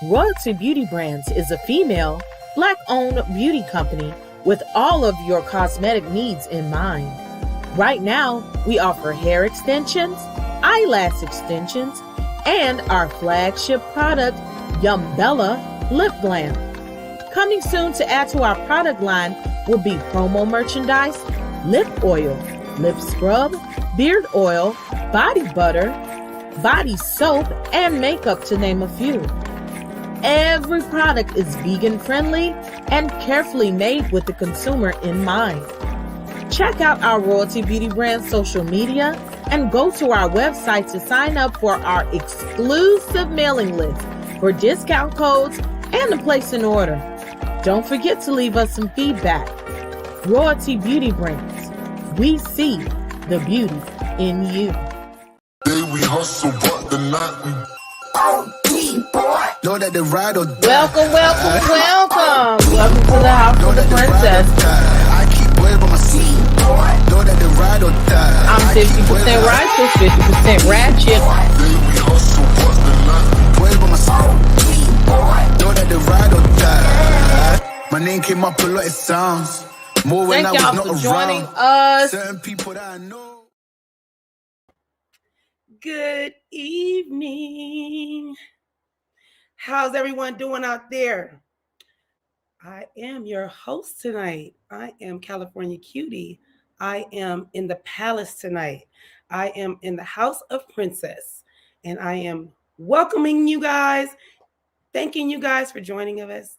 Royalty Beauty Brands is a female, Black-owned beauty company with all of your cosmetic needs in mind. Right now, we offer hair extensions, eyelash extensions, and our flagship product, Yumbella Lip Glam. Coming soon to add to our product line will be promo merchandise, lip oil, lip scrub, beard oil, body butter, body soap, and makeup, to name a few. Every product is vegan friendly and carefully made with the consumer in mind. Check out our Royalty Beauty Brand social media and go to our website to sign up for our exclusive mailing list for discount codes and to place an order. Don't forget to leave us some feedback. Royalty Beauty Brands. We see the beauty in you. We hustle, but the night we know that the ride or die. Welcome to the House of the Princess. I keep waiting on my seat. Know that the ride or die. I'm 50% righteous, 50% ratchet. We hustle, but the night we waiting on my seat. Know that the ride or die. My name came up a lot of sounds. More when Thank I y'all was for not joining around. us. Certain people that I know. Good evening. How's everyone doing out there? I am your host tonight. I am California Cutiee. I am in the palace tonight. I am in the House of Princess, and I am welcoming you guys. Thanking you guys for joining us.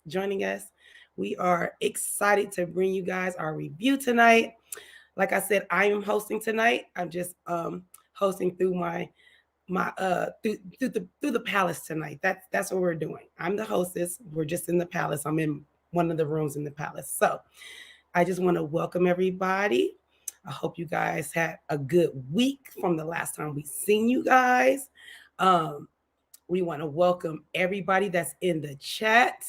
We are excited to bring you guys our review tonight. Like I said, I am hosting tonight. I'm just hosting through through the palace tonight. That's what we're doing. I'm the hostess. We're just in the palace. I'm in one of the rooms in the palace. So I just want to welcome everybody. I hope you guys had a good week from the last time we seen you guys. We want to welcome everybody that's in the chat.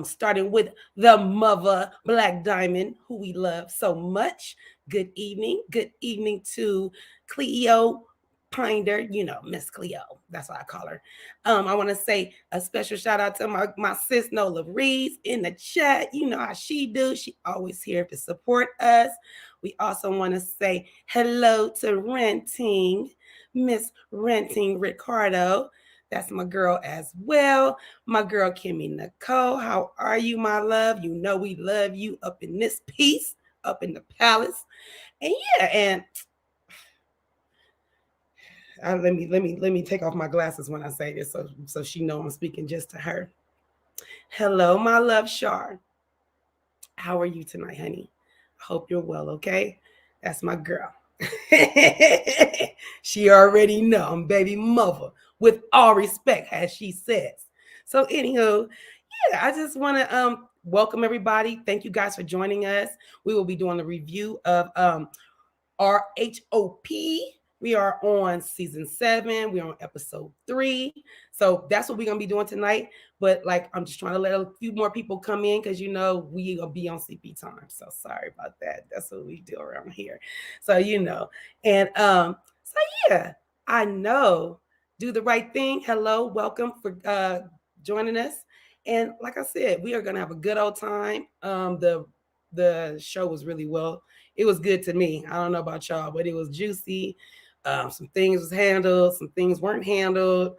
Starting with the mother Black Diamond, who we love so much. Good evening. Good evening to Cleo Pinder, Miss Cleo. That's what I call her. I want to say a special shout out to my sis Nola Reeves in the chat. You know how she do. She always here to support us. We also want to say hello to Renting, Miss Renting Ricardo. That's my girl as well. My girl, Kimmy Nicole. How are you, my love? You know we love you up in this piece, up in the palace. And let me take off my glasses when I say this so she know I'm speaking just to her. Hello, my love, Shar. How are you tonight, honey? I hope you're well, okay? That's my girl. She already know I'm baby mother. With all respect, as she says. So anywho, I just want to welcome everybody. Thank you guys for joining us. We will be doing a review of RHOP. We are on season 7. We're on episode 3. So that's what we're going to be doing tonight. But I'm just trying to let a few more people come in because, we will be on CP time. So sorry about that. That's what we do around here. So, and I know. Do the right thing. Hello, welcome for joining us. And like I said, we are gonna have a good old time. The show was really well. It was good to me. I don't know about y'all, but it was juicy. Some things was handled, some things weren't handled.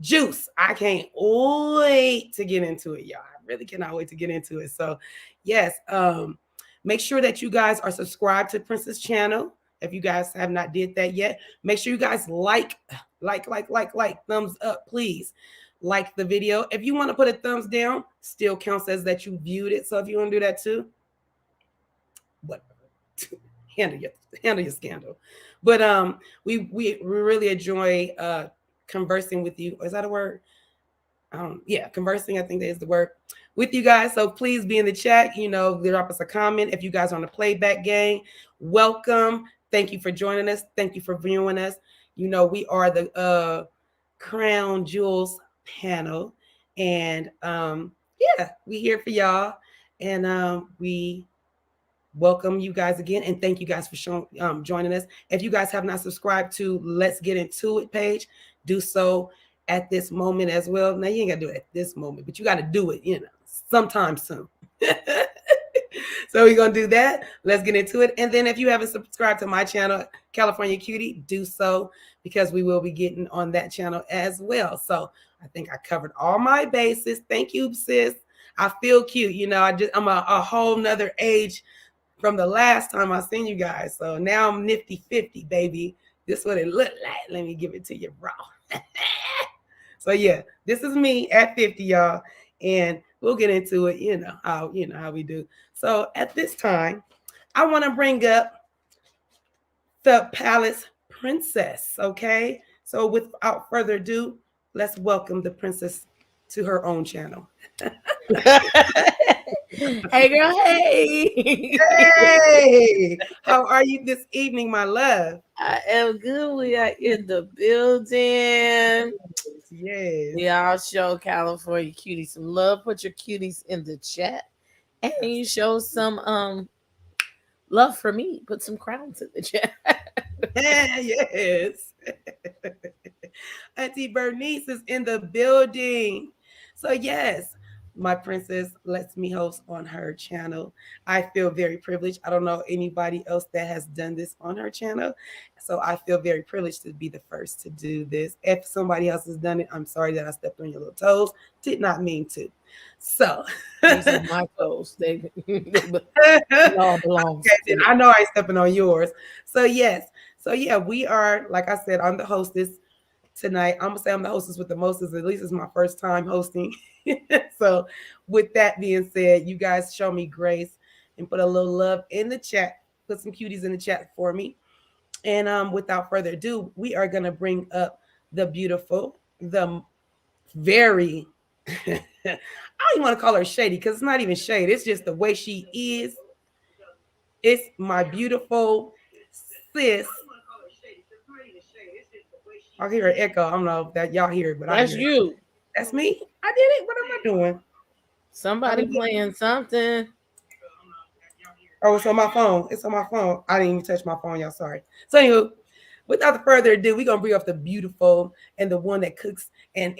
Juice. I can't wait to get into it, y'all. I really cannot wait to get into it. So yes, make sure that you guys are subscribed to Princess channel. If you guys have not did that yet, make sure you guys like, thumbs up, please. Like the video. If you want to put a thumbs down, still counts as that you viewed it. So if you want to do that too, whatever. handle your scandal. But we really enjoy conversing with you. Is that a word? Conversing, I think that is the word, with you guys. So please be in the chat, drop us a comment. If you guys are on the playback gang, welcome. Thank you for joining us. Thank you for viewing us. We are the Crown Jewels panel. And we here for y'all. And we welcome you guys again. And thank you guys for joining us. If you guys have not subscribed to Let's Get Into It page, do so at this moment as well. Now you ain't gotta do it at this moment, but you gotta do it, sometime soon. So we're gonna do that. Let's get into it. And then if you haven't subscribed to my channel, California Cutiee, do so, because we will be getting on that channel as well. So I think I covered all my bases. Thank you, sis. I feel cute. I'm a whole nother age from the last time I seen you guys. So now I'm nifty 50, baby. This is what it looked like. Let me give it to you raw. So yeah, this is me at 50, y'all. And we'll get into it, how we do. So at this time, I want to bring up the Palace Princess, okay? So without further ado, let's welcome the princess to her own channel. Hey girl, hey. Hey, how are you this evening, my love? I am good. We are in the building. Yes. We all show California Cutiee some love. Put your cuties in the chat. And you show some love for me. Put some crowns in the chat. Yes. Auntie Bernice is in the building. So yes, my princess lets me host on her channel. I feel very privileged. I don't know anybody else that has done this on her channel. So I feel very privileged to be the first to do this. If somebody else has done it, I'm sorry that I stepped on your little toes. Did not mean to. So these are my toes. They all belong. Okay, I know I ain't stepping on yours. So yes. So yeah, we are, like I said, I'm the hostess tonight. I'm gonna say I'm the hostess with the mostest. At least it's my first time hosting. So with that being said, you guys show me grace and put a little love in the chat. Put some cuties in the chat for me. And without further ado, we are gonna bring up the beautiful, the very I don't even want to call her shady, because it's not even shade. It's just the way she is. It's my beautiful sis. I hear an echo. I don't know if that y'all hear it, but that's I hear you. It. That's me. I did it. What am I doing? Somebody playing something. Oh, it's on my phone. It's on my phone. I didn't even touch my phone, y'all. Sorry. So anywho, without further ado, we're gonna bring up the beautiful and the one that cooks and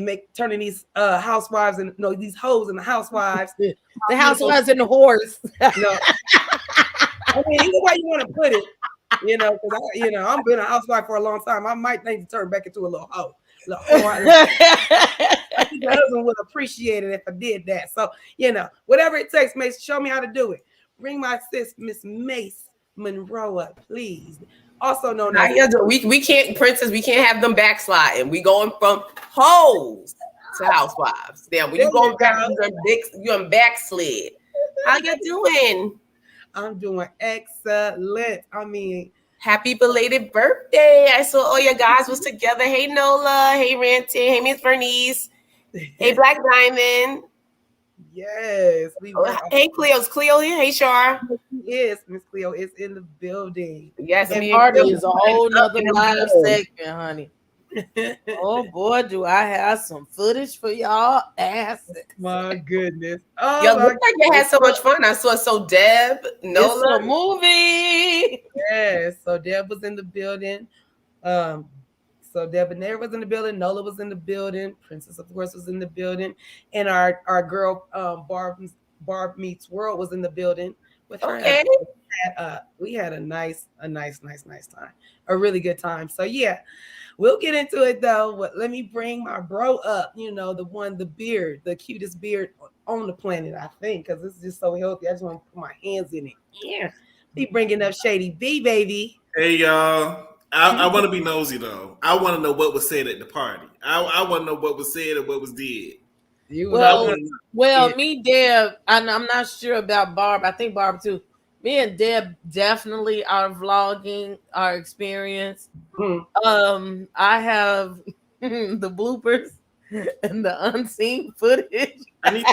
make turning these housewives and these hoes and the housewives. The housewives and the whores. I mean, either way you want to put it, because I've been a housewife for a long time. I might need to turn back into a little hoe. My husband would appreciate it if I did that. So, whatever it takes, Mase, show me how to do it. Bring my sis, Miss Mase Marow, up, please. Also known as we can't, princess, we can't have them backsliding. We going from hoes to housewives. Then when you go back, you're backslid. How you doing? I'm doing excellent. I mean, happy belated birthday. I saw all your guys was together. Hey, Nola. Hey, Ranty. Hey, Miss Bernice. Hey, Black Diamond. Yes. Hey, Cleo's Cleo here. Hey, Shar. Yes, Miss Cleo is in the building. Yes, and party is a whole nother live segment, honey. Oh boy, do I have some footage for y'all asses. My goodness. Oh, you look like you had so much fun. I saw Deb, Nola. It's a movie. Yes. So Deb was in the building. So Debonair was in the building. Nola was in the building. Princess, of course, was in the building. And our girl Barb Meets World was in the building with her. Okay. We had a nice time. A really good time. So yeah. We'll get into it though. But let me bring my bro up. The beard, the cutest beard on the planet, I think, because this is just so healthy. I just want to put my hands in it. Yeah. Be bringing up Shady B, baby. Hey, y'all. I want to be nosy, though. I want to know what was said at the party. I want to know what was said and what was did. Me, Deb, I'm not sure about Barb. I think Barb, too. Me and Deb definitely are vlogging our experience. I have the bloopers and the unseen footage. I need to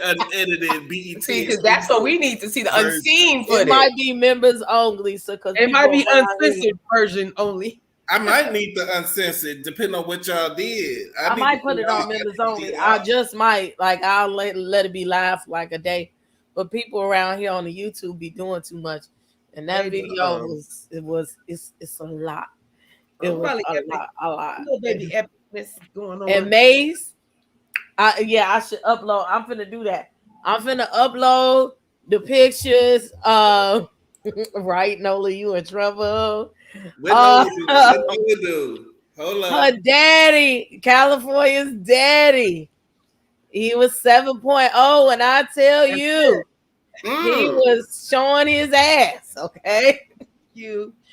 unedited BET. See, because that's what we need to see, the unseen footage. It might be members only, so because it might be uncensored version only. I might need the uncensored, depending on what y'all did. I might put it on members only. I just might, I'll let it be live for like a day. But people around here on the YouTube be doing too much, and that video it's a lot. It was Probably a lot. little baby epicness going on. And Mase, I should upload. I'm finna do that. I'm finna upload the pictures. Right, Nola, you in trouble. What Nola do? Hold on. Her daddy, California's daddy. He was 7.0, and I tell you, he was showing his ass. Okay.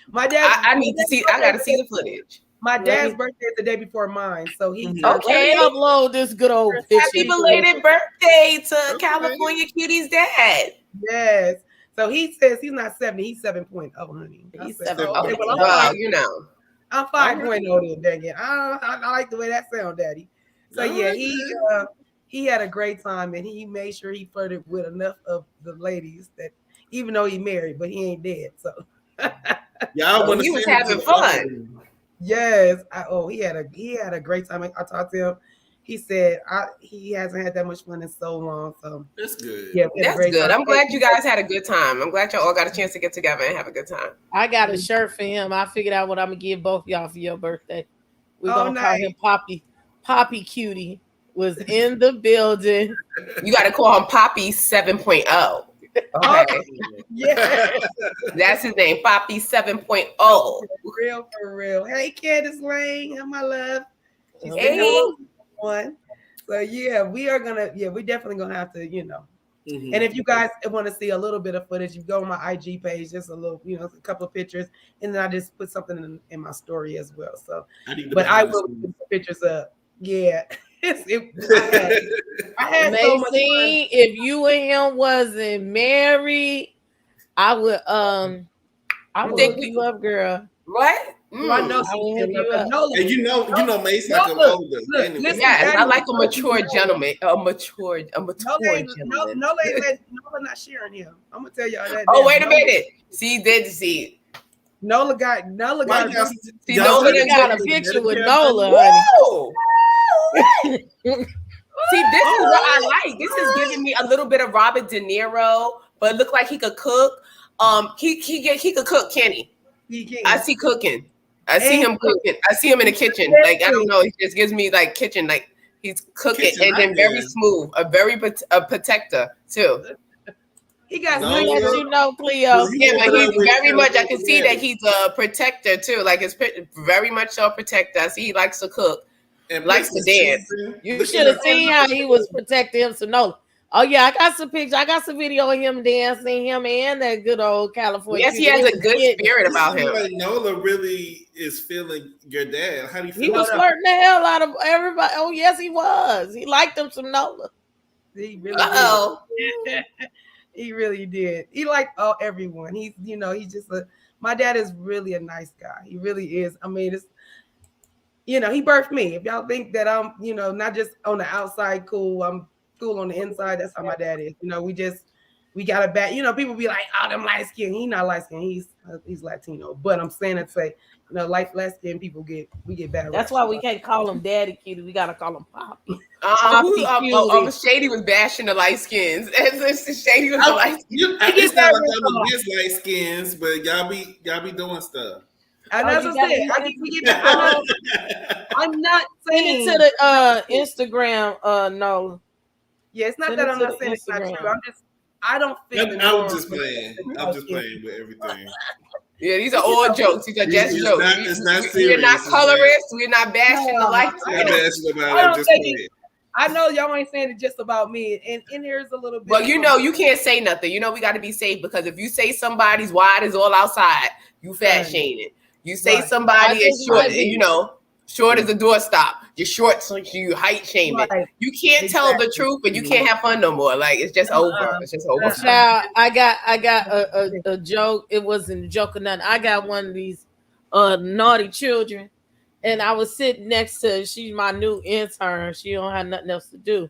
My dad. I need to see. I got to see the footage. My dad's birthday is the day before mine, so he Okay. Let me upload this good old picture. Happy belated birthday to California Cutie's dad. Yes. So he says he's not 70, he's 7.0, honey. He's 7.0. 7.0. Okay, well, Well, you know. I'm 5.0 then, dang it. I like the way that sounds, Daddy. So yeah, he had a great time, and he made sure he flirted with enough of the ladies that even though he married, but he ain't dead. So Y'all He was having fun. yes. He had a great time. I talked to him. He said he hasn't had that much fun in so long. So that's good. Yeah, That's good. I'm glad you guys had a good time. I'm glad y'all all got a chance to get together and have a good time. I got a shirt for him. I figured out what I'm gonna give both y'all for your birthday. We're gonna call nice. him Poppy. Poppy Cutiee was in the building. You got to call him Poppy 7.0. Okay. Yeah. That's his name, Poppy 7.0. For real. Hey, Candace Lane, my love. She's Hey. one. So yeah, we're definitely gonna have to, Mhm. And if you guys want to see a little bit of footage, you go on my IG page, just a little, a couple of pictures, and then I just put something in my story as well. So, but I will put the pictures up. Yeah. I had so much fun. If you and him wasn't married, I would hook you up, girl. What? I know I would hook you up. And you know, Mase like an older. Anyway. listen, Yes, I like a Daddy, mature gentleman. A mature Nola gentleman. not sharing him. I'm gonna tell y'all that. Oh, wait a minute. See. Nola got See, Nola got a picture with Nola, honey. Whoa. See, this is what I like. This is giving me a little bit of Robert De Niro, but it looked like he could cook. He could cook, can he? He can. I see cooking. I see him cooking. I see him in the kitchen. Like, I don't know. He just gives me like kitchen. Like he's cooking and then very smooth. A protector too. He got Let you know, Cleo. Yeah, but he's very much. I can see that he's a protector too. Like it's very much so a protector. I see he likes to cook, and likes to dance. You should have seen how he was protecting him. So no. Oh yeah, I got some pictures. I got some video of him dancing, him and that good old California. Yes, he has a good spirit about him. Like Nola really is feeling your dad. How do you feel? He was flirting the hell out of everybody. Oh yes, he was. He liked him some Nola. He really did. He really did. He liked everyone. He's he's just my dad is really a nice guy. He really is. I mean, it's he birthed me. If y'all think that I'm not just on the outside cool, I'm cool on the inside. That's how my dad is. We got a bad. People be like, "Oh, them light skin." He's not light skin. He's Latino. But I'm saying to say, light skin people get bad. That's why we can't call him Daddy Cutiee. We gotta call him Poppy. Shady was bashing the light skins. Shady was the light skins. It's not like y'all against light skins, but y'all be doing stuff. And that's what I'm saying. I'm not saying to the Instagram. No. Yeah, it's not that I'm not saying it's not true. I don't think. I'm just playing. I'm just playing with everything. Yeah, these are all jokes. These are just jokes. It's not serious. We're not colorists. We're not bashing the light skins. I know y'all ain't saying it just about me, and here's a little bit. Well, you can't say nothing. We got to be safe because if you say somebody's wide is all outside, you fat shaming. You say somebody is short, short as a doorstop. You're short, so you height shaming. Right. You can't tell the truth, and you can't have fun no more. Like it's just over. It's just over. Now I got a joke. It wasn't a joke or nothing. I got one of these naughty children. And I was sitting next to her. She's my new intern. She don't have nothing else to do.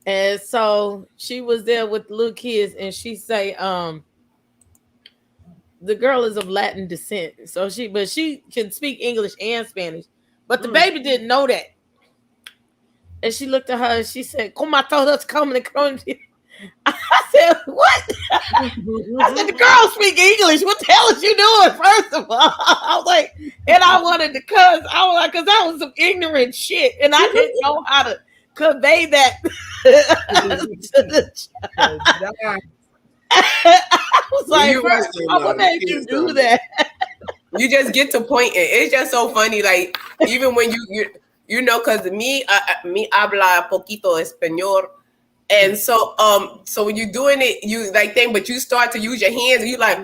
And so she was there with the little kids, and she say, the girl is of Latin descent. So she can speak English and Spanish. But the baby didn't know that. And she looked at her and she said, "Como todos comen." I said, what? I said, the girl speak English. What the hell is you doing, first of all? I was like, and I wanted to cuss. I was like, because that was some ignorant shit. And I didn't know how to convey that to the child. I was like, what made you do that? You just get to point it. It's just so funny. Like, even when you know, because me habla poquito español. And so when you're doing it, you like thing, but you start to use your hands and you like,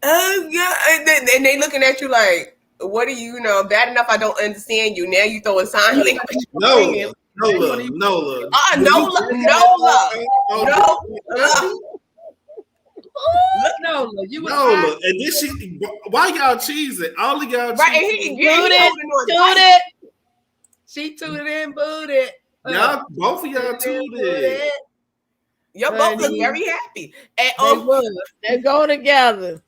oh yeah, and they looking at you like, what are you know, bad enough I don't understand you. Now you throwing sign language. Nola. Nola, you Nola, and then she, why y'all cheesing? All of y'all cheesing. Right, she tooted and booted. Y'all, both of y'all tooted. Y'all both look very happy. And they go together.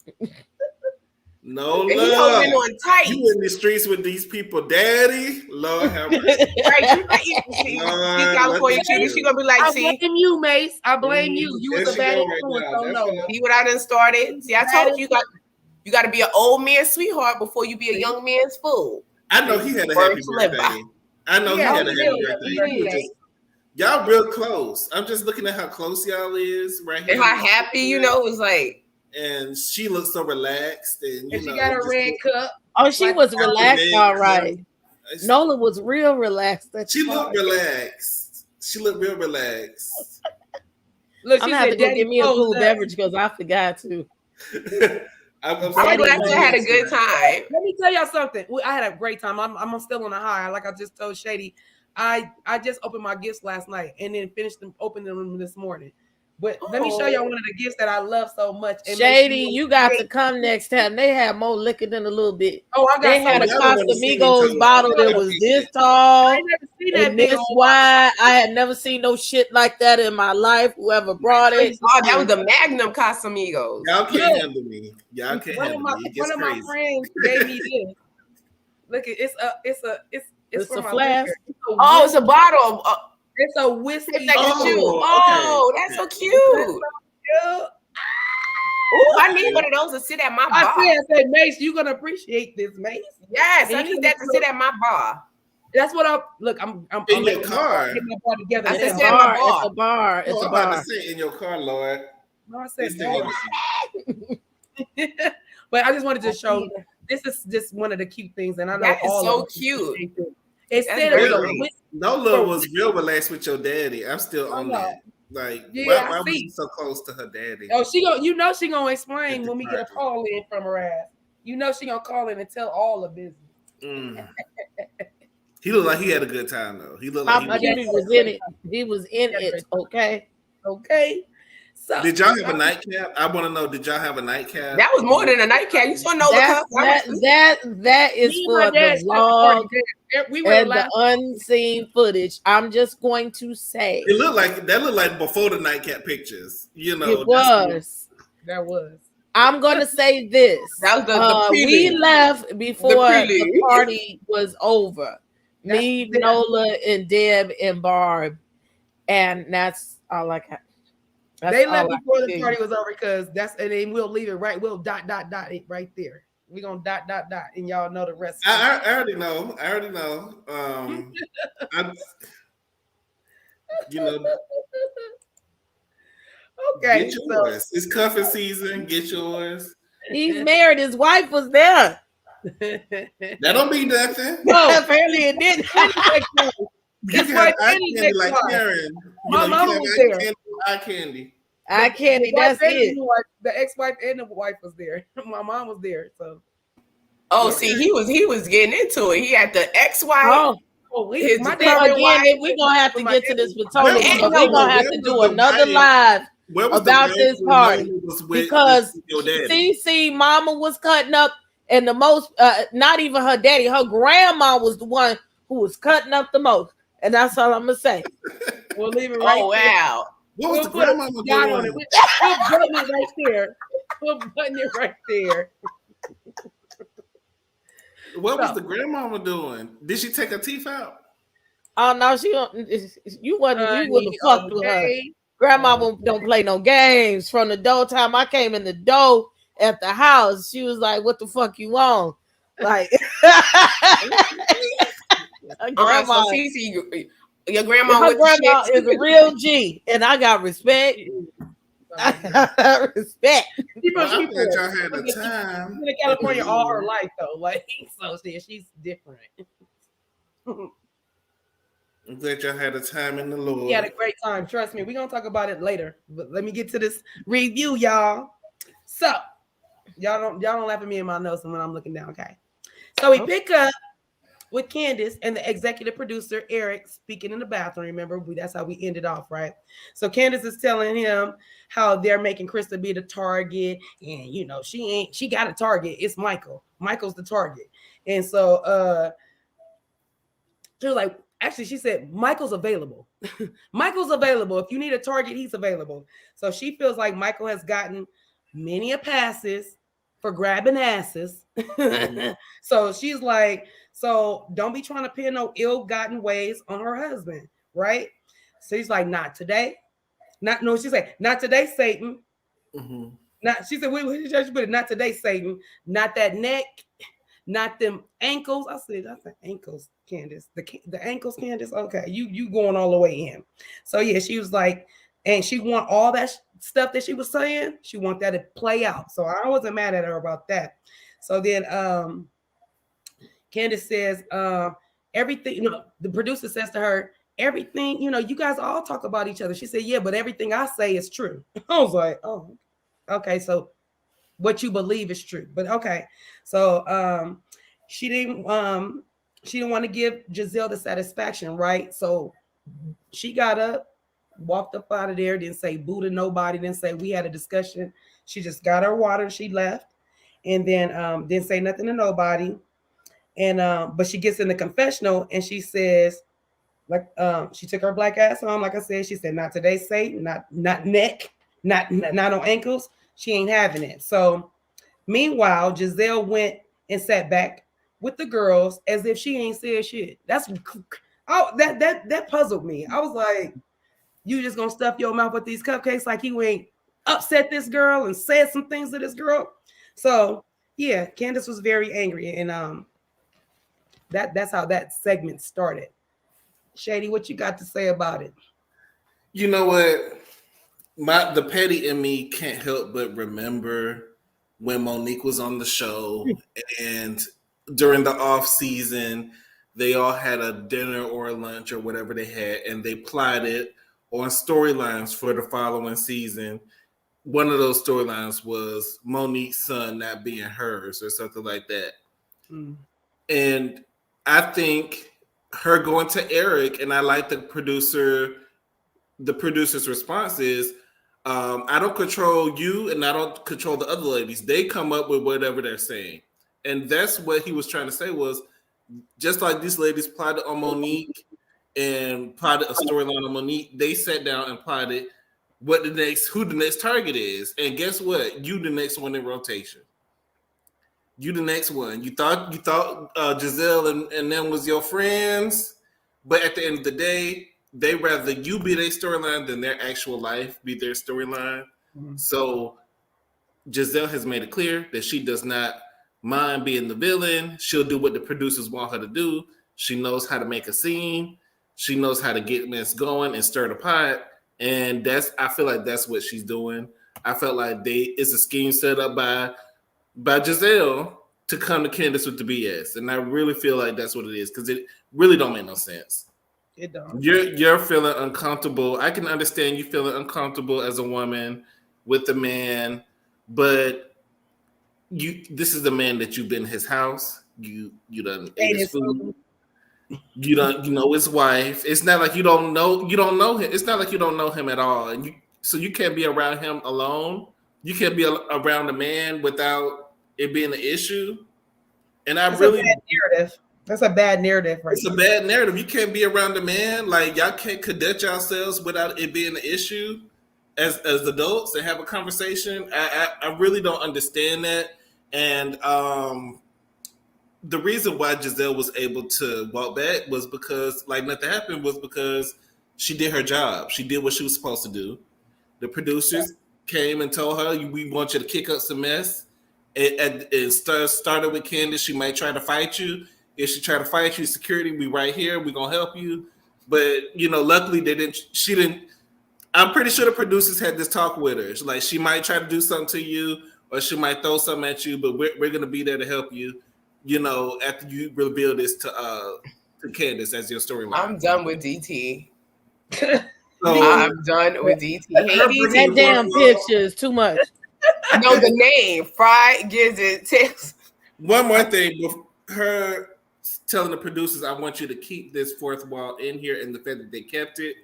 No and love. He on tight. You in the streets with these people, daddy. Lord have mercy. Right, you see California cutie. She gonna be like, I see, blame you, Mase. I blame you. You was a bad influence. See what I done started. See, I told you, you got to be an old man's sweetheart before you be a young man's fool. I know he had a happy birthday. I know he had a happy birthday. Y'all real close. I'm just looking at how close y'all is right here. And how happy, you know, was like. And she looks so relaxed, and she got a red cup. Oh, she was relaxed, all right. Nola was real relaxed. She looked relaxed. She looked real relaxed. Look, I'm gonna have to go get me a cool beverage because I forgot to. I'm glad you had a good time. Let me tell y'all something. I had a great time. I'm still on a high. Like I just told Shady, I just opened my gifts last night and then finished them, opening them this morning. But let me show y'all one of the gifts that I love so much. And Shady, you got to come next time. They have more liquor than a little bit. Oh, I got. They had a Casamigos bottle that was this tall. I never seen that this wide. I had never seen no shit like that in my life. Whoever brought it. Oh, that was the Magnum Casamigos. Y'all can't handle me. Y'all can't handle me. One of my friends gave me this. Look, it's a flask. Oh, it's a bottle. It's a whiskey. It's like that's so cute. Ooh, I need one of those to sit at my bar. I said, Mase, you're gonna appreciate this, Mase. Yes, I need that to sit at my bar. That's what I'm in your car. Get my bar together. It's a bar. It's a bar. It's a bar. I'm about to sit in your car, Lord. No, I said bar. But I just wanted to show. This is just one of the cute things, and I know that is all so of cute. It said it was Nola was real relaxed with your daddy. I'm still on that. Like, why was she so close to her daddy? Oh, she gonna explain when we get a call in from her ass. You know she gonna call in and tell all the business. He looked like he had a good time though. He looked like he was in it. He was in it. Okay. So, did y'all have a nightcap? I want to know. Did y'all have a nightcap? That was more than a nightcap. You saw Nola. That is for the vlog and the unseen footage. I'm just going to say it looked like before the nightcap pictures. You know, it was. That was. I'm going to say this. That was we left before the party was over. Me, Nola, and Deb and Barb, and that's all I got. They left before the party was over because and then we'll leave it right. We'll dot it right there. We're gonna dot, and y'all know the rest. I already know. You know. Okay. Get yours. It's cuffing season. Get yours. He's married. His wife was there. That don't mean nothing. No, apparently it didn't. You can have eye candy like Karen. My mama was there. Eye candy. Eye candy. That's it. The ex-wife and the wife was there. My mom was there. So. Oh, see, he was getting into it. He had the ex-wife. We're gonna have to get to this Potomac, but we're gonna have to do another live about this party because CC mama was cutting up, and the most, not even her daddy, her grandma was the one who was cutting up the most, and that's all I'm gonna say. We'll leave it right. Oh wow! What was the grandma doing? We'll button it right there. We'll button it right there. What was the grandmama doing? Did she take her teeth out? Oh no, she don't. You wouldn't fuck with her. Grandma don't play no games. From the door time I came in the door at the house, she was like, "What the fuck you want?" Like, grandma. So Cece, your grandma Her with the grandma shit. is a real G, and I got respect. I got respect. Well, I'm glad y'all had the time. She's been in California all her life, though. Like, so she's different. I'm glad y'all had a time in the Lord. We had a great time. Trust me. We're going to talk about it later. But let me get to this review, y'all. So, y'all don't laugh at me in my notes when I'm looking down, okay? So, we pick up with Candace and the executive producer, Eric, speaking in the bathroom. Remember, that's how we ended off, right? So, Candace is telling him how they're making Krista be the target. And, you know, she got a target. It's Michael. Michael's the target. And so, she was like, actually, she said, Michael's available. Michael's available. If you need a target, he's available. So she feels like Michael has gotten many a passes for grabbing asses. So she's like, so don't be trying to pin no ill-gotten ways on her husband, right? So he's like, not today. She's like, not today, Satan. Mm-hmm. She said, where did you put it? Not today, Satan. Not that neck. Not them ankles. I said ankles, Candace. The ankles, Candace. Okay, you going all the way in. So yeah, she was like, and she want all that stuff that she was saying. She want that to play out. So I wasn't mad at her about that. So then Candace says, everything, you know, the producer says to her, everything, you know, you guys all talk about each other. She said, yeah, but everything I say is true. I was like, oh, okay, so what you believe is true, but okay. So she didn't want to give Giselle the satisfaction, right? So she got up, walked up out of there, didn't say boo to nobody, didn't say we had a discussion. She just got her water, she left, and then didn't say nothing to nobody. And but she gets in the confessional and she says, like, she took her black ass on, like I said, she said, not today, Satan, not neck, not on ankles. She ain't having it. So meanwhile, Giselle went and sat back with the girls as if she ain't said shit. That puzzled me. I was like, you just gonna stuff your mouth with these cupcakes like you ain't upset this girl and said some things to this girl. So yeah, Candace was very angry, and that's how that segment started. Shady, what you got to say about it? You know what? The petty in me can't help but remember when Monique was on the show and during the off season, they all had a dinner or a lunch or whatever they had, and they plotted on storylines for the following season. One of those storylines was Monique's son not being hers or something like that. Mm. And I think her going to Eric, and I like the producer's response is, I don't control you and I don't control the other ladies. They come up with whatever they're saying. And that's what he was trying to say was, just like these ladies plotted on Monique and plotted a storyline on Monique, they sat down and plotted who the next target is. And guess what? You the next one in rotation. You the next one. You thought Giselle and them was your friends, but at the end of the day, they rather you be their storyline than their actual life be their storyline. Mm-hmm. So Giselle has made it clear that she does not mind being the villain. She'll do what the producers want her to do. She knows how to make a scene. She knows how to get this going and stir the pot. And I feel like that's what she's doing. I felt like it's a scheme set up by Giselle to come to Candace with the BS. And I really feel like that's what it is, because it really don't make no sense. It don't. You're feeling uncomfortable. I can understand you feeling uncomfortable as a woman with a man, but this is the man that you've been in his house. You done ate his food. You know his wife. It's not like you don't know him. It's not like you don't know him at all. And so you can't be around him alone. You can't be around a man without it being an issue. And That's a bad narrative. That's a bad narrative, right? It's a bad narrative. You can't be around a man. Like, y'all can't cadet yourselves without it being an issue as adults and have a conversation. I really don't understand that. And the reason why Giselle was able to walk back was because, like, nothing happened, was because She did her job. She did what she was supposed to do. The producers came and told her, "We want you to kick up some mess." It started with Candace. She might try to fight you. If she try to fight you, security, we right here. We gonna help you. But luckily they didn't. She didn't. I'm pretty sure the producers had this talk with her. Like, she might try to do something to you, or she might throw something at you, but we're gonna be there to help you. After you reveal this to Candace as your storyline. I'm done with DT. I'm done with DT. That damn picture is too much. No, the name Fried Gizzard Tips. One more thing, her telling the producers, "I want you to keep this fourth wall in here," and the fact that they kept it,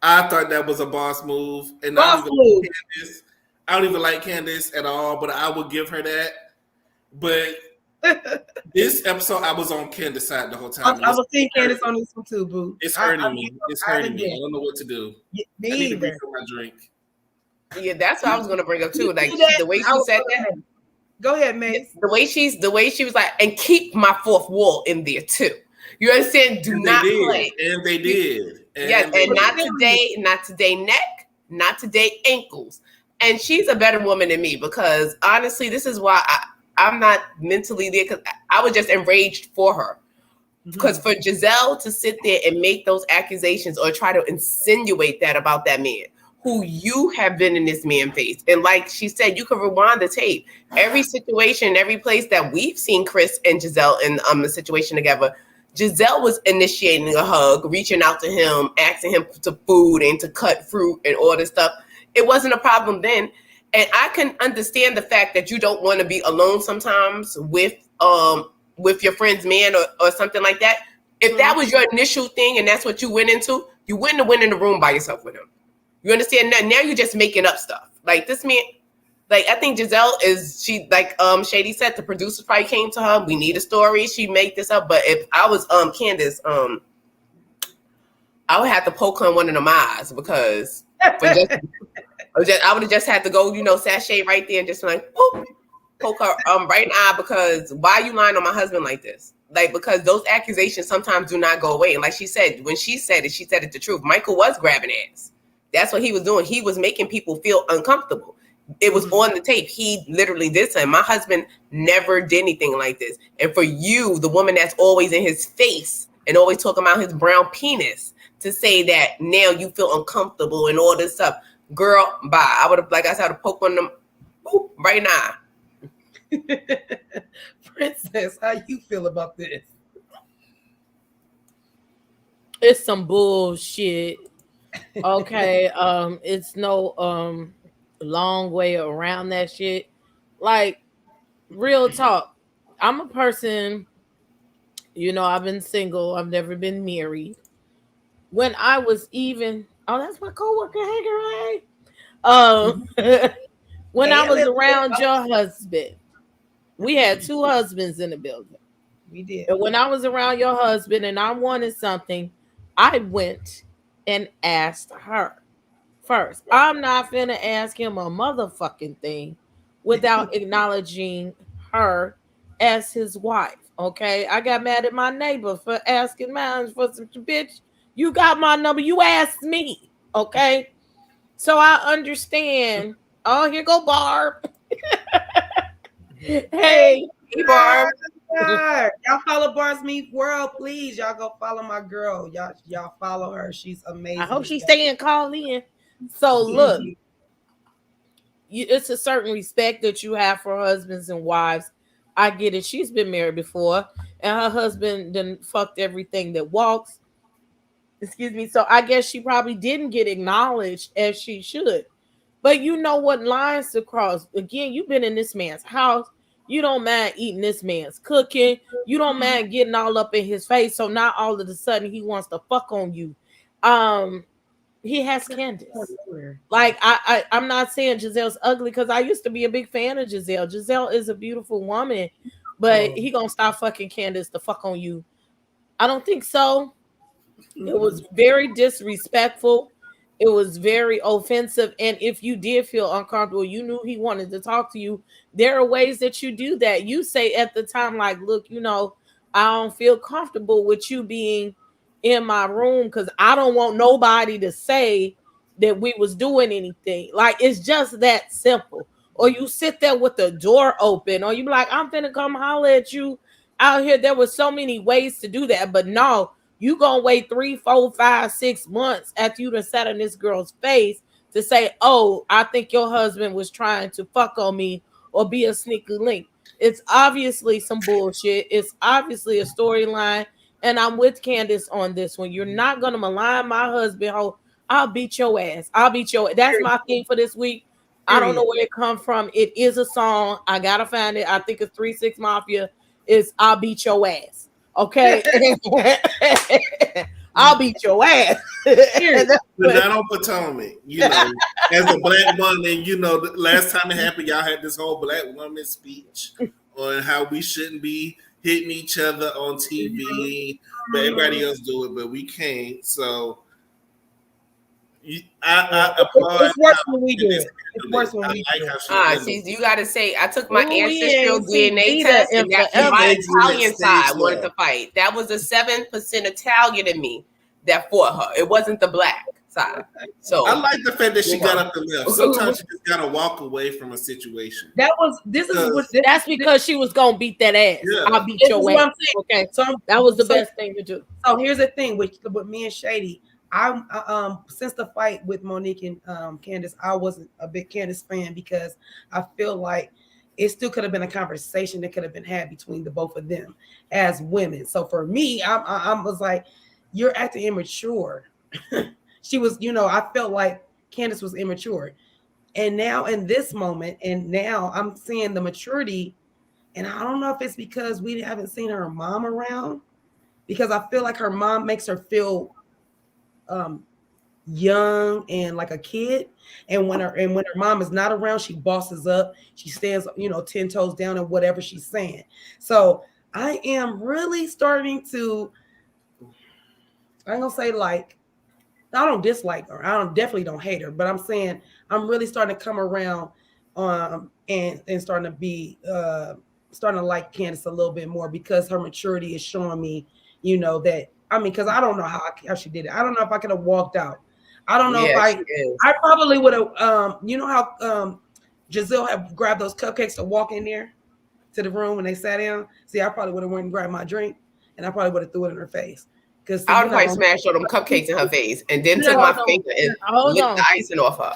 I thought that was a boss move. And I don't even like Candace at all, but I would give her that. But this episode, I was on Candace's side the whole time. I was seeing Candace on this one too, boo. It's hurting me. It's hurting me. I don't know what to do. I need to refill my drink. Yeah, that's what I was gonna bring up too. Like, the way she said that. Go ahead, Mase. The way she was like, and keep my fourth wall in there too. You understand? Do not play. And they did. Yes, and not today neck, not today ankles. And she's a better woman than me, because honestly, this is why I'm not mentally there, because I was just enraged for her. Because for Giselle to sit there and make those accusations or try to insinuate that about that man, who you have been in this man's face. And like she said, you can rewind the tape. Every situation, every place that we've seen Chris and Giselle in the situation together, Giselle was initiating a hug, reaching out to him, asking him to food and to cut fruit and all this stuff. It wasn't a problem then. And I can understand the fact that you don't want to be alone sometimes with your friend's man or something like that. If that was your initial thing and that's what you went into, you wouldn't have went in the room by yourself with him. You understand? Now you're just making up stuff. Like, this man, like, I think Giselle Shady said, the producers probably came to her. We need a story. She made this up. But if I was Candace, I would have to poke her in one of them eyes, because I would have just had to go, sashay right there and just like, poke her right in the eye, because why are you lying on my husband like this? Like, because those accusations sometimes do not go away. And like she said, when she said it the truth. Michael was grabbing ass. That's what he was doing. He was making people feel uncomfortable. It was on the tape. He literally did something. My husband never did anything like this. And for you, the woman that's always in his face and always talking about his brown penis, to say that now you feel uncomfortable and all this stuff, girl, bye. I would have, like I said, poked one of them right now. Princess, how you feel about this? It's some bullshit. Okay, it's no long way around that shit. Like, real talk. I'm a person, I've been single. I've never been married. When I was that's my coworker, hey girl. When I was around your husband, we had two husbands in the building. We did. And when I was around your husband and I wanted something, I went and asked her first. I'm not finna ask him a motherfucking thing without acknowledging her as his wife. Okay, I got mad at my neighbor for asking mine for some bitch. You got my number. You asked me. Okay, so I understand. Oh, here go Barb. Hey, Barb. Y'all follow Barb's Meat World, please. Y'all go follow my girl. Y'all follow her. She's amazing. I hope she's staying call in. So look, it's a certain respect that you have for husbands and wives. I get it. She's been married before, and her husband done fucked everything that walks. Excuse me. So I guess she probably didn't get acknowledged as she should. But you know what lines to cross. Again, you've been in this man's house. You don't mind eating this man's cooking. You don't mind getting all up in his face. So now all of a sudden he wants to fuck on you. He has Candace. Like, I'm not saying Giselle's ugly, because I used to be a big fan of Giselle. Giselle is a beautiful woman, but he gonna stop fucking Candace to fuck on you. I don't think so. It was very disrespectful. It was very offensive. And if you did feel uncomfortable, you knew he wanted to talk to you. There are ways that you do that. You say at the time, like, look, I don't feel comfortable with you being in my room because I don't want nobody to say that we was doing anything. Like, it's just that simple. Or you sit there with the door open, or you be like, I'm finna come holler at you out here. There was so many ways to do that, but no, you gonna wait 3, 4, 5, 6 months after you done sat in this girl's face to say, oh, I think your husband was trying to fuck on me or be a sneaky link. It's obviously some bullshit. It's obviously a storyline. And I'm with Candace on this one. You're not gonna malign my husband. I'll beat your ass. I'll beat your ass. That's my thing for this week. I don't know where it come from. It is a song. I gotta find it. I think it's 3-6 Mafia. It's I'll beat your ass. Okay. I'll beat your ass. But not on Potomac. You know, as a black woman, you know, the last time it happened, y'all had this whole black woman speech on how we shouldn't be hitting each other on TV, but everybody else do it, but we can't. So I applaud. It's worse when we do it. It's worse when we do it. See, you got to say, I took my ancestral DNA test, and that's my Italian side wanted to fight. That was the 7% Italian in me that fought her. It wasn't the black side. So I like the fact that she got up and left. Sometimes you just gotta walk away from a situation. That's because she was gonna beat that ass. Yeah. I'll beat your ass. Okay, so that was the best thing to do. So here's the thing with me and Shady. I since the fight with Monique and Candace, I wasn't a big Candace fan because I feel like it still could have been a conversation that could have been had between the both of them as women. So for me, I was like, you're acting immature. She was, you know, I felt like Candace was immature. And now in this moment, and now I'm seeing the maturity, and I don't know if it's because we haven't seen her mom around, because I feel like her mom makes her feel young and like a kid, and when her mom is not around, she bosses up, she stands, you know, 10 toes down in whatever she's saying. So I am really starting to, I'm gonna say, like, I don't dislike her, definitely don't hate her, but I'm saying I'm really starting to come around and starting to be starting to like Candace a little bit more, because her maturity is showing me, you know, that, I mean, because I don't know how she did it. I don't know if I could have walked out. I don't know if I probably would have, you know how Giselle had grabbed those cupcakes to walk in there to the room when they sat down? See, I probably would have went and grabbed my drink, and I probably would have threw it in her face. Because I would probably smashed all them cupcakes in her face and then took my finger and licked the icing off her.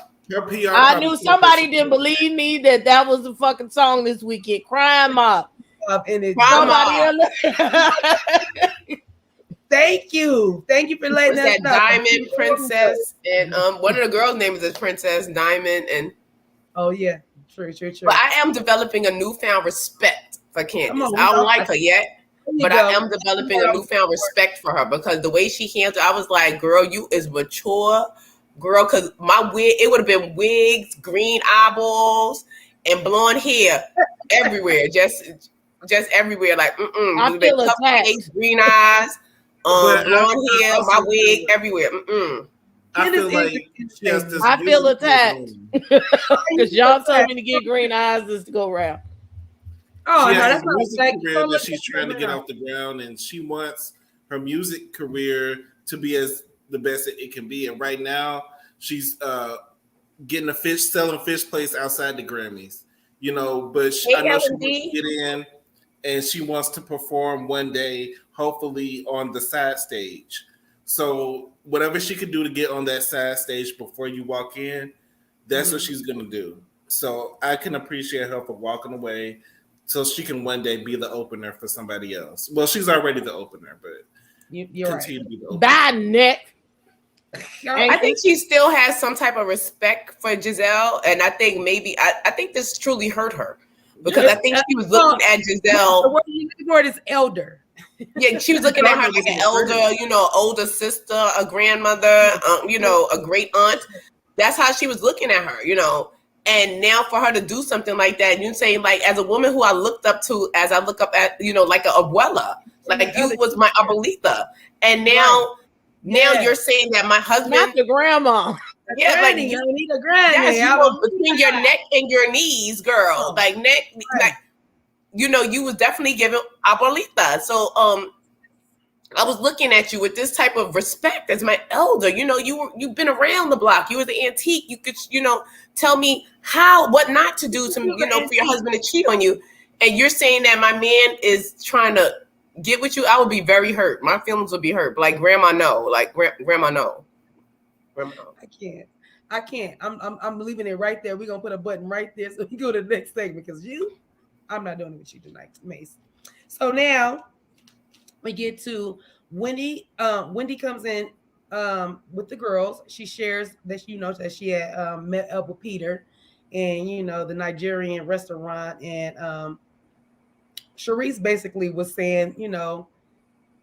I knew somebody didn't believe me that was the fucking song this weekend. Crime Mob. Thank you for letting us know. Diamond Princess, and one of the girls' names is Princess Diamond, and oh yeah, true. But I am developing a newfound respect for Candace. I don't like her yet, but I am developing a newfound respect for her, because the way she handled, I was like, girl, you is mature, girl. Because my wig, it would have been wigs, green eyeballs, and blonde hair everywhere, just everywhere, like I feel attacked. Green eyes. Blonde hair, my wig, everywhere. I feel like she has this. I feel attacked because y'all told me to get green eyes just to go around. Oh, no, that's not career that she's trying to get off the ground, and she wants her music career to be as the best that it can be. And right now, she's getting selling fish plates outside the Grammys. You know, but I know she wants to get in, and she wants to perform one day, hopefully on the side stage. So whatever she could do to get on that side stage before you walk in, that's what she's going to do. So I can appreciate her for walking away so she can one day be the opener for somebody else. Well, she's already the opener, but you're continue to be the opener. Bye, Nick. I think she still has some type of respect for Giselle, and I think maybe I think this truly hurt her, because I think she was looking at Giselle. The word is elder. Yeah, she was looking at her like an elder, you know, older sister, a grandmother, you know, a great aunt. That's how she was looking at her, you know. And now for her to do something like that, you saying, like, as a woman who I looked up to, as I look up at, you know, like an abuela, like you was my abuelita, and now. Now you're saying that my husband, not the grandma. Yeah, granny, like you need a granny. Yes, between your neck and your knees, girl. Like neck, like, you know, you was definitely giving abuelita. So I was looking at you with this type of respect as my elder. You know, you've been around the block. You was an antique. You could, tell me what not to do to, for your husband to cheat on you. And you're saying that my man is trying to get with you. I would be very hurt. My feelings would be hurt. Like grandma, no. Like grandma, no. Grandma, no. I can't. I'm leaving it right there. We're gonna put a button right there so we go to the next segment because I'm not doing it with you tonight, Mase. So now we get to Wendy. Wendy comes in with the girls. She shares that that she had met up with Peter and the Nigerian restaurant, and Sharice basically was saying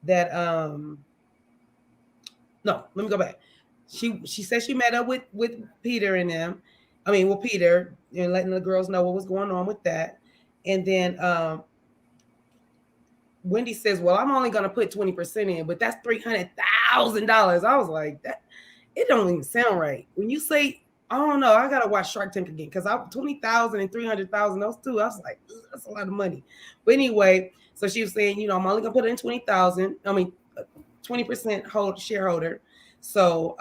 that no, let me go back. She said she met up with Peter and them. I mean, with Peter and letting the girls know what was going on with that. And then Wendy says, well, I'm only going to put 20% in, but that's $300,000. I was like, that it don't even sound right. When you say, I don't know, I got to watch Shark Tank again because 20,000 and 300,000, those two, I was like, that's a lot of money. But anyway, so she was saying, I'm only going to put in 20,000. I mean, 20% shareholder. So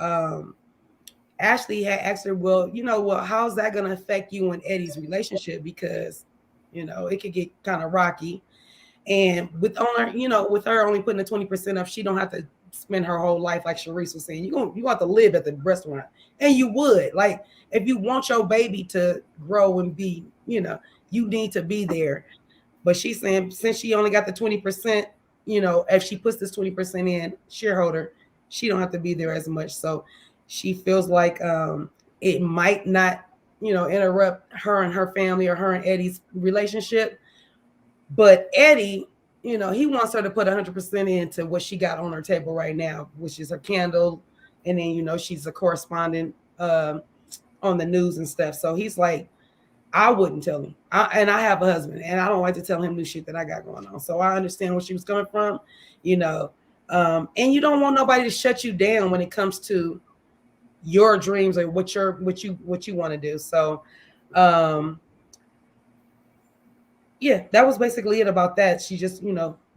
Ashley had asked her, well, how's that going to affect you and Eddie's relationship? Because, it could get kind of rocky. And with her only putting the 20% up, she don't have to spend her whole life, like Sharice was saying. You have to live at the restaurant. And you would. Like, if you want your baby to grow and be, you need to be there. But she's saying since she only got the 20%, if she puts this 20% in shareholder, she don't have to be there as much. So she feels like it might not, interrupt her and her family or her and Eddie's relationship. But Eddie, he wants her to put 100% into what she got on her table right now, which is her candle. And then, she's a correspondent on the news and stuff. So he's like, I wouldn't tell him. And I have a husband, and I don't like to tell him new shit that I got going on. So I understand where she was coming from, and you don't want nobody to shut you down when it comes to your dreams or what you want to do. So, yeah, that was basically it about that. She just,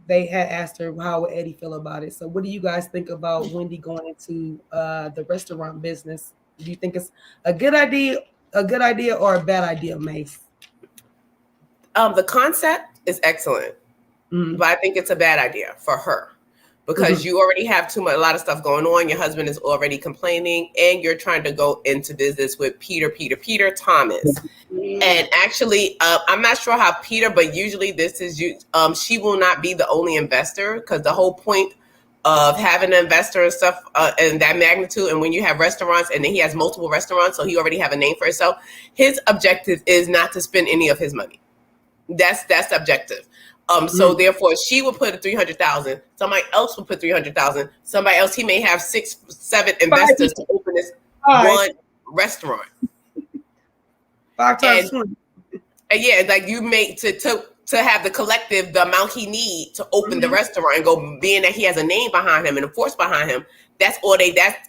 they had asked her how would Eddie feel about it. So what do you guys think about Wendy going into the restaurant business? Do you think it's a good idea or a bad idea, Mase? The concept is excellent, but I think it's a bad idea for her because you already have a lot of stuff going on. Your husband is already complaining, and you're trying to go into business with Peter Thomas. And actually, I'm not sure how Peter, but usually this is you. She will not be the only investor because the whole point of having an investor and stuff and that magnitude, and when you have restaurants, and then he has multiple restaurants, so he already have a name for himself. His objective is not to spend any of his money. That's the objective. So therefore, she will put 300,000. Somebody else will put 300,000. Somebody else, he may have 6, 7 investors to open this one restaurant. 5 times 20. And yeah, like you make to have the collective the amount he need to open the restaurant and go, being that he has a name behind him and a force behind him. That's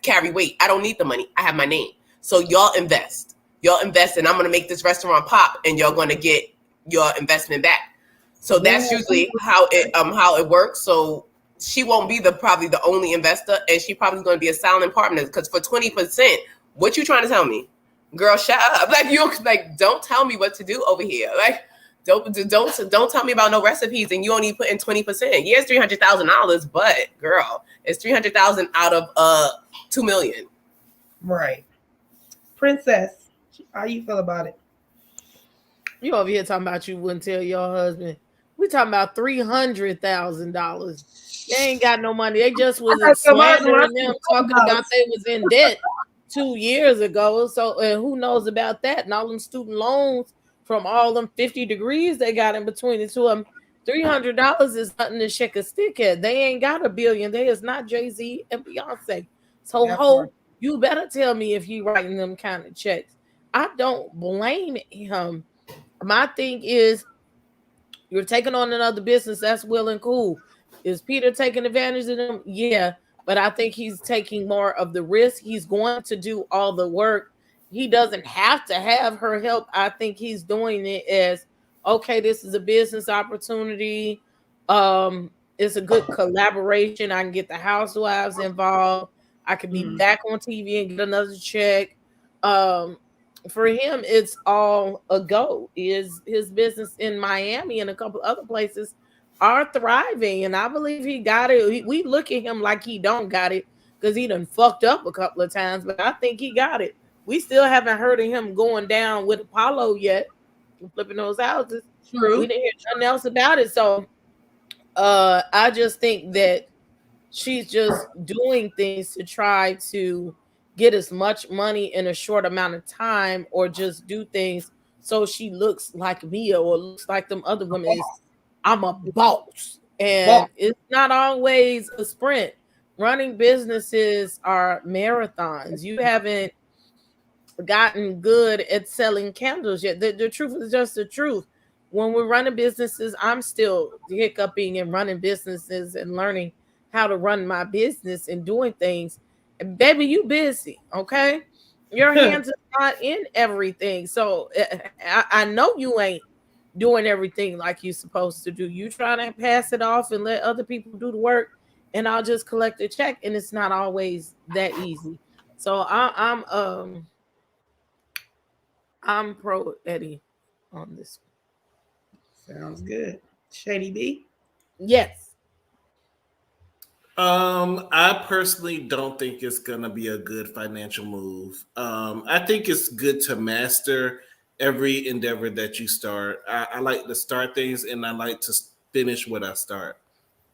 carry weight. I don't need the money. I have my name. So y'all invest, and I'm gonna make this restaurant pop, and you're gonna get your investment back. So that's usually how it works. So she won't be probably the only investor, and she probably going to be a silent partner because for 20%, what you trying to tell me, girl? Shut up! Don't tell me what to do over here. Like, don't tell me about no recipes, and you only put in 20%. Yeah, it's $300,000, but girl, it's 300,000 out of $2 million. Right, Princess, how you feel about it? You over here talking about you wouldn't tell your husband. We talking about $300,000. They ain't got no money. They just was slandering them, talking about they was in debt 2 years ago. So, and who knows about that? And all them student loans from all them 50 degrees they got in between the two of them. $300 is nothing to shake a stick at. They ain't got $1 billion. They is not Jay-Z and Beyonce. So, you better tell me if you writing them kind of checks. I don't blame him. My thing is, you're taking on another business. That's well and cool. Is Peter taking advantage of them? Yeah, but I think he's taking more of the risk. He's going to do all the work. He doesn't have to have her help. I think he's doing it as, okay, this is a business opportunity. it's a good collaboration. I can get the housewives involved. I could be back on TV and get another check. For him, it's all a go. His business in Miami and a couple other places are thriving, and I believe he got it. We look at him like he don't got it because he done fucked up a couple of times, but I think he got it. We still haven't heard of him going down with Apollo yet, flipping those houses. True. We didn't hear nothing else about it. So I just think that she's just doing things to try to get as much money in a short amount of time, or just do things so she looks like Mia or looks like them other women. I'm a boss. And it's not always a sprint. Running businesses are marathons. You haven't gotten good at selling candles yet. The truth is just the truth. When we're running businesses, I'm still hiccuping and running businesses and learning how to run my business and doing things. And baby, you busy, okay? Your hands are not in everything. So I know you ain't doing everything like you're supposed to do. You trying to pass it off and let other people do the work, and I'll just collect a check, and it's not always that easy. So I'm pro Eddie on this. Sounds good. Shady B? Yes. I personally don't think it's gonna be a good financial move. I think it's good to master every endeavor that you start. I like to start things, and I like to finish what I start.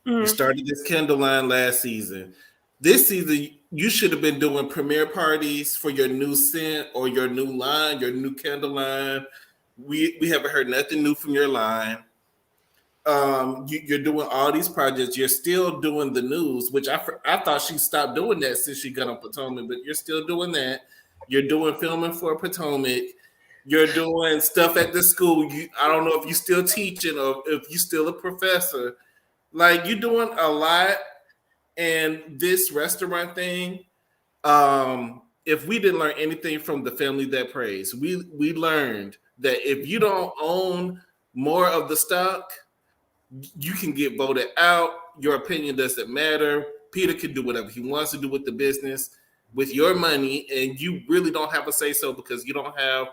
You started this candle line last season. This season, you should have been doing premiere parties for your new scent or your new line, your new candle line. We haven't heard nothing new from your line. You're doing all these projects. You're still doing the news, which I thought she stopped doing that since she got on Potomac, but you're still doing that. You're doing filming for Potomac. You're doing stuff at the school. I don't know if you're still teaching or if you're still a professor. Like, you're doing a lot. And this restaurant thing, if we didn't learn anything from the family that prays, we learned that if you don't own more of the stock, you can get voted out. Your opinion doesn't matter. Peter can do whatever he wants to do with the business with your money, and you really don't have a say-so because you don't have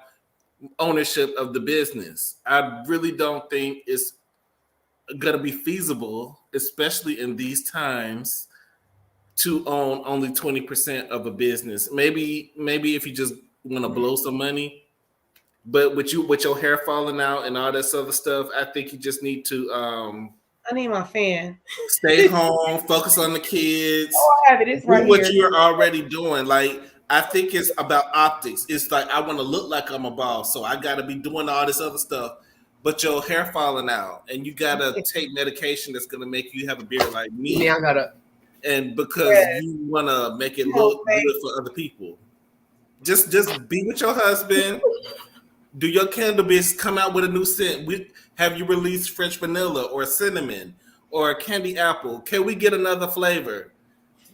ownership of the business. I really don't think it's going to be feasible, especially in these times, to own only 20% of a business. Maybe if you just want to blow some money, but with your hair falling out and all this other stuff, I think you just need to I need my fan. Stay home, focus on the kids. Oh, I have it. It's right do what here. you're already doing. Like, I think it's about optics. It's like, I want to look like I'm a boss, so I got to be doing all this other stuff. But your hair falling out, and you got to take medication that's going to make you have a beard like me. Yeah, I got to. And because you want to make it look good for other people. Just be with your husband. Do your candle business, come out with a new scent. Have you released French vanilla or cinnamon or candy apple? Can we get another flavor?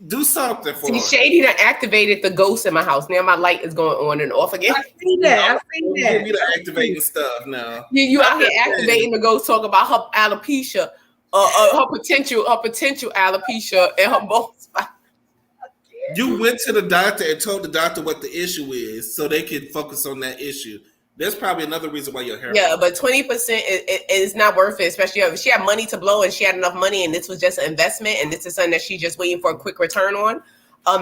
Do something for us. Shady done activated the ghost in my house. Now my light is going on and off again. I see that. Give me the activating stuff now. You out here activating the ghost, talk about her alopecia, her potential alopecia and her bald spot. You went to the doctor and told the doctor what the issue is so they can focus on that issue. There's probably another reason why your hair. Yeah, but 20% is not worth it, especially if she had money to blow and she had enough money and this was just an investment and this is something that she's just waiting for a quick return on.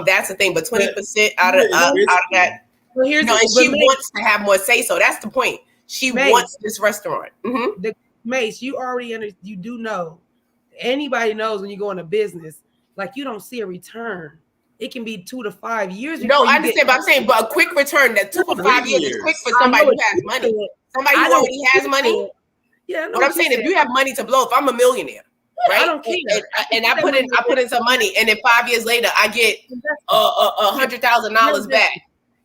That's the thing. But 20% out of that, well, here's and she wants to have more say. So that's the point. She wants this restaurant. Mm-hmm. Mase, you already you do know. Anybody knows when you go into business, like, you don't see a return. It can be 2 to 5 years. No, I understand, but I'm saying, but a quick return, that 2 to 5 years is quick for somebody who has money. Somebody who already has money. Yeah, but I'm saying, if you have money to blow, if I'm a millionaire, right? I don't care. And I put in some money, and then 5 years later, I get $100,000 back.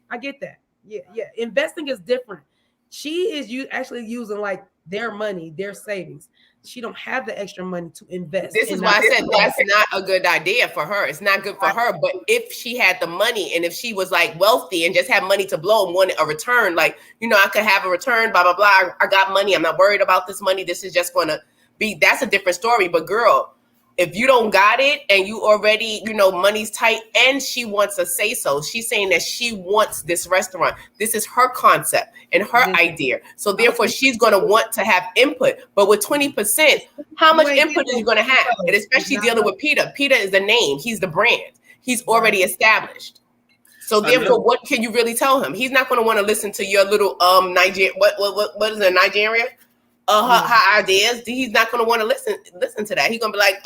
I get that. Yeah. Investing is different. She is actually using like their money, their savings. She don't have the extra money to invest. This is why I said that's not a good idea for her. It's not good for her. But if she had the money and if she was like wealthy and just had money to blow and wanted a return, like, I could have a return, blah, blah, blah. I got money. I'm not worried about this money. This is just going to be, that's a different story. But girl, If you don't got it and you already, money's tight, and she wants a say so. She's saying that she wants this restaurant. This is her concept and her idea. So therefore, she's going to want to have input. But with 20%, how much input is you going to have? And especially dealing with Peter. Peter is the name. He's the brand. He's already established. So therefore, what can you really tell him? He's not going to want to listen to your little Nigeria. What is it, Nigeria? Her ideas. He's not going to want to listen to that. He's going to be like,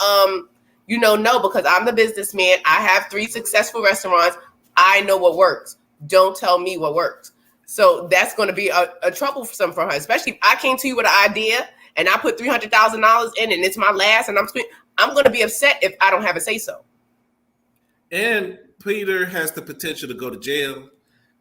no, because I'm the businessman. I have 3 successful restaurants. I know what works. Don't tell me what works. So that's going to be a troublesome for her, especially if I came to you with an idea and I put $300,000 in and it's my last, and I'm going to be upset if I don't have a say so. And Peter has the potential to go to jail.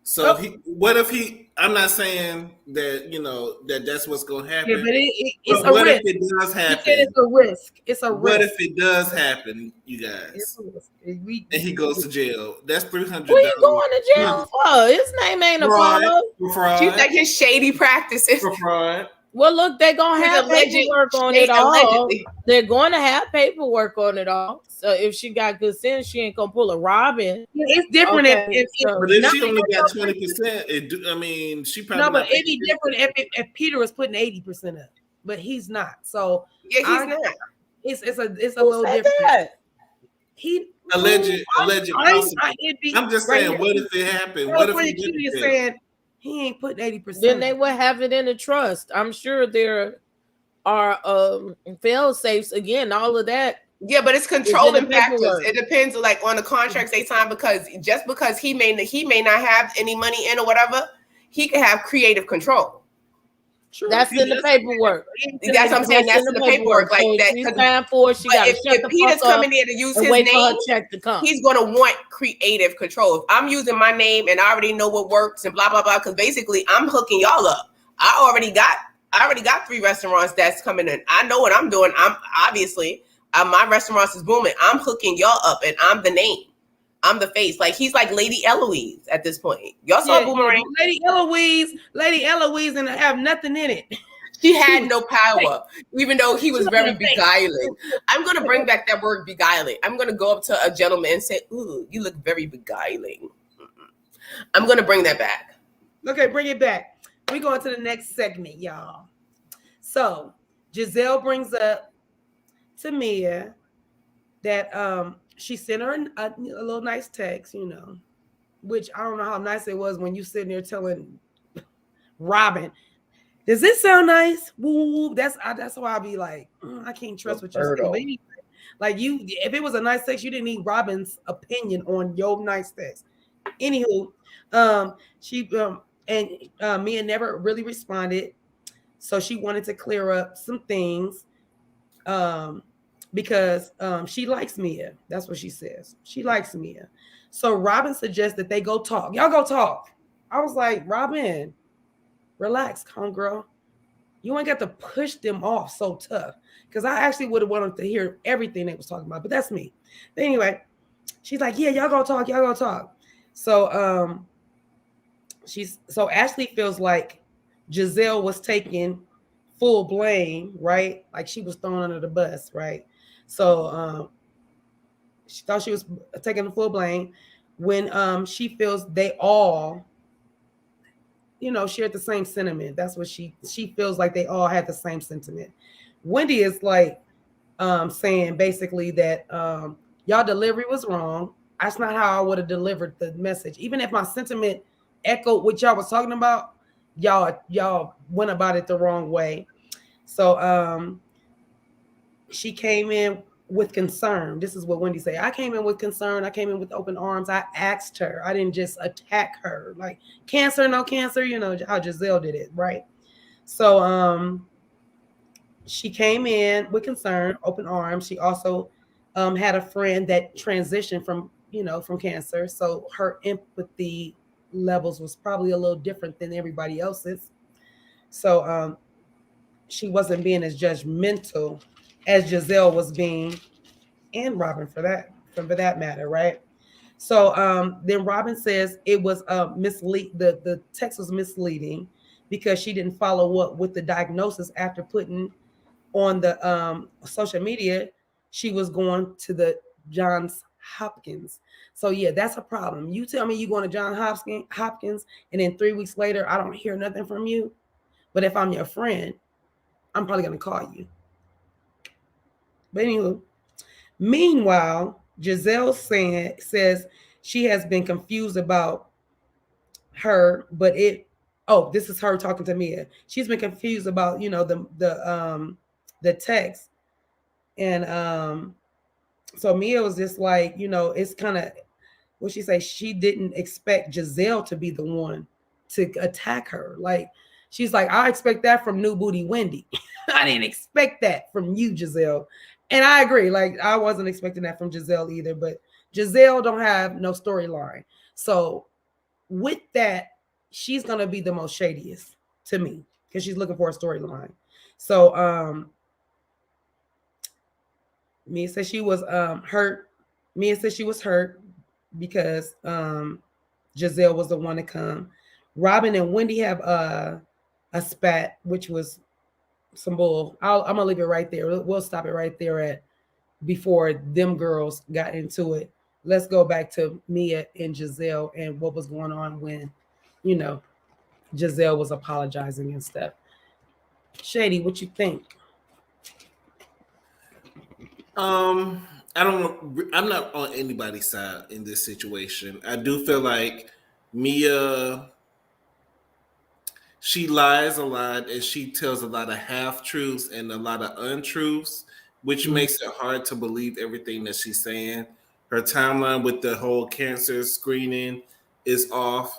So what if I'm not saying that that's what's going to happen. Yeah, but it's a risk. If it does happen? It's a risk. It's a risk. What if it does happen, you guys? And he goes to jail. That's $300. Who you going to jail for? His name ain't Apollo. Fraud. She's like his shady practices. For fraud. Well, look, they're going to have paperwork on it all. They're going to have paperwork on it all. So if she got good sense, she ain't going to pull a robbing. It's different but if she only got 20%, she probably. No, but it'd be different if Peter was putting 80% up, but he's not. So yeah, he's not. It's a little different. That? He alleged. I'm just saying, what if it happened? What if he is saying he ain't putting 80%? Then they would have it in a trust. I'm sure there are fail safes again. All of that. Yeah, but it's controlling factors. It depends, like on the contracts they sign, because just because he may not have any money in or whatever, he can have creative control. True. That's in the paperwork. That's what I'm saying. That's in the paperwork. Like so that. If Peter's coming there to use his name, he's going to want creative control. If I'm using my name and I already know what works and blah blah blah, because basically I'm hooking y'all up. I already got 3 restaurants that's coming in. I know what I'm doing. I'm obviously. My restaurants is booming. I'm hooking y'all up, and I'm the name. I'm the face. Like he's like Lady Eloise at this point. Y'all saw Boomerang. Lady Eloise, and have nothing in it. She had no power, even though he was very beguiling. I'm gonna bring back that word beguiling. I'm gonna go up to a gentleman and say, "Ooh, you look very beguiling." I'm gonna bring that back. Okay, bring it back. We're going to the next segment, y'all. So Giselle brings up to Mia that she sent her a little nice text, which I don't know how nice it was when you sitting there telling Robin, does this sound nice? Woo. That's why I'll be like, I can't trust what you're saying. Like if it was a nice text, you didn't need Robin's opinion on your nice text. Anywho, she and Mia never really responded, so she wanted to clear up some things. Because she likes Mia. That's what she says. She likes Mia. So Robin suggests that they go talk. Y'all go talk. I was like, Robin, relax, homegirl. You ain't got to push them off so tough. Because I actually would have wanted to hear everything they was talking about, but that's me. But anyway, she's like, yeah, y'all go talk. Y'all go talk. So so Ashley feels like Giselle was taking full blame, right? Like she was thrown under the bus, right? So she thought she was taking the full blame when she feels they all, shared the same sentiment. That's what she feels like they all had the same sentiment. Wendy is like saying basically that y'all delivery was wrong. That's not how I would have delivered the message. Even if my sentiment echoed what y'all was talking about, y'all went about it the wrong way. So she came in with concern. This is what Wendy said. I came in with concern. I came in with open arms. I asked her. I didn't just attack her. Like cancer, no cancer, how Giselle did it, right? So she came in with concern, open arms. She also had a friend that transitioned from cancer. So her empathy levels was probably a little different than everybody else's. So she wasn't being as judgmental as Giselle was being, and Robin for that matter, right? So then Robin says it was the text was misleading because she didn't follow up with the diagnosis after putting on the social media. she was going to the Johns Hopkins. So yeah, that's a problem. You tell me you're going to Johns Hopkins, and then 3 weeks later, I don't hear nothing from you. But if I'm your friend, I'm probably going to call you. But anyway, meanwhile, Giselle says she has been confused about her, but this is her talking to Mia. She's been confused about, the text. And so Mia was just like, it's kind of what she say. She didn't expect Giselle to be the one to attack her. Like, she's like, I expect that from new booty Wendy. I didn't expect that from you, Giselle. And I agree. Like, I wasn't expecting that from Giselle either, but Giselle don't have no storyline. So with that, she's going to be the most shadiest to me because she's looking for a storyline. So Mia said she was hurt. Mia said she was hurt because Giselle was the one to come. Robin and Wendy have a spat, which was some bull. I'm gonna leave it right there. We'll stop it right there at before them girls got into it. Let's go back to Mia and Giselle and what was going on when, Giselle was apologizing and stuff. Shady, what you think? I'm not on anybody's side in this situation. I do feel like Mia, she lies a lot and she tells a lot of half-truths and a lot of untruths, which makes it hard to believe everything that she's saying. Her timeline with the whole cancer screening is off.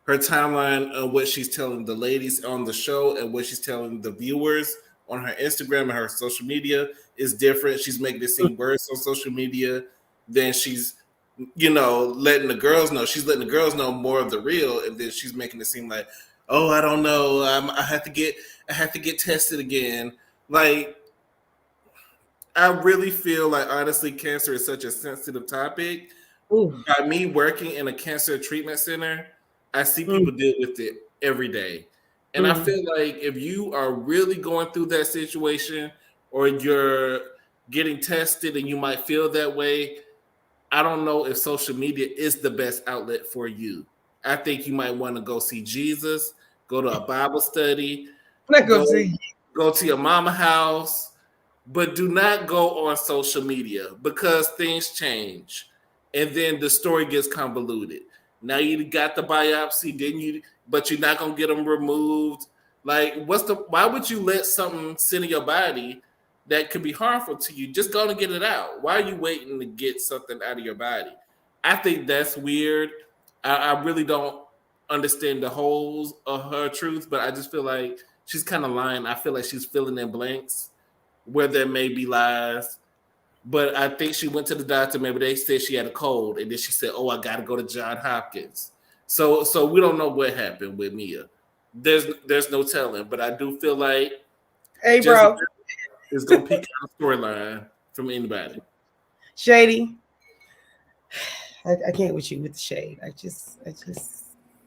Her timeline of what she's telling the ladies on the show and what she's telling the viewers on her Instagram and her social media is different. She's making it seem worse on social media than she's, letting the girls know. She's letting the girls know more of the real, and then she's making it seem like, oh, I don't know. I have to get tested again. Like, I really feel like, honestly, cancer is such a sensitive topic. Ooh. By me working in a cancer treatment center, I see people deal with it every day. And I feel like if you are really going through that situation or you're getting tested and you might feel that way, I don't know if social media is the best outlet for you. I think you might want to go see Jesus, go to a Bible study, go to your mama house, but do not go on social media because things change and then the story gets convoluted. Now you got the biopsy, didn't you? But you're not gonna get them removed. Like, why would you let something sit in your body that could be harmful to you? Just go and get it out. Why are you waiting to get something out of your body? I think that's weird. I really don't understand the holes of her truth, but I just feel like she's kind of lying. I feel like she's filling in blanks where there may be lies. But I think she went to the doctor. Maybe they said she had a cold, and then she said, "Oh, I got to go to Johns Hopkins." So we don't know what happened with Mia. There's no telling, but I do feel like bro, is gonna pick out a storyline from anybody. Shady, I can't with you with the shade. I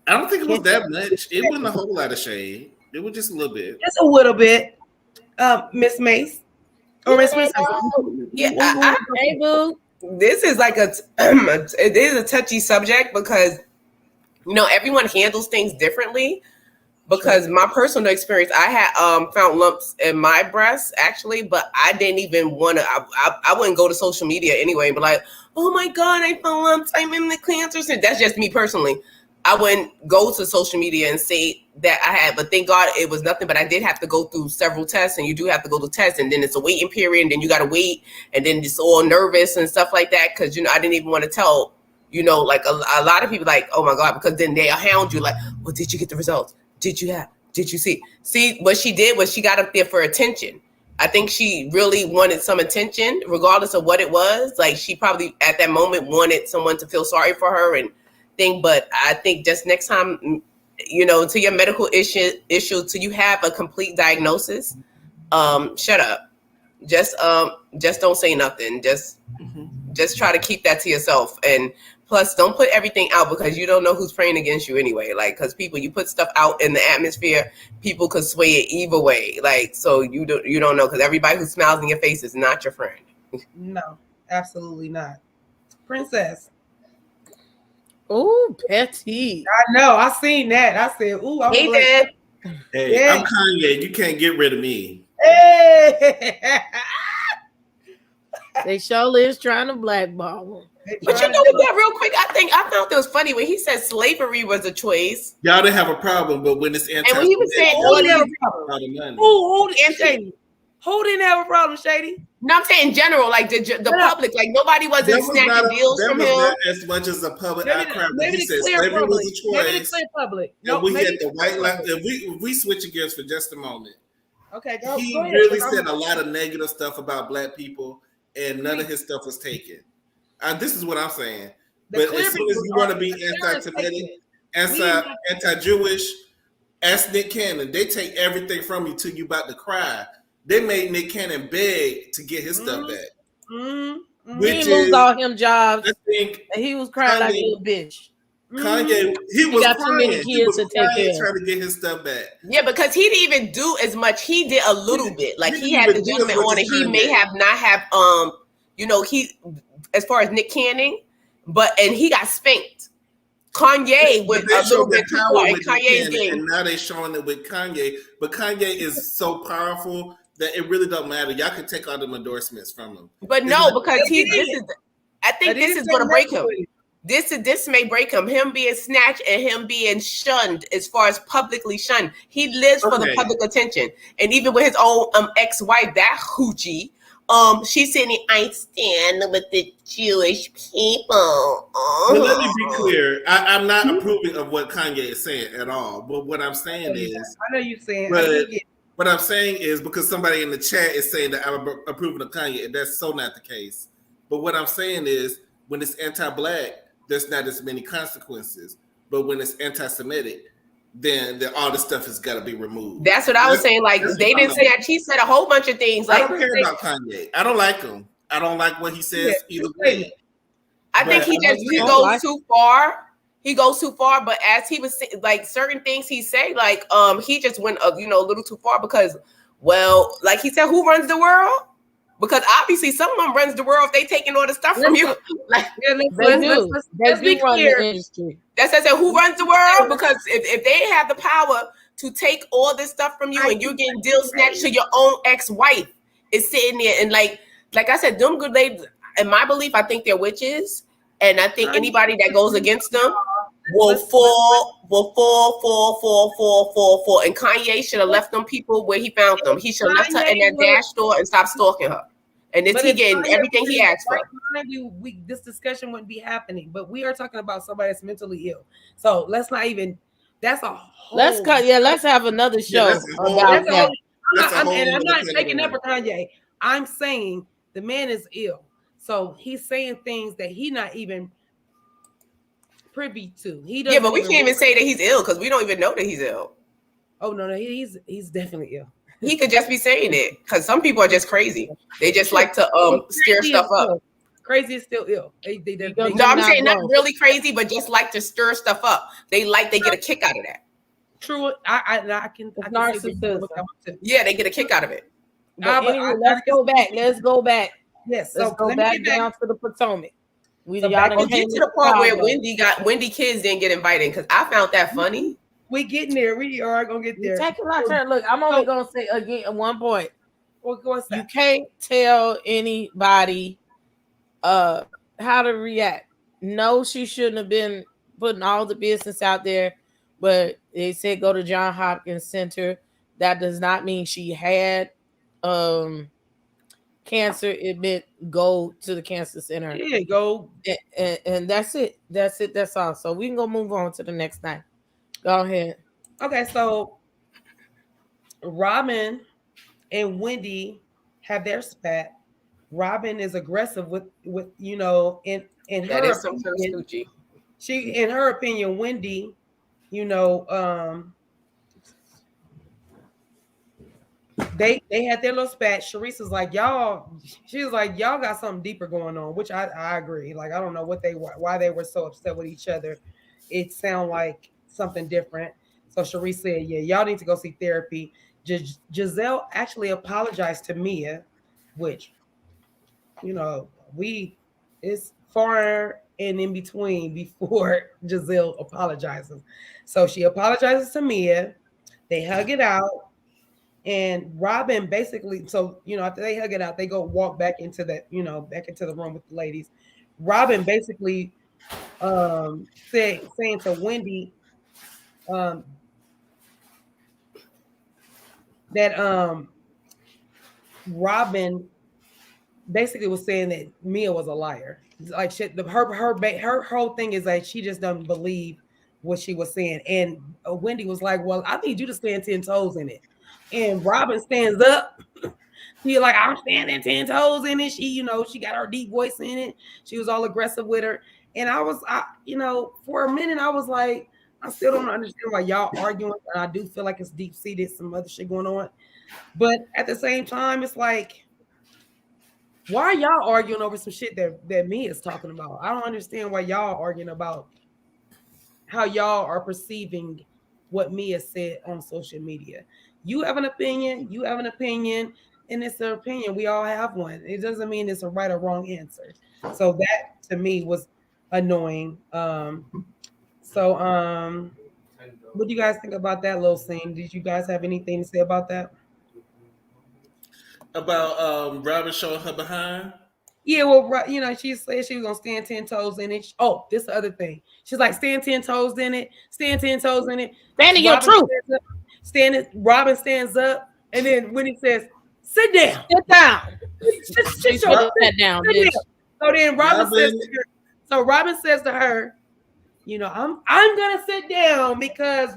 don't think it was that much. It wasn't a whole lot of shade. It was just a little bit. Just a little bit. Miss Mase. Or Miss Mase. Yeah, hey boo. This is like it is a touchy subject because everyone handles things differently. Because my personal experience, I had found lumps in my breast actually, but I didn't even want to. I wouldn't go to social media anyway, but like, oh my God, I found lumps. I'm in the cancer center. That's just me personally. I wouldn't go to social media and say that I had, but thank God it was nothing. But I did have to go through several tests, and you do have to go to tests, and then it's a waiting period, and then you got to wait, and then it's all nervous and stuff like that. Because I didn't even want to tell, like a lot of people like, oh my God, because then they'll hound you like, well, did you get the results? Did you see? See, what she did was she got up there for attention. I think she really wanted some attention, regardless of what it was. Like, she probably at that moment wanted someone to feel sorry for her and thing. But I think just next time, to your medical issue, till you have a complete diagnosis, shut up. Just don't say nothing. Just try to keep that to yourself. And plus, don't put everything out because you don't know who's praying against you anyway. Like, because you put stuff out in the atmosphere, people could sway it either way. Like, so you don't know, because everybody who smiles in your face is not your friend. No, absolutely not. Princess. Oh, petty. I know. I seen that. I said, "Ooh, I'm He like, did. Hey, yeah. I'm Kanye. You can't get rid of me. Hey. They surely is trying to blackball him. But you know what, that real quick, I found it was funny when he said slavery was a choice. Y'all didn't have a problem, but when it's anti, and when he was saying Who didn't have a problem? Who Shady? Who didn't have a problem, Shady? No, I'm saying in general, like the public, like nobody wasn't snatching deals from him. Not as much as the public outcry. Maybe He the said clear slavery public. was a choice. Maybe the clear public. And we had the white line. If we switch gears for just a moment. Okay, he go ahead, really said a lot of negative stuff about black people, and none of his stuff was taken. This is what I'm saying. But as soon as you want to be anti-Semitic, anti-Jewish, ask Nick Cannon. They take everything from you till you about to cry. They made Nick Cannon beg to get his stuff back. He lose all him jobs. I think and he was crying like a little bitch. Kanye, he was got too many kids to take care of. Trying to get his stuff back. Yeah, because he didn't even do as much. He did a little bit. Like he had the gentleman on it. He may have not have he as far as Nick Cannon, and he got spanked. Kanye with a little bit too far in Kanye's game. And now they're showing it with Kanye, but Kanye is so powerful that it really don't matter. Y'all can take all them endorsements from him. But no, because I think this is going to break him. This may break him. Him being snatched and him being shunned as far as publicly shunned. He lives for the public attention. And even with his own ex-wife, that hoochie, she's saying I stand with the Jewish people. But let me be clear. I'm not approving of what Kanye is saying at all. But what I'm saying is, I know you're saying. What I'm saying is because somebody in the chat is saying that I'm approving of Kanye, and that's so not the case. But what I'm saying is, when it's anti-black, there's not as many consequences. But when it's anti-Semitic, then all this stuff has got to be removed. That's what I was saying. Like they didn't say that. He said a whole bunch of things. Like I don't care about Kanye. I don't like him. I don't like what he says either way. I think he goes too far. He goes too far. But as he was like certain things he say, like he just went a little too far because like he said, who runs the world? Because obviously someone runs the world if they taking all the stuff from you. Like let's be clear. That's I said, who runs the world? Because if they have the power to take all this stuff from you and you're getting deal snatched to your own ex-wife is sitting there and like I said, them good ladies, in my belief, I think they're witches. And I think anybody that goes against them will fall. And Kanye should have left them people where he found them. He should have left her in that dash store and stopped stalking her. And he getting everything he asked for. This discussion wouldn't be happening. But we are talking about somebody that's mentally ill. So let's not even. That's a whole. Let's have another show about that. I'm not taking up for Kanye. I'm saying the man is ill. So he's saying things that he's not even privy to. But we can't even say that he's ill because we don't even know that he's ill. Oh no, he's definitely ill. He could just be saying it because some people are just crazy. They just like to stir stuff up. Crazy is still ill. No, I'm saying not really crazy, but just like to stir stuff up. They get a kick out of that. True, I can. Narcissism. Yeah, they get a kick out of it. Anyway, let's go back. Yes, let's go back down to the Potomac. Get to the part where Wendy kids didn't get invited because I found that funny. We getting there. We are gonna get there. Taking my turn. Look, I'm only gonna say again at one point. What's that? You can't tell anybody how to react. No, she shouldn't have been putting all the business out there, but they said go to Johns Hopkins Center. That does not mean she had cancer. It meant go to the cancer center. Yeah, go. And that's it. That's all. So we can go move on to the next night. Go ahead. Okay, so Robin and Wendy have their spat. Robin is aggressive with in her opinion, in her opinion, Wendy, they had their little spat. Sharice was like, she was like, y'all got something deeper going on, which I agree. Like, I don't know why they were so upset with each other. It sounded like something different. So Sharice said, yeah, y'all need to go see therapy. Giselle actually apologized to Mia, which it's far and in between before Giselle apologizes. So she apologizes to Mia. They hug it out. And Robin basically, so after they hug it out, they go walk back into back into the room with the ladies. Robin basically saying to Wendy that Robin basically was saying that Mia was a liar. Like her whole thing is like she just doesn't believe what she was saying. And Wendy was like, "Well, I need you to stand 10 toes in it." And Robin stands up. She's like, "I'm standing 10 toes in it." She, she got her deep voice in it. She was all aggressive with her. And for a minute, I was like, I still don't understand why y'all arguing. And I do feel like it's deep seated, some other shit going on. But at the same time, it's like, why are y'all arguing over some shit that Mia's talking about? I don't understand why y'all are arguing about how y'all are perceiving what Mia said on social media. You have an opinion, and it's an opinion. We all have one. It doesn't mean it's a right or wrong answer. So that to me was annoying. What do you guys think about that little scene? Did you guys have anything to say about that? About Robin showing her behind? Yeah, well, she said she was gonna stand 10 toes in it. Oh, this the other thing. She's like, stand 10 toes in it, stand 10 toes in it. Standing your truth. Robin stands up, and then when he says, sit down. Sit down. Sit down, bitch. So then Robin says to her, I'm gonna sit down because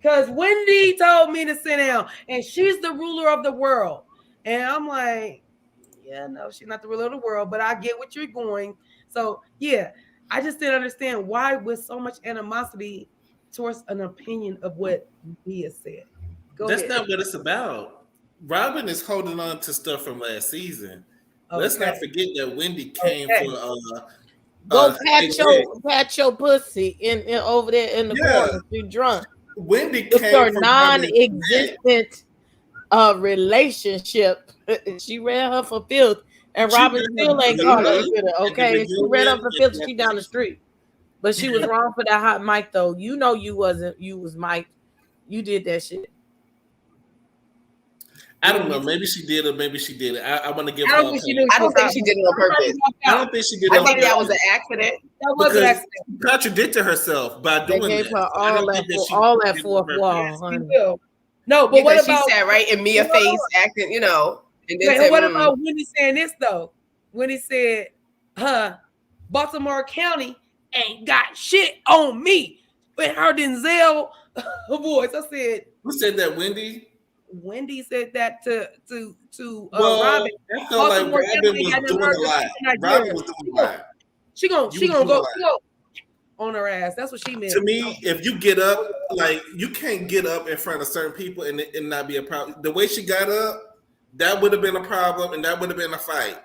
Wendy told me to sit down, and she's the ruler of the world. And I'm like, yeah, no, she's not the ruler of the world, but I get what you're going. So yeah, I just didn't understand why with so much animosity towards an opinion of what Mia said. That's not what it's about. Robin is holding on to stuff from last season. Okay. Let's not forget that Wendy came for go pat your pussy in over there in the corner. You drunk. Wendy came for your non-existent relationship. She ran her for filth, and Robin still ain't caught up with her. Okay, she ran her for filth. She down the street, but she was wrong for that hot mic though. You wasn't. You was Mike. You did that shit. I don't know. Maybe she did, or maybe she did it. I want to give. I don't think she did it on purpose. I don't think she did. I think that was an accident. That was an accident. She contradicted herself by doing gave that. Her all that fourth wall. No, but what about she sat right in Mia's face, acting, And then what about Wendy saying this though? When he said, Baltimore County ain't got shit on me. With her Denzel voice, I said, who said that? Wendy. Wendy said that to Robin. I felt like Robin was doing a lot. Robin was doing a lot. She gonna go on her ass. That's what she meant. To me, if you get up, like you can't get up in front of certain people and not be a problem. The way she got up, that would have been a problem, and that would have been a fight.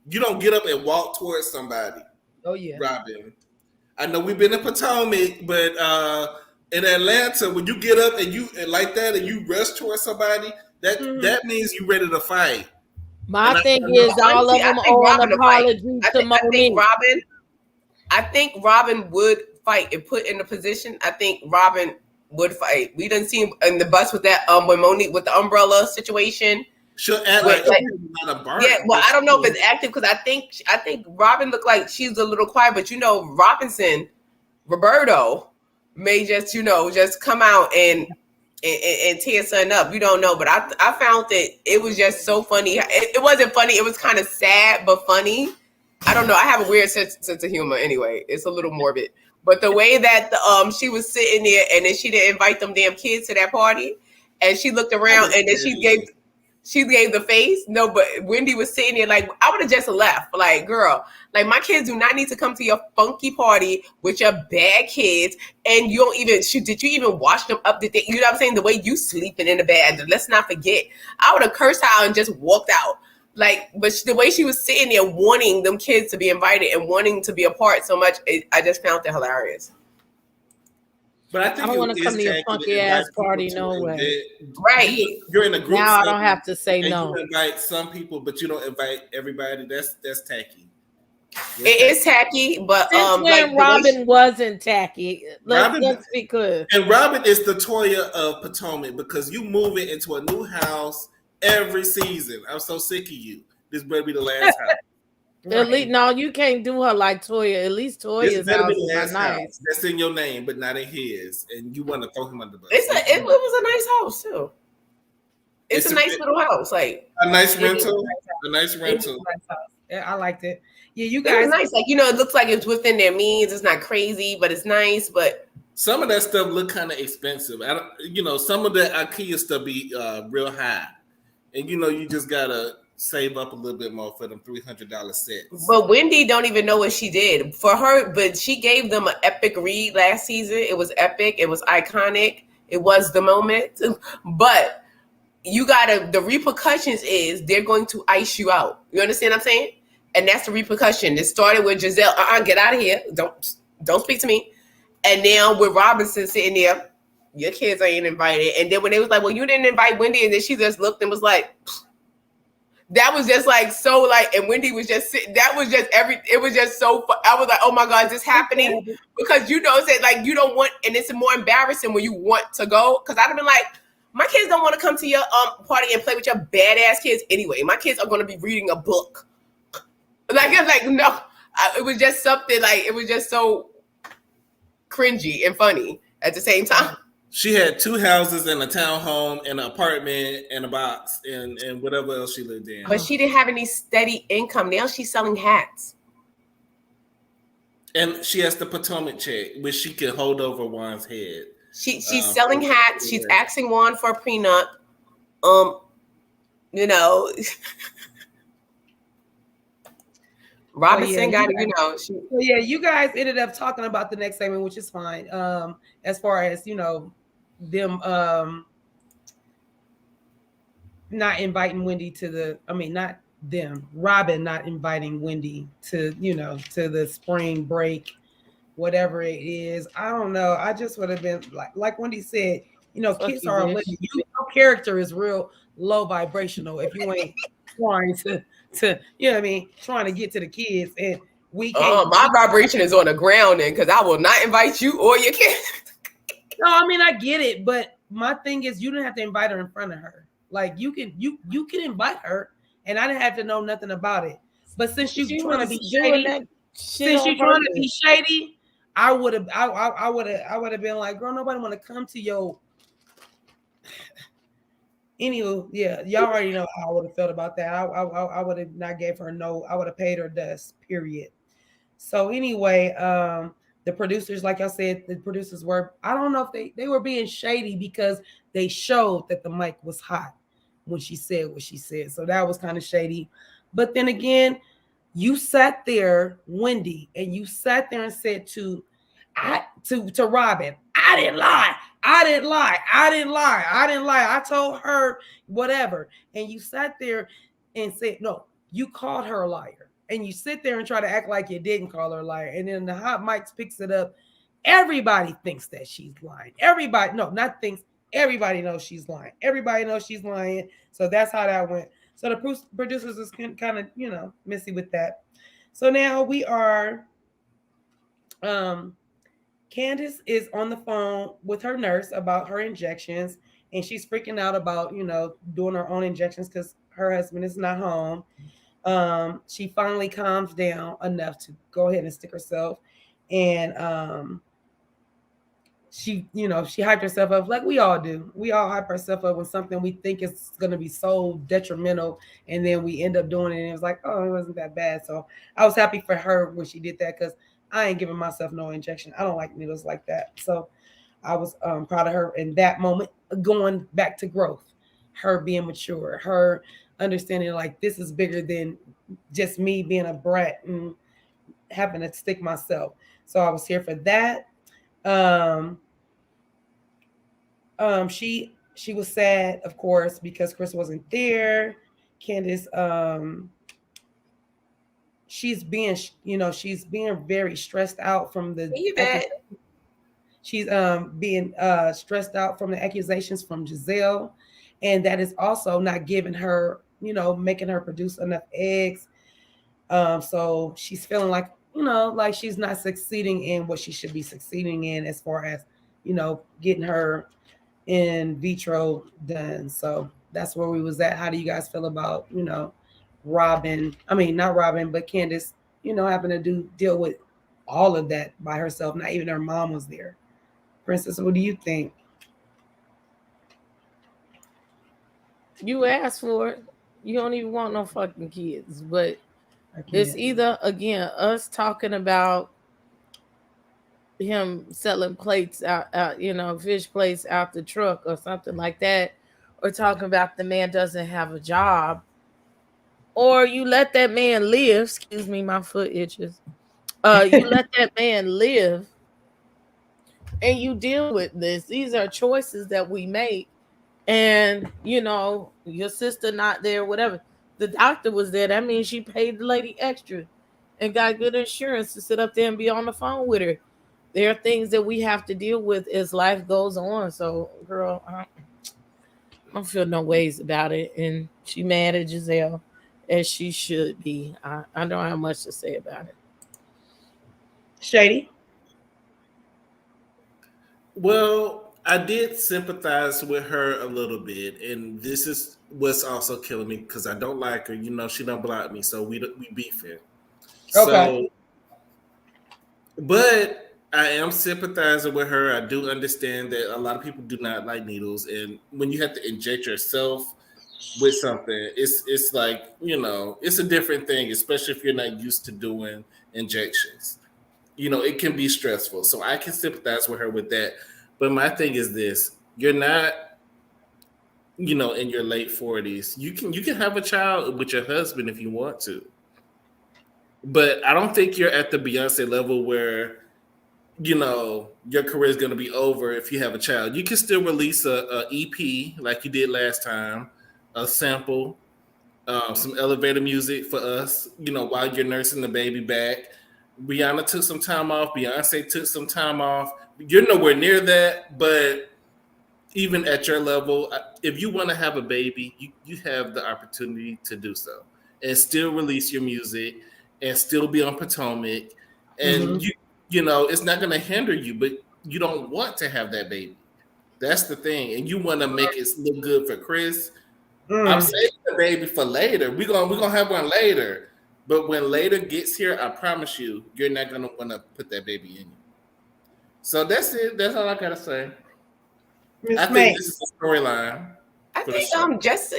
You don't get up and walk towards somebody. Oh yeah, Robin. I know we've been in Potomac, but in Atlanta, when you get up and you like that and you rush towards somebody, that means you're ready to fight. My thing is all of them owe an apology to Monique. I think Robin would fight if put in a position. I think Robin would fight. We didn't see him in the bus with that when Monique with the umbrella situation. She'll act like not a bar. Yeah, well, I don't know if it's active because I think Robin looked like she's a little quiet, but Roberto may just just come out and tear something up. You don't know, but I found that it was just so funny. It wasn't funny. It was kind of sad but funny. I don't know. I have a weird sense of humor. Anyway, it's a little morbid. But the way that she was sitting there and then she didn't invite them damn kids to that party, and she looked around and then she gave the face. No, but Wendy was sitting there like, I would have just left. Like, girl, like my kids do not need to come to your funky party with your bad kids. And you don't even, did you even wash them up? You know what I'm saying? The way you sleeping in the bed. Let's not forget. I would have cursed out and just walked out. Like, but the way she was sitting there wanting them kids to be invited and wanting to be a part so much, I just found that hilarious. But I think don't want to come to your funky ass party, no way. Right. You're in a group. Now I don't have to say no. You invite some people, but you don't invite everybody. That's tacky. It is tacky, but Since when Robin wasn't tacky? Let's be clear. And Robin is the Toya of Potomac because you moving into a new house every season. I'm so sick of you. This better be the last house. At least no, you can't do her like Toya. At least Toya's house is nice. That's in your name, but not in his, and you want to throw him under the bus. It was a nice house too. It's a nice little house, like a nice rental. A nice rental. Yeah, I liked it. Yeah, you guys. It's nice. Like it looks like it's within their means. It's not crazy, but it's nice. But some of that stuff look kind of expensive. Some of the IKEA stuff be real high, and you just gotta save up a little bit more for them $300 sets. But Wendy don't even know what she did for her. But she gave them an epic read last season. It was epic. It was iconic. It was the moment. But the repercussions is they're going to ice you out. You understand what I'm saying? And that's the repercussion. It started with Giselle. Get out of here. Don't speak to me. And now with Robinson sitting there, your kids ain't invited. And then when they was like, well, you didn't invite Wendy, and then she just looked and was like, that was just like so like, and Wendy was just sitting. That was just it was just so. I was like, oh my God, is this happening? Because it's like you don't want, and it's more embarrassing when you want to go. Because I'd have been like, my kids don't want to come to your party and play with your badass kids anyway. My kids are going to be reading a book. Like it's like no, it was just something like it was just so cringy and funny at the same time. She had 2 houses and a townhome and an apartment and a box and whatever else she lived in. But she didn't have any steady income. Now she's selling hats. And she has the Potomac check, which she can hold over Juan's head. She's selling hats. She's asking Juan for a prenup. Robinson got it, Yeah, you guys ended up talking about the next segment, which is fine. As far as them not inviting Wendy not them, Robin not inviting Wendy to to the spring break, whatever it is. I don't know. I just would have been like Wendy said, kids are living. Your character is real low vibrational if you ain't trying to trying to get to the kids, and we can't. My vibration is on the ground then, because I will not invite you or your kids. No, I get it, but my thing is you didn't have to invite her in front of her. Like you can invite her, and I didn't have to know nothing about it. But since you trying to be shady, I would have been like, girl, nobody want to come to your. Anywho, yeah, y'all already know how I would have felt about that. I would have not gave her no. I would have paid her dust. Period. So anyway, the producers, like I said, were. I don't know if they were being shady because they showed that the mic was hot when she said what she said. So that was kind of shady. But then again, you sat there, Wendy, and you sat there and said to Robin, I didn't lie. I told her whatever. And you sat there and said, no, you called her a liar. And you sit there and try to act like you didn't call her a liar. And then the hot mics picks it up. Everybody thinks that she's lying. Everybody knows she's lying. Everybody knows she's lying. So that's how that went. So the producers is kind of, messy with that. So now we are, Candace is on the phone with her nurse about her injections, and she's freaking out about, doing her own injections because her husband is not home. She finally calms down enough to go ahead and stick herself. And she hyped herself up like we all do. We all hype ourselves up when something we think is going to be so detrimental, and then we end up doing it, and it was like, oh, it wasn't that bad. So I was happy for her when she did that, because I ain't giving myself no injection. I don't like needles like that. So I was proud of her in that moment, going back to growth, her being mature, her understanding like this is bigger than just me being a brat and having to stick myself. So I was here for that. She was sad, of course, because Chris wasn't there. Candace, she's being very stressed out from the She's being stressed out from the accusations from Giselle, and that is also not giving her, making her produce enough eggs. So she's feeling like, like she's not succeeding in what she should be succeeding in as far as, getting her in vitro done. So that's where we was at. How do you guys feel about, Robin? I mean, not Robin, but Candace, having to deal with all of that by herself. Not even her mom was there. Princess, what do you think? You asked for it. You don't even want no fucking kids. But it's either, again, us talking about him selling plates out, fish plates out the truck or something like that, or talking about the man doesn't have a job, or you let that man live. Excuse me, my foot itches. You let that man live and you deal with this. These are choices that we make. And, your sister not there, whatever. The doctor was there. That means she paid the lady extra and got good insurance to sit up there and be on the phone with her. There are things that we have to deal with as life goes on. So, girl, I don't feel no ways about it. And she mad at Giselle, as she should be. I don't have much to say about it. Shady? Well, I did sympathize with her a little bit, and this is what's also killing me because I don't like her. She don't block me, so we beefing. Okay. So, but I am sympathizing with her. I do understand that a lot of people do not like needles, and when you have to inject yourself with something, it's like, it's a different thing, especially if you're not used to doing injections. It can be stressful. So I can sympathize with her with that. But my thing is this: you're not, in your late 40s. You can have a child with your husband if you want to. But I don't think you're at the Beyonce level where, your career is going to be over if you have a child. You can still release a EP like you did last time, a sample, some elevator music for us, while you're nursing the baby back. Rihanna took some time off. Beyonce took some time off. You're nowhere near that, but even at your level, if you want to have a baby, you have the opportunity to do so and still release your music and still be on Potomac. And it's not going to hinder you, but you don't want to have that baby. That's the thing. And you want to make it look good for Chris. I'm saving the baby for later. We're gonna have one later. But when later gets here, I promise you, you're not going to want to put that baby in you. So that's it. That's all I got to say. I think this is a storyline. I think just,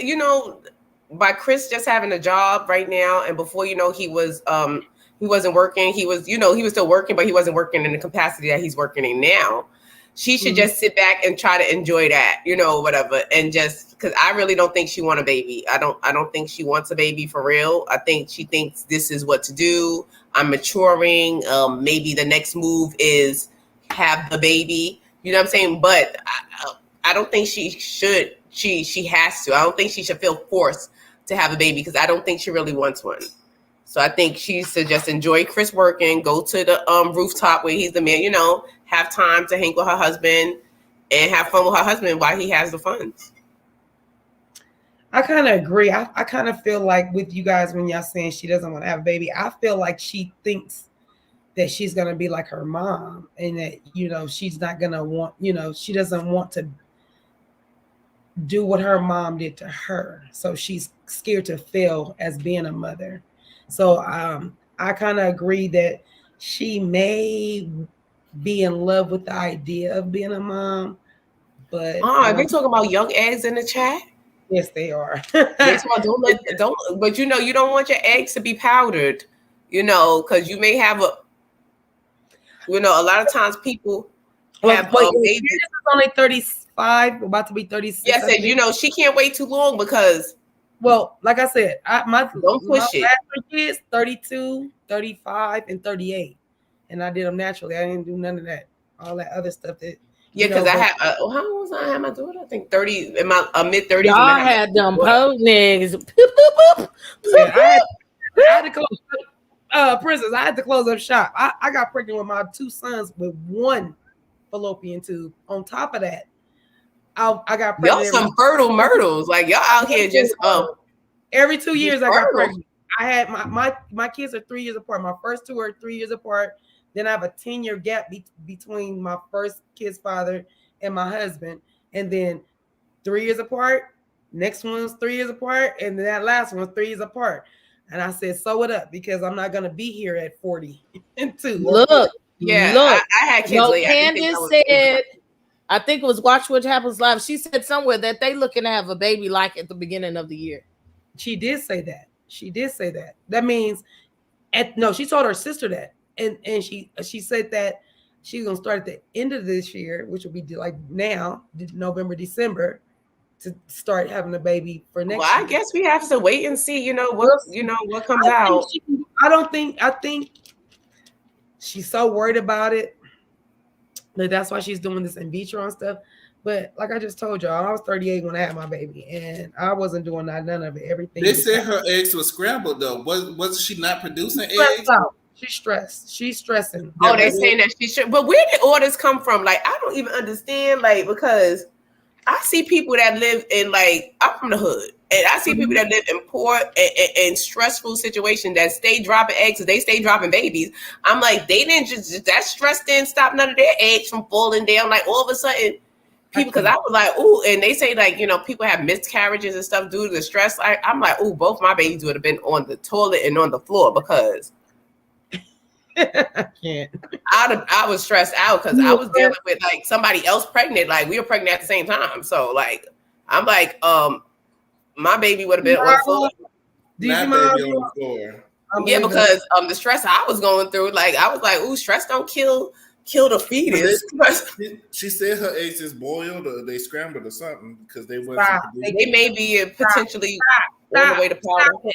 by Chris just having a job right now, and before, he wasn't working. He was still working, but he wasn't working in the capacity that he's working in now. She should just sit back and try to enjoy that, whatever. And just because I really don't think she wants a baby. I don't think she wants a baby for real. I think she thinks this is what to do. I'm maturing. Maybe the next move is have the baby. You know what I'm saying? But I don't think she should. She has to. I don't think she should feel forced to have a baby because I don't think she really wants one. So I think she should just enjoy Chris working, go to the rooftop where he's the man, have time to hang with her husband and have fun with her husband while he has the funds. I kind of agree. I kind of feel like with you guys when y'all saying she doesn't want to have a baby, I feel like she thinks that she's going to be like her mom and that, she's not going to want, she doesn't want to do what her mom did to her. So she's scared to fail as being a mother. So I kind of agree that she may be in love with the idea of being a mom, but are they talking about young eggs in the chat? Yes, they are. Yes, well, but you don't want your eggs to be powdered, because you may have a lot of times people have babies. This is only 35, about to be 36. Yes, and she can't wait too long because. Well, like I said, my last kids 32, 35, and 38. And I did them naturally. I didn't do none of that. All that other stuff that. Yeah, because I had, how old was I? I had my daughter, I think 30, in my mid-30s. Y'all had them po niggas. Yeah, I had to close, Princess, I had to close up shop. I got pregnant with my two sons with one fallopian tube. On top of that, I got Y'all pregnant. some fertile myrtles. Like y'all out here just every 2 years I got fertile. pregnant. I had my kids are 3 years apart. My first two are 3 years apart. Then I have a 10-year gap between my first kid's father and my husband. And then 3 years apart. Next one's 3 years apart. And then that last one's 3 years apart. And I said, sew it up because I'm not going to be here at 42. Look. I had kids late. Candace said, I think it was Watch What Happens Live. She said somewhere that they looking to have a baby like at the beginning of the year. She did say that. That means she told her sister that. And she said that she's gonna start at the end of this year, which will be like now, November, December, to start having a baby for next year. I guess we have to wait and see, what comes out. I think she's so worried about it that that's why she's doing this in vitro and stuff. But like I just told y'all, I was 38 when I had my baby, and I wasn't doing none of it. Everything. They said her eggs were scrambled though. Wasn't she not producing eggs? She's stressed. She's stressing. Oh, they saying that she should. But where did orders come from? Like, I don't even understand. Like, because I see people that live in, like, I'm from the hood, and I see people that live in poor and stressful situations that stay dropping eggs, and they stay dropping babies. I'm like, they didn't just that stress didn't stop none of their eggs from falling down. Like all of a sudden, people, because I was like, ooh, and they say like, people have miscarriages and stuff due to the stress. I'm like, ooh, both my babies would have been on the toilet and on the floor because. I can't. I was stressed out because I was dealing with like somebody else pregnant. Like we were pregnant at the same time. So like I'm like, my baby would have been on the floor. Yeah, because the stress I was going through, like I was like, ooh, stress don't kill the fetus. She said her eggs is boiled or they scrambled or something because they wasn't. They may be potentially on the way to powder.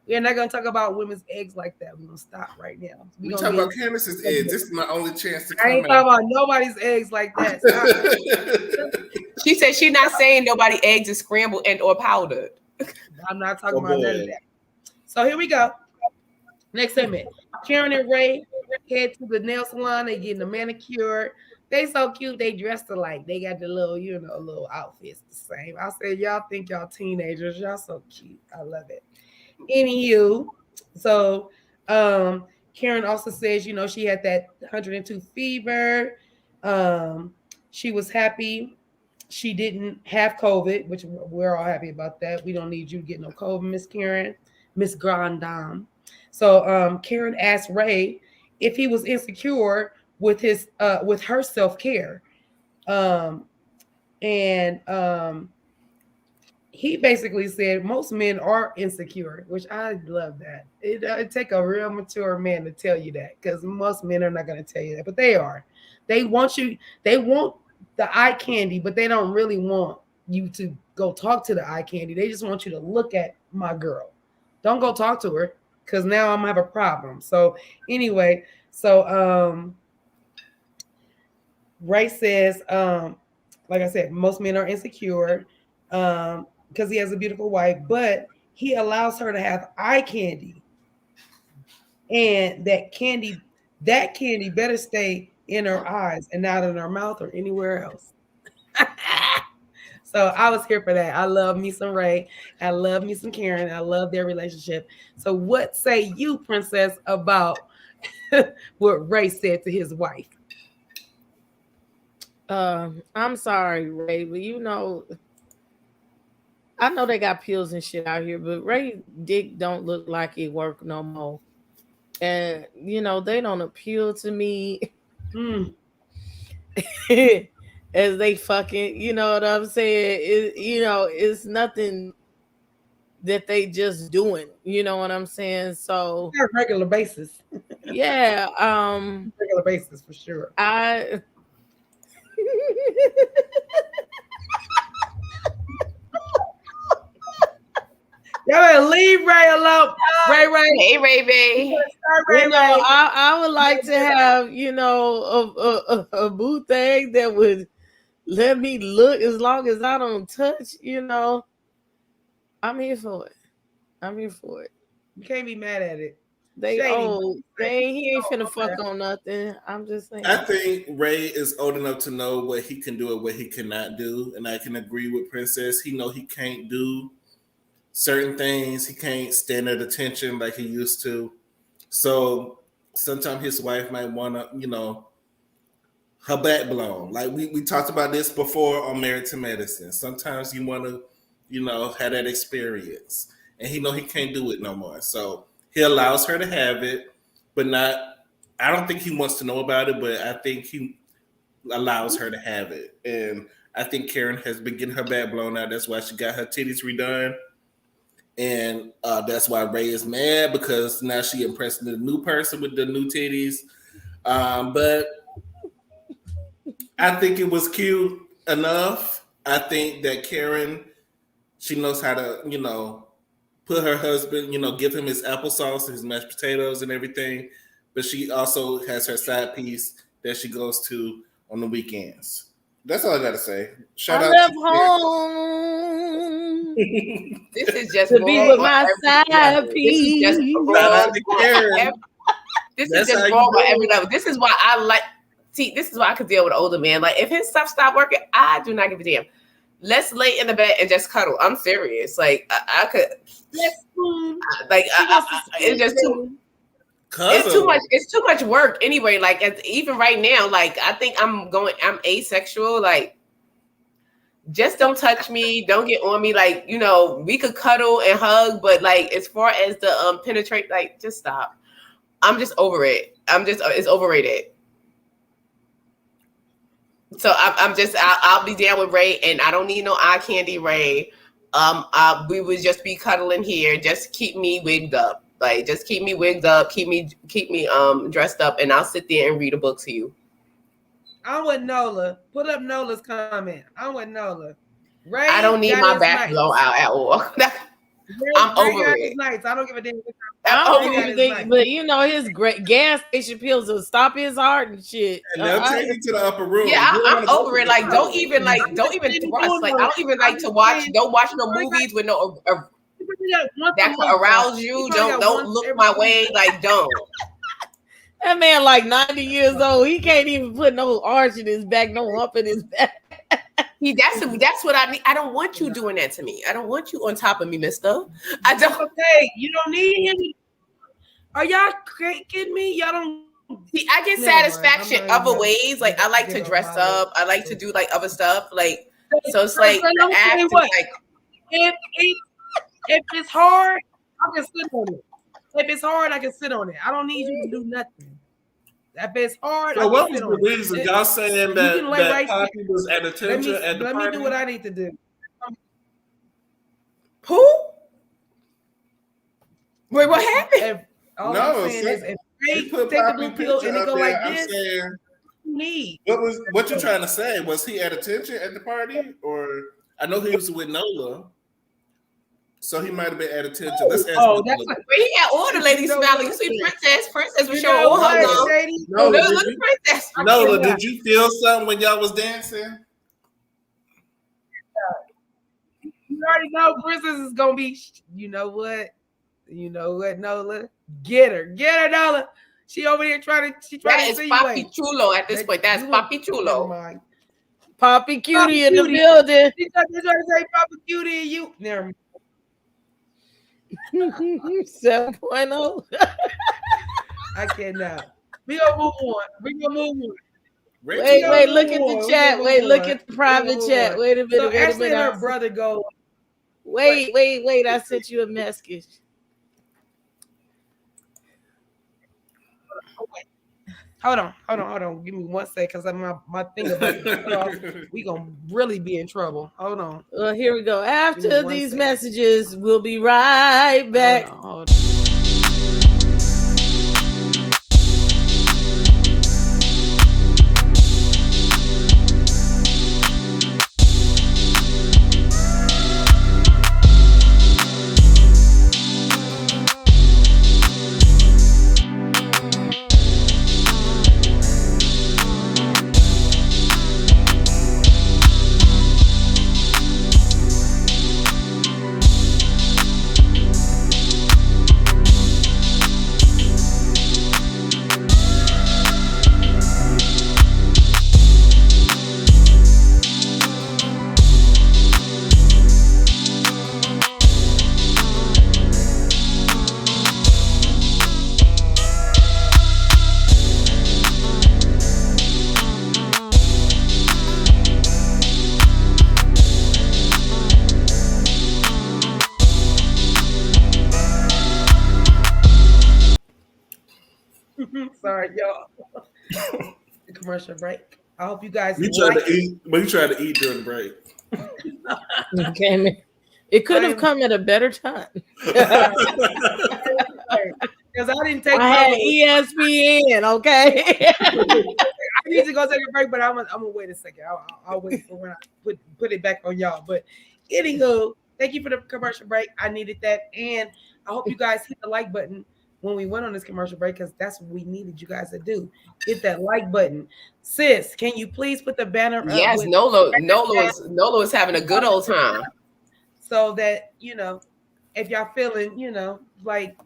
We're not going to talk about women's eggs like that. We're going to stop right now. We're talking about Candace's eggs. This is my only chance to come I ain't talking about nobody's eggs like that. She said she's not saying nobody eggs is scrambled and or powdered. I'm not talking about none of that. So here we go. Next segment. Karen and Ray head to the nail salon. They getting a manicure. They so cute. They dressed alike. They got the little, little outfits the same. I said, y'all think y'all teenagers. Y'all so cute. I love it. Anywho, so Karen also says, she had that 102 fever. She was happy she didn't have COVID, which we're all happy about that. We don't need you to get no COVID, Miss Karen, Miss Grand Dame. So Karen asked Ray if he was insecure with her self-care. He basically said most men are insecure, which I love that. It take a real mature man to tell you that, because most men are not going to tell you that, but they are. They want the eye candy, but they don't really want you to go talk to the eye candy. They just want you to look at my girl. Don't go talk to her, because now I'm going to have a problem. So anyway, Ray says, like I said, most men are insecure. Because he has a beautiful wife, but he allows her to have eye candy. And that candy better stay in her eyes and not in her mouth or anywhere else. So I was here for that. I love me some Ray. I love me some Karen. I love their relationship. So what say you, Princess, about what Ray said to his wife? I'm sorry, Ray, but I know they got pills and shit out here, but Ray dick don't look like it work no more. And, they don't appeal to me as they fucking, you know what I'm saying? It's nothing that they just doing, you know what I'm saying? So on a regular basis. Yeah. Regular basis for sure. Y'all better leave Ray alone. Ray. Hey, Ray, babe. I would like to have, a boo thing that would let me look as long as I don't touch, I'm here for it. You can't be mad at it. They Shady. old. He ain't finna fuck on nothing. I'm just saying. I think Ray is old enough to know what he can do and what he cannot do, and I can agree with Princess. He know he can't do certain things. He can't stand at attention like he used to. So sometimes his wife might want to, her back blown. Like we talked about this before on Married to Medicine. Sometimes you want to, have that experience, and he know he can't do it no more. So he allows her to have it, but not. I don't think he wants to know about it, but I think he allows her to have it. And I think Karen has been getting her back blown out. That's why she got her titties redone. And that's why Ray is mad, because now she impressing the new person with the new titties. But I think it was cute enough. I think that Karen, she knows how to, put her husband, give him his applesauce, his mashed potatoes and everything. But she also has her side piece that she goes to on the weekends. That's all I got to say. Shout out left to home. This is just to be with my side piece. This is just wrong. This is just wrong on every level. This is why I like. See, this is why I could deal with an older man. Like, if his stuff stopped working, I do not give a damn. Let's lay in the bed and just cuddle. I'm serious. Like, I could. It's just too. It's too much. It's too much work anyway. Like, even right now, like, I think I'm asexual. Like, just don't touch me. Don't get on me. Like, we could cuddle and hug, but like, as far as the penetrate, like, just stop. I'm just over it. It's overrated. So I'll be down with Ray, and I don't need no eye candy, Ray. We would just be cuddling here. Just keep me wigged up. Like, just keep me wigged up, keep me dressed up, and I'll sit there and read a book to you. I'm with Nola. Put up Nola's comment. I'm with Nola. Ray, I don't need my back blown out at all. I'm over it. Nice. I don't give a damn. I don't even think, but his great gas station pills will stop his heart and shit. And they'll take you to the upper room. Yeah, I'm over it. Like, don't even thrust. Like, I don't even like to watch. Don't watch no movies with no that could arouse you. Don't look my way. Like, don't. That man like 90 years old. He can't even put no arch in his back, no hump in his back. That's what I need. I don't want you doing that to me. I don't want you on top of me, mister. I don't. Okay, you don't need him. Are y'all kidding me? Y'all don't. See, I get satisfaction other ways. Like, I like to dress up. I like to do like other stuff. Like, so it's like the act is like. If it's hard, I can sit on it. If it's hard, I can sit on it. I don't need you to do nothing. If it's hard, so what was the reason? Y'all saying that Poppy was at attention at the party? Let me do what I need to do. Who? Wait, what happened? All I'm saying is, if they take the blue pill and it go like this, what you trying to say? Was he at attention at the party, or I know he was with Nola? So he might have been at attention. Let's ask that's like, he had all the ladies smiling. You see Princess was showing all her love. Princess. Nola, did you feel something when y'all was dancing? You already know Princess is gonna be. You know what, Nola? Get her, Nola. She over here trying to see Papi Chulo at this point. That's Papi Chulo. Papi Cutiee in the building. She's trying to say Papi Cutiee and you. Never mind. 7.0. I cannot. We gonna move on. Wait, look at the chat. Wait, look at the private chat. Wait a minute. So actually, her brother go. Wait. I sent you a message. Hold on. Give me 1 second, because my thing about we gonna really be in trouble. Hold on. Well, here we go. After these messages, we'll be right back. Hold on. Sorry, y'all. The commercial break. I hope you guys. You tried to eat, but you tried to eat during the break. Okay, it could have come at a better time. Because I didn't take. I had ESPN. Okay. I need to go take a break, but I'm gonna wait a second. I'll wait for when I put it back on y'all. But anywho, thank you for the commercial break. I needed that, and I hope you guys hit the like button when we went on this commercial break, because that's what we needed you guys to do. Hit that like button. Sis, can you please put the banner up? Yes, Nolo is having a good old time. So that, if y'all feeling, like,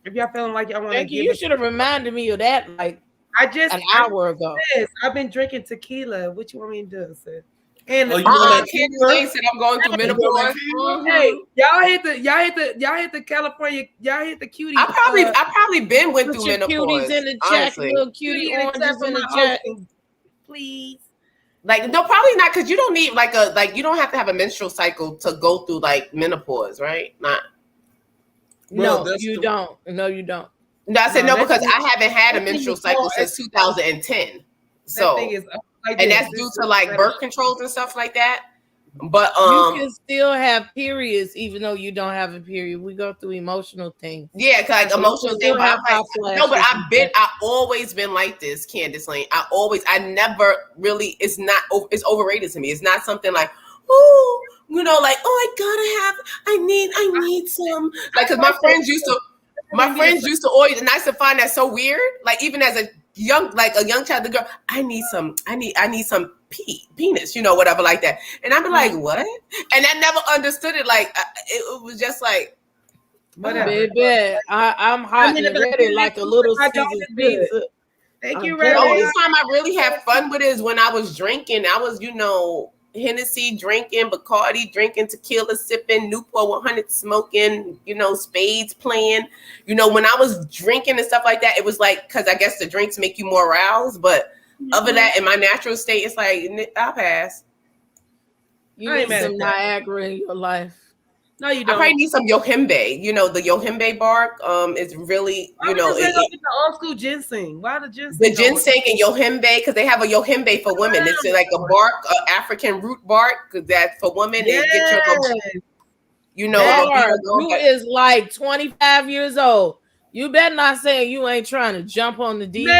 if y'all feeling like y'all want to give you should have reminded me of that, like, an hour ago. Sis, I've been drinking tequila. What you want me to do, sis? And Candace said I'm going through menopause. Hey, y'all hit the California, y'all hit the Cutiee. I probably been went through menopause. Cuties in the chat, little Cutiee oranges in the chat. Please. Like, no, probably not, because you don't need you don't have to have a menstrual cycle to go through like menopause, right? Not. No, you don't. No, you don't. No, I said no because I haven't had a menstrual cycle since 2010. So, and that's due to like birth controls and stuff like that. But you can still have periods even though you don't have a period. We go through emotional things. Yeah, like emotional things. No, but I've always been like this, Candace Lane. I never really. It's overrated to me. It's not something like, oh, like, I need some, like, because my friends used to always, and I used to find that so weird. Like, even as a young child, the girl, I need some penis, whatever like that. And I'd be like, what? And I never understood it. Like, it was just like, whatever. Baby, I'm hot and ready like a little Caesar's pizza. Thank you, The only time I really had fun with it is when I was drinking. I was, Hennessy drinking, Bacardi drinking, tequila sipping, Newport 100 smoking, spades playing. When I was drinking and stuff like that, it was like, because I guess the drinks make you more aroused. But other than that, in my natural state, it's like, I'll pass. You need some Niagara in your life. No, you don't. I probably need some yohimbe. The yohimbe bark is really, the old school ginseng. Why the ginseng? The ginseng and yohimbe, because they have a yohimbe for women. It's like a bark, African root bark, that for women. They get you is like 25 years old. You better not say you ain't trying to jump on the D.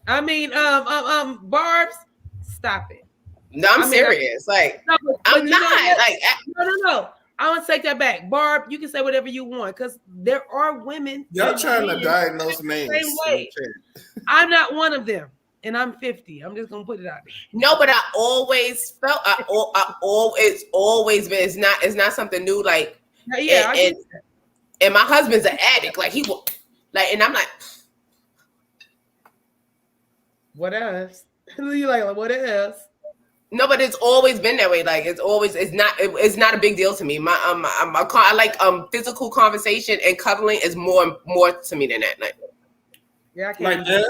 I mean, Barbs, stop it. No, I'm serious. Like, I'm not. Like, no. I want to take that back. Barb, you can say whatever you want, because there are women. Y'all trying to diagnose names. Same way. I'm not one of them, and I'm 50. I'm just gonna put it out there. No, but I always felt. I always been. It's not something new. Like, yeah. And my husband's an addict. Like, he will. Like, and I'm like, what else? You like what else? No, but it's always been that way. Like, it's not a big deal to me. I like physical conversation, and cuddling is more to me than that. Like, yeah, I can't. Like that.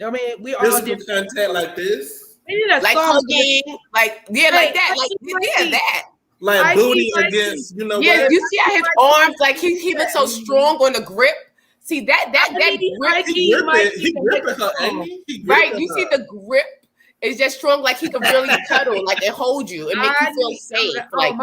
I mean, we all physical contact like this. Like hugging, like like that, like that. Like booty against, Yeah, you see how his arms, like he looks so strong on the grip. See that grip. He gripping her, right? You see the grip. It's just strong, like he can really cuddle, like it hold you, it make you feel safe. Like,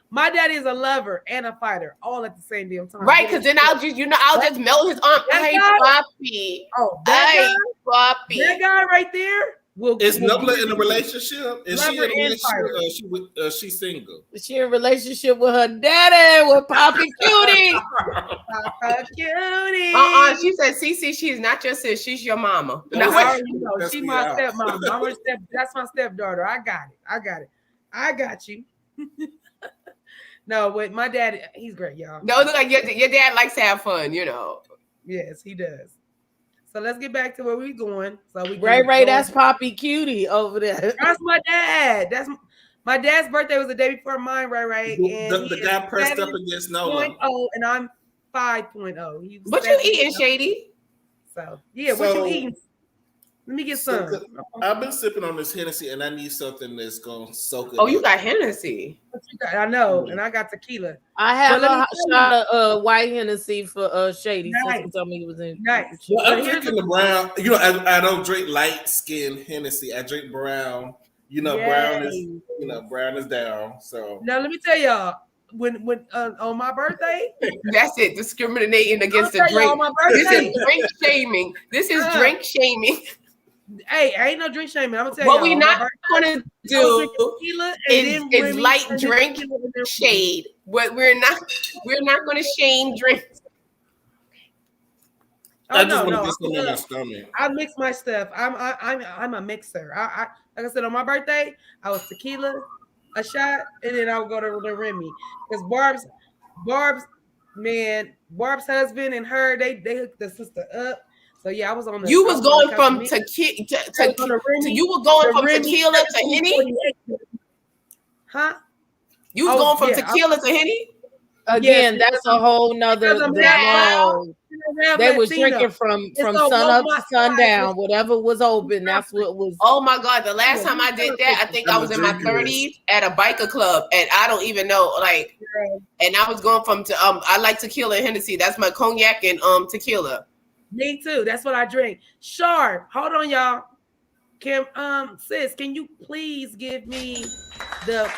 my daddy is a lover and a fighter, all at the same damn time. Right? Because then I'll just melt his arm. Hey, Poppy. Oh, Poppy. That guy right there. Is Nubla in a relationship? Is she in a relationship or is she single? Is she in a relationship with her daddy, with Poppy Cutiee? Papa Cutiee. She said, Cece, she's not your sis, she's your mama. She's my stepmama. That's my stepdaughter. I got you. No, with my dad, he's great, y'all. No, look like your dad likes to have fun, Yes, he does. So let's get back to where we're going. So we Ray, that's Poppy Cutiee over there. That's my dad. That's my dad's birthday was the day before mine, Ray. And the guy pressed up against Nola. And I'm 5.0. What you eating, Shady? So yeah, what you eating? Let me get some. I've been sipping on this Hennessy, and I need something that's gonna soak it. Oh, you got Hennessy. I know, and I got tequila. I have a shot of white Hennessy for Shady. Nice. Since you told me he was in. Nice. Well, I'm drinking the brown. You know, I don't drink light skin Hennessy. I drink brown. You know, brown is down. So now let me tell y'all. When on my birthday, that's it. Discriminating against the drink. This is drink shaming. This is drink shaming. Hey, ain't no drink shaming. I'm gonna tell you. What we're not gonna do is light drink shade. But we're not gonna shame drinks. I just want to get something in my stomach. I mix my stuff. I'm a mixer. I like I said on my birthday, I was tequila, a shot, and then I would go to the Remy because Barb's husband and her they hooked the sister up. So yeah, I was on the. You was going from tequila to Henny? Huh? You was going from tequila to Henny? Again, that's a whole nother long. They was drinking from sun up to sundown, whatever was open. That's what was. Oh my God! The last time I did that, I think I was in my 30s at a biker club, and I don't even know And I was going from I like tequila and Hennessy. That's my cognac and tequila. Me too. That's what I drink. Sharp. Hold on, y'all. Sis, can you please give me the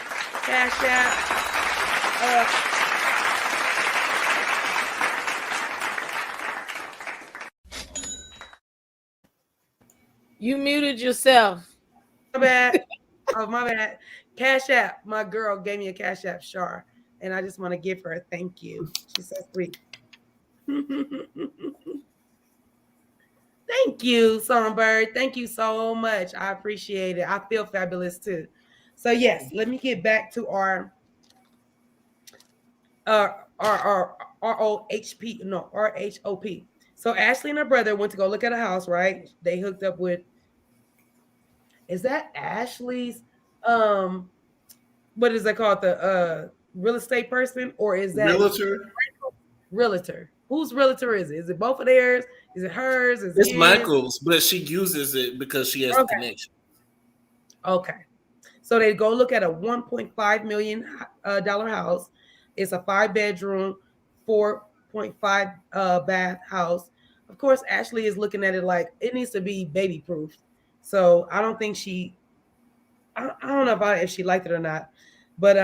Cash App? You muted yourself. My bad. My bad. Cash App. My girl gave me a Cash App, Shar, and I just want to give her a thank you. She's so sweet. Thank you, Songbird. Thank you so much. I appreciate it. I feel fabulous too. So yes, let me get back to our RHOP. So Ashley and her brother went to go look at a house, right? They hooked up with. Is that Ashley's? What is that called? The real estate person, or is that realtor? Whose realtor is it? Is it both of theirs? Is it hers? It's Michael's, but she uses it because she has a connection. Okay. So they go look at a $1.5 million house. It's a 5-bedroom, 4.5 bath house. Of course, Ashley is looking at it like it needs to be baby proof. So I don't think I don't know if she liked it or not, but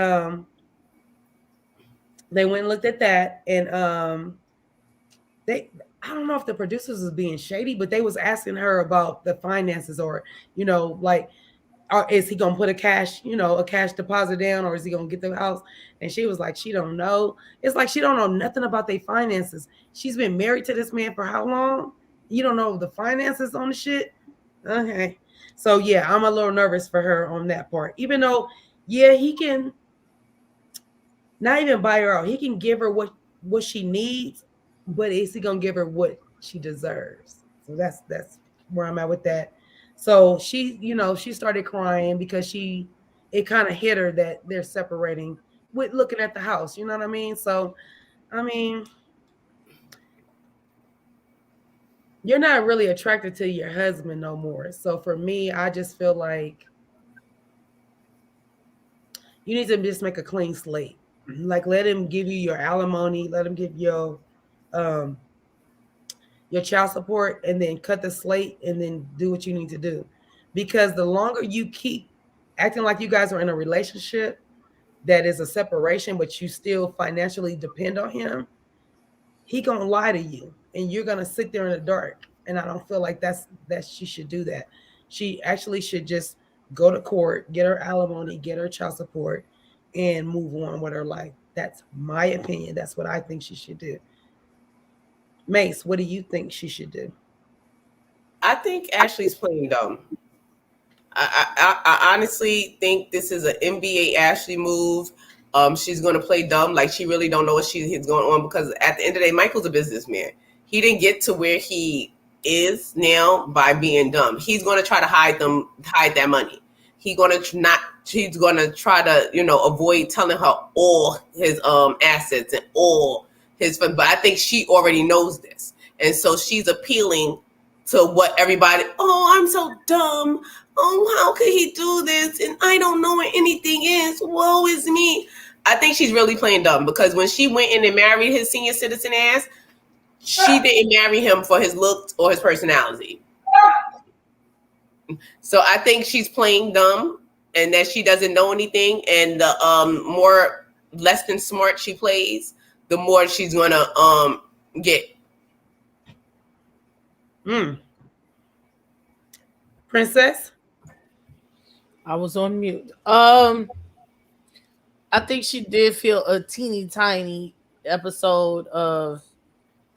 they went and looked at that, and I don't know if the producers was being shady, but they was asking her about the finances, or is he gonna put a cash deposit down, or is he gonna get the house? And she was like, she don't know. It's like she don't know nothing about their finances. She's been married to this man for how long? You don't know the finances on the shit? Okay. So yeah, I'm a little nervous for her on that part. Even though, yeah, he can not even buy her out. He can give her what she needs, but is he gonna give her what she deserves? So that's where I'm at with that. So she started crying because it kind of hit her that they're separating with looking at the house. You know what I mean? So, I mean, you're not really attracted to your husband no more. So for me, I just feel like you need to just make a clean slate. Like, let him give you your alimony, let him give your child support, and then cut the slate and then do what you need to do. Because the longer you keep acting like you guys are in a relationship that is a separation, but you still financially depend on him, he gonna lie to you and you're gonna sit there in the dark. And I don't feel like that she should do that. She actually should just go to court, get her alimony, get her child support, and move on with her life. That's my opinion. That's what I think she should do. Mase, what do you think she should do? I think Ashley's playing dumb. I honestly think this is an NBA Ashley move. She's going to play dumb, like she really don't know what she's going on, because at the end of the day, Michael's a businessman. He didn't get to where he is now by being dumb. He's going to try to hide that money. She's going to try to, avoid telling her all his assets and all his, but I think she already knows this. And so she's appealing to what everybody, oh, I'm so dumb. Oh, how could he do this? And I don't know what anything is. Woe is me. I think she's really playing dumb because when she went in and married his senior citizen ass, she didn't marry him for his looks or his personality. So I think she's playing dumb and that she doesn't know anything. And the more less than smart she plays, the more she's gonna get. Princess? I was on mute. I think she did feel a teeny tiny episode of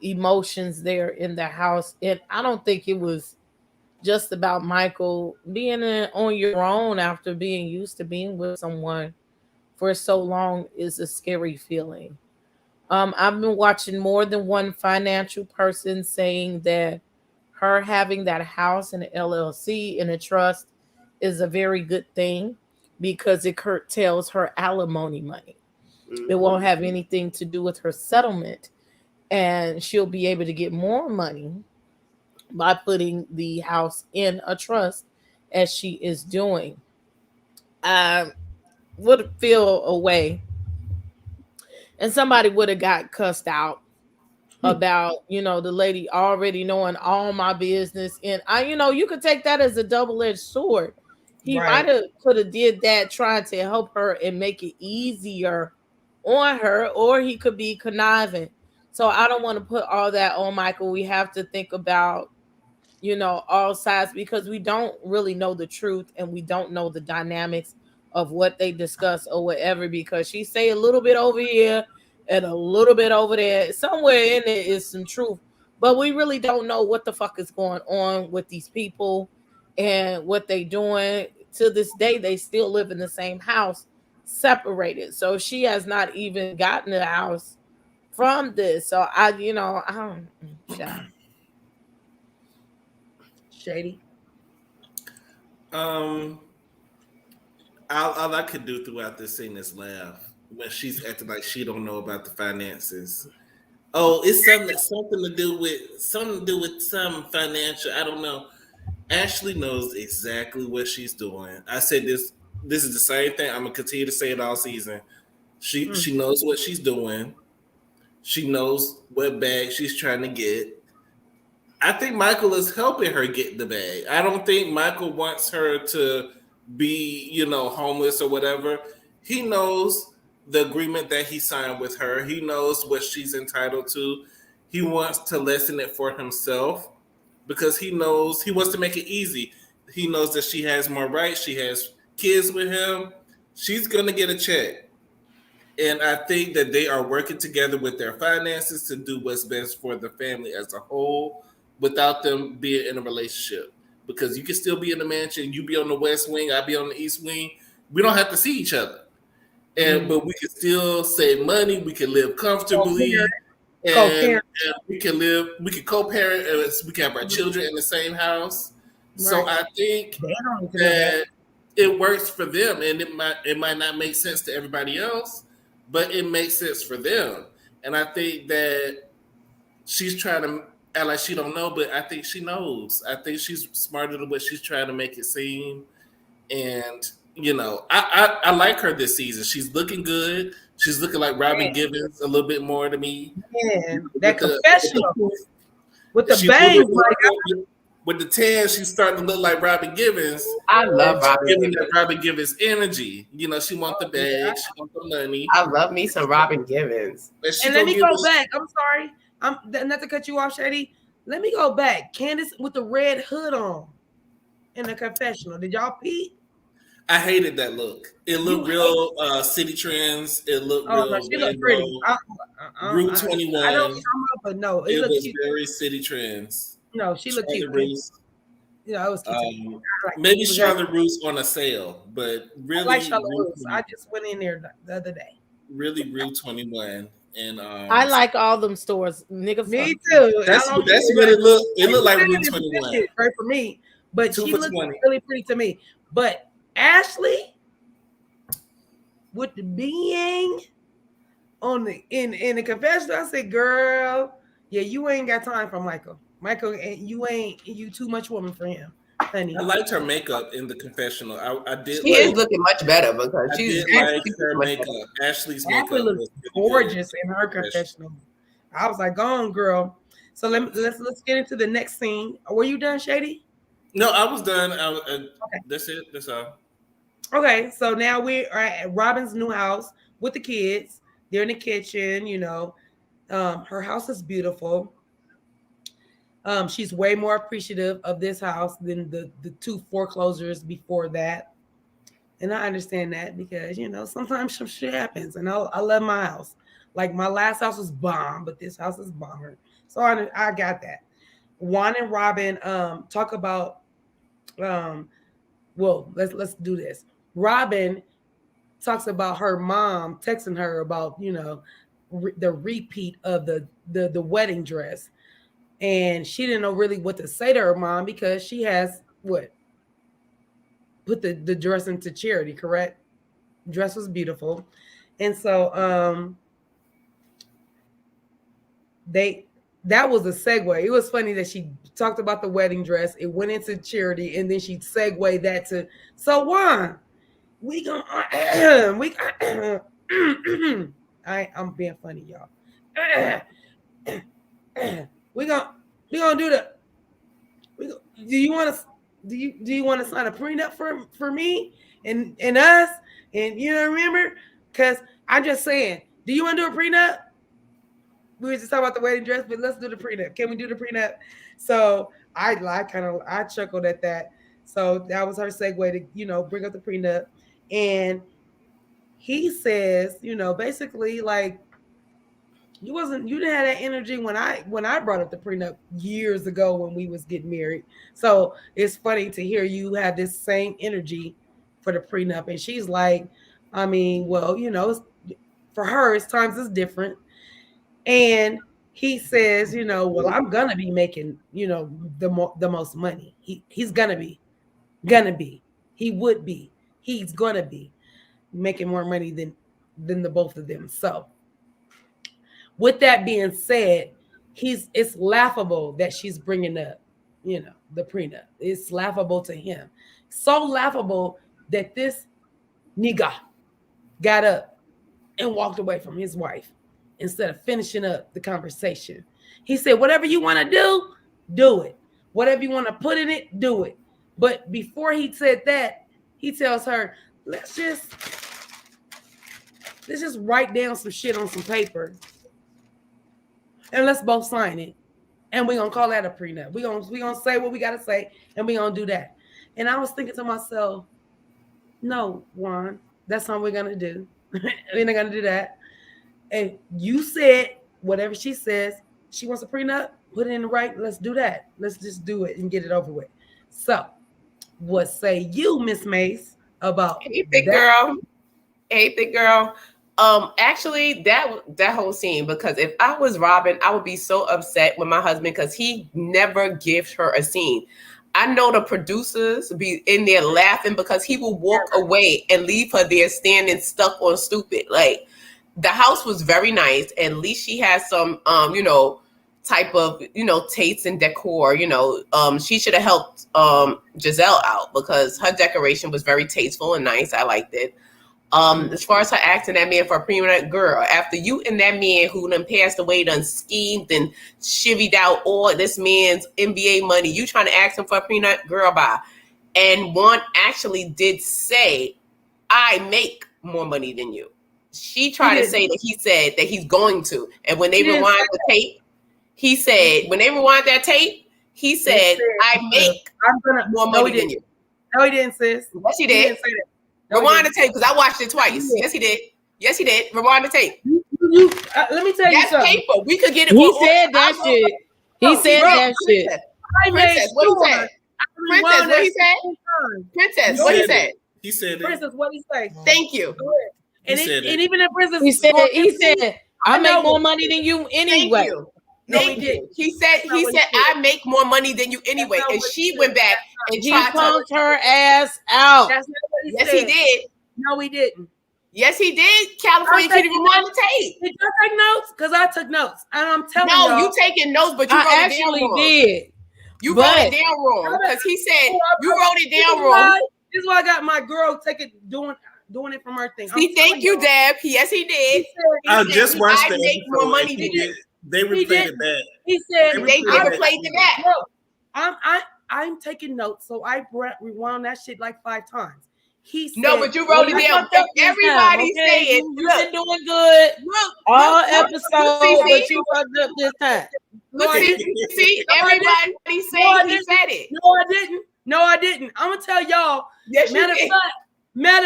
emotions there in the house. And I don't think it was just about Michael being on your own after being used to being with someone for so long is a scary feeling. I've been watching more than one financial person saying that her having that house and an LLC and a trust is a very good thing because it curtails her alimony money. It won't have anything to do with her settlement, and she'll be able to get more money by putting the house in a trust as she is doing. I would feel a way, and somebody would have got cussed out about, the lady already knowing all my business. And you could take that as a double-edged sword. He might have could have did that trying to help her and make it easier on her, or he could be conniving. So I don't want to put all that on Michael. We have to think about, all sides because we don't really know the truth and we don't know the dynamics of what they discuss or whatever, because she say a little bit over here and a little bit over there. Somewhere in it is some truth, but we really don't know what the fuck is going on with these people and what they doing. To this day, they still live in the same house, separated. So she has not even gotten the house from this. So I don't. Shady. All I could do throughout this scene is laugh when she's acting like she don't know about the finances. Oh, it's something to do with some financial. I don't know. Ashley knows exactly what she's doing. I said this. This is the same thing. I'm gonna continue to say it all season. She knows what she's doing. She knows what bag she's trying to get. I think Michael is helping her get the bag. I don't think Michael wants her to be, homeless or whatever. He knows the agreement that he signed with her. He knows what she's entitled to. He wants to lessen it for himself because he knows he wants to make it easy. He knows that she has more rights. She has kids with him. She's going to get a check. And I think that they are working together with their finances to do what's best for the family as a whole without them being in a relationship. Because you can still be in the mansion, you be on the west wing, I be on the east wing. We don't have to see each other. But we can still save money, we can live comfortably, and we can co-parent, and we can have our children in the same house. Right. So I think that it works for them, and it might not make sense to everybody else, but it makes sense for them. And I think that she's trying to act like she don't know, but I think she knows. I think she's smarter than what she's trying to make it seem. And I like her this season. She's looking good. She's looking like Robin Givens a little bit more to me. Yeah, that confessional with the bang. With the tan, she's starting to look like Robin Givens. I love Robin Givens. That Robin Givens energy. She wants the bag. She wants the money. I love me some Robin Givens. And let me go back. I'm sorry. Not to cut you off, Shady. Let me go back. Candace with the red hood on in the confessional. Did y'all peep? I hated that look. It looked real City Trends. It looked real. No, she looked pretty. Route 21. I don't know, but no, it was cute. very City Trends. No, she looked cute. It was cute. Maybe Charlotte Russe on a sale, but really, I like Charlotte Russe. I just went in there the other day. Really, Route 21. And I like all them stores, nigga. Me too. That's what it looked. It looked like Route 21. Right for me, but she looked really pretty to me. But Ashley with the being on the in the confessional, I said, "Girl, yeah, you ain't got time for Michael. Michael, you too much woman for him, honey. I liked her makeup in the confessional. I did. She is looking much better because she's like her makeup. Ashley's makeup looks gorgeous in her confessional. I was like, "Go on, girl." So let's get into the next scene. Were you done, Shady? No, I was done. Okay. That's it. That's all. Okay, so now we are at Robin's new house with the kids. They're in the kitchen. You know, her house is beautiful. She's way more appreciative of this house than the two foreclosures before that. And I understand that because, you know, sometimes some shit happens. And I love my house. Like my last house was bomb, but this house is bomber. So I got that. Juan and Robin talk about, well, let's do this. Robin talks about her mom texting her about, you know, the repeat of the wedding dress. And she didn't know really what to say to her mom because she has put the dress into charity, correct? Dress was beautiful. And so that was a segue. It was funny that she talked about the wedding dress. It went into charity, and then she segued that to, so Juan, I'm being funny, y'all. We gonna do that. Do you want to sign a prenup for me and us? And you know, remember? Because I'm just saying, do you want to do a prenup? We were just talking about the wedding dress, but let's do the prenup. Can we do the prenup? So I chuckled at that. So that was her segue to, you know, bring up the prenup. And he says, you know, basically like, you didn't have that energy when I brought up the prenup years ago when we was getting married. So it's funny to hear you have this same energy for the prenup. And she's like, I mean, well, you know, for her, times is different. And he says, you know, well, I'm gonna be making, you know, the most money. He's gonna be, he would be, he's gonna be making more money than the both of them. So with that being said, it's laughable that she's bringing up, you know, the prenup. It's laughable to him. So laughable that this nigga got up and walked away from his wife instead of finishing up the conversation. He said, whatever you want to do it. Whatever you want to put in it, do it. But before he said that, he tells her, let's just write down some shit on some paper. And let's both sign it. And we're going to call that a prenup. We're gonna say what we got to say, and we're going to do that. And I was thinking to myself, no, Juan, that's not what we're going to do. We're not going to do that. And you said, whatever she says, she wants a prenup, put it in the right, let's do that. Let's just do it and get it over with. So, what say you, Miss Mase, about girl? Actually, that whole scene, because if I was Robin, I would be so upset with my husband because he never gives her a scene. I know the producers be in there laughing because he will walk away and leave her there standing stuck on stupid. Like, the house was very nice, and at least she has some, you know, type of, you know, taste and decor. You know, she should have helped Giselle out because her decoration was very tasteful and nice. I liked it. As far as her asking that man for a prenup, girl, after you and that man who done passed away done schemed and chivied out all this man's NBA money, you trying to ask him for a prenup, girl, bye. And one actually did say, I make more money than you. She tried to say that he said that he's going to. And when they rewind the tape, he said, when they rewind that tape, he said, I make more money than you. No, he didn't, sis. Yes, he did. He didn't say that. Rewind the tape because I watched it twice. Yes, he did. Yes, he did. Rewind the tape. Let me tell you something. That's paper. We could get it. He said that shit. He said that shit. Princess, what he said? Princess, what he said? Princess, what he said? He said it. Princess, what he say? Thank you. And even if Princess, he said, I make more money than you anyway. Thank you. He said, I make more money than you anyway. And she went back and he punked her ass out. That's not what he said. He did. No, he didn't. Yes, he did. California Kitty rewind the tape. Did y'all take notes? Because I took notes, and I'm telling you. No, you taking notes, but you wrote it down wrong. Did. You wrote it down wrong because he said you wrote it down wrong. This is why I got my girl doing it from her thing. See, thank you, Deb. Yes, he did. I just watched the make more money than you. They replayed it back. He said they replayed it back. I'm taking notes, so I rewound that shit like 5 times. He said, no, but you wrote it down. Everybody saying you've been doing good all episodes, but you fucked up this time. See, everybody saying he said it. No, I didn't. I'm gonna tell y'all. Yes, matter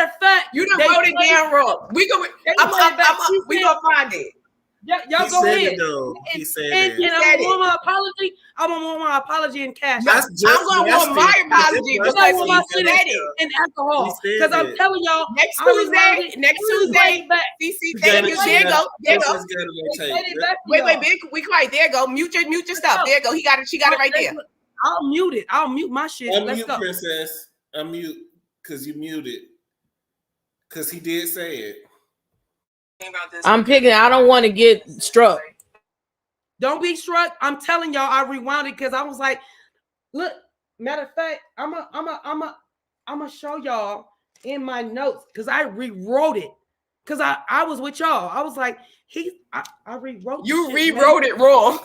of fact, you done wrote it down wrong. We gonna find it. Y'all go ahead. He said it. And I'm gonna want my apology. I'm gonna want my apology in cash. I'm gonna want my apology because he said it in alcohol. Because I'm telling y'all, next Tuesday. CC, thank you. There you go. Wait, we quiet. There you go. Mute your stuff. There you go. She got it right there. I'll mute it. I'll mute my shit. Let's go. Princess. Unmute because you muted. Because he did say it. I'm picking. I don't want to get struck. Don't be struck. I'm telling y'all, I rewound it because I was like, look. Matter of fact, I'm a show y'all in my notes because I rewrote it because I was with y'all. I was like, I rewrote. You rewrote it wrong.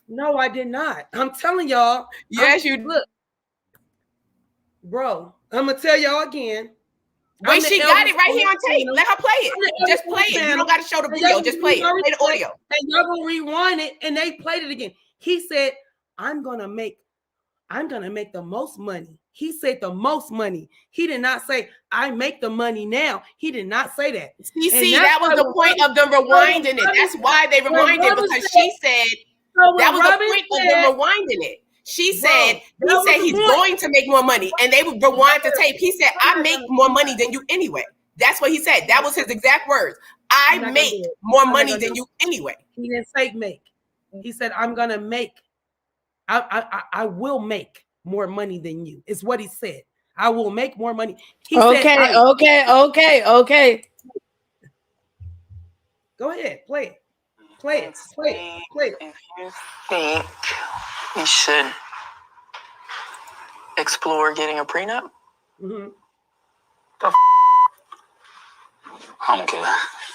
No, I did not. I'm telling y'all. Yes, you look, bro. I'm gonna tell y'all again. Wait, she got it right here on tape. Let her play it. Just play it. You don't got to show the video. Just play it. Play the audio. And y'all gonna rewind it, and they played it again. He said, "I'm gonna make the most money." He said the most money. He did not say I make the money now. He did not say that. See, that was the point of them rewinding it. That's why they rewinded because she said that was the point of them rewinding it. She said, he's going to make more money. And they would rewind the tape. He said, I make more money than you anyway. That's what he said. That was his exact words. I make more money than you anyway. He didn't say make. He said, I'm going to make. I will make more money than you. Is what he said. I will make more money. He said, okay. Go ahead. Play it. If you think we should explore getting a prenup? Mm-hmm. I don't care.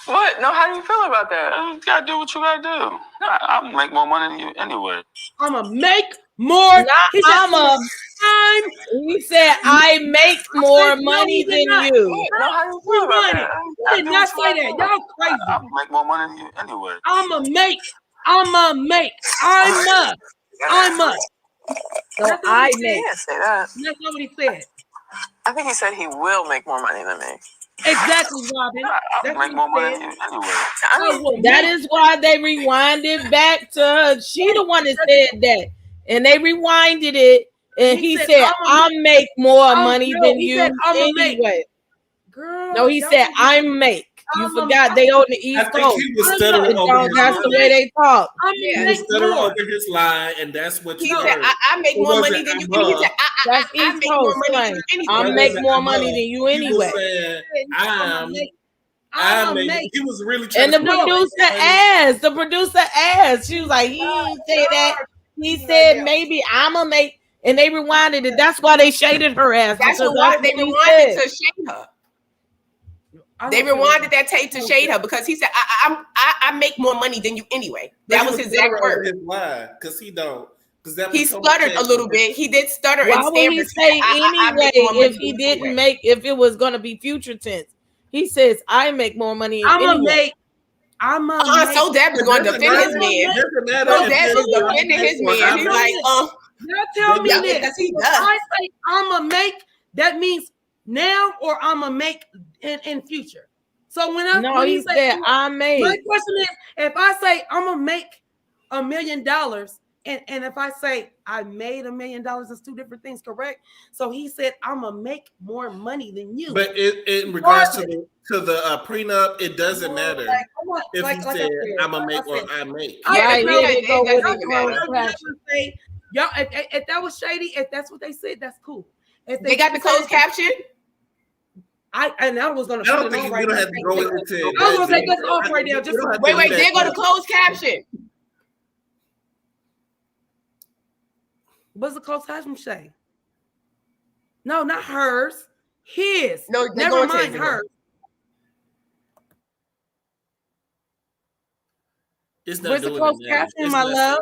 What? No, how do you feel about that? You gotta do what you gotta do. I'll make more money than you anyway. I'm gonna make more. He said, I make more money than you. No, how do you feel about that? He did not say that. Y'all crazy. I'll make more money than you anyway. I'm a make. So I make. Say that. That's not what he said. I think he said he will make more money than me. Exactly, Robin. I'll make more money than you anyway. That is why they rewinded back to her. She the one that said that. And they rewinded it. And he said, I'll make more money than you anyway. Girl, no, he said, I make. You forgot they on the East Coast. He was stuttering over his That's the way they talk. He was stuttering over his line, and that's what he said. I make more money than you. He said, that's East Coast slang. I make more money than you anyway. I make. He was really trying. And the producer asked. She was like, he didn't say that. He said maybe I'ma make. And they rewinded it. That's why they shaded her ass. That's why they rewinded to shade her. They rewinded that tape to shade her because he said, I make more money than you anyway. That was his exact word. Because he don't. He stuttered a little bit. He did stutter. Why would he say anyway if he didn't make, if it was going to be future tense? He says, I make more money anyway. So Deb is going to defend his man. So Deb is defending his man. He's like, y'all tell me this. If I say I'ma make, that means now or I'ma make in future. So when he said I make. My question is, if I say I'ma make $1 million, and if I say I made $1 million, it's two different things, correct? So he said I'ma make more money than you. But in regards to the prenup, it doesn't matter if he said I'ma make or I make. Y'all, if that was shady, if that's what they said, that's cool. If they got the closed caption. I was gonna. I don't think you're gonna have to go into it. I was gonna take this off right now. Just wait. There go the closed caption. What's the closed caption say? No, not hers. His. No, never mind hers. It's not Where's the closed caption, my love?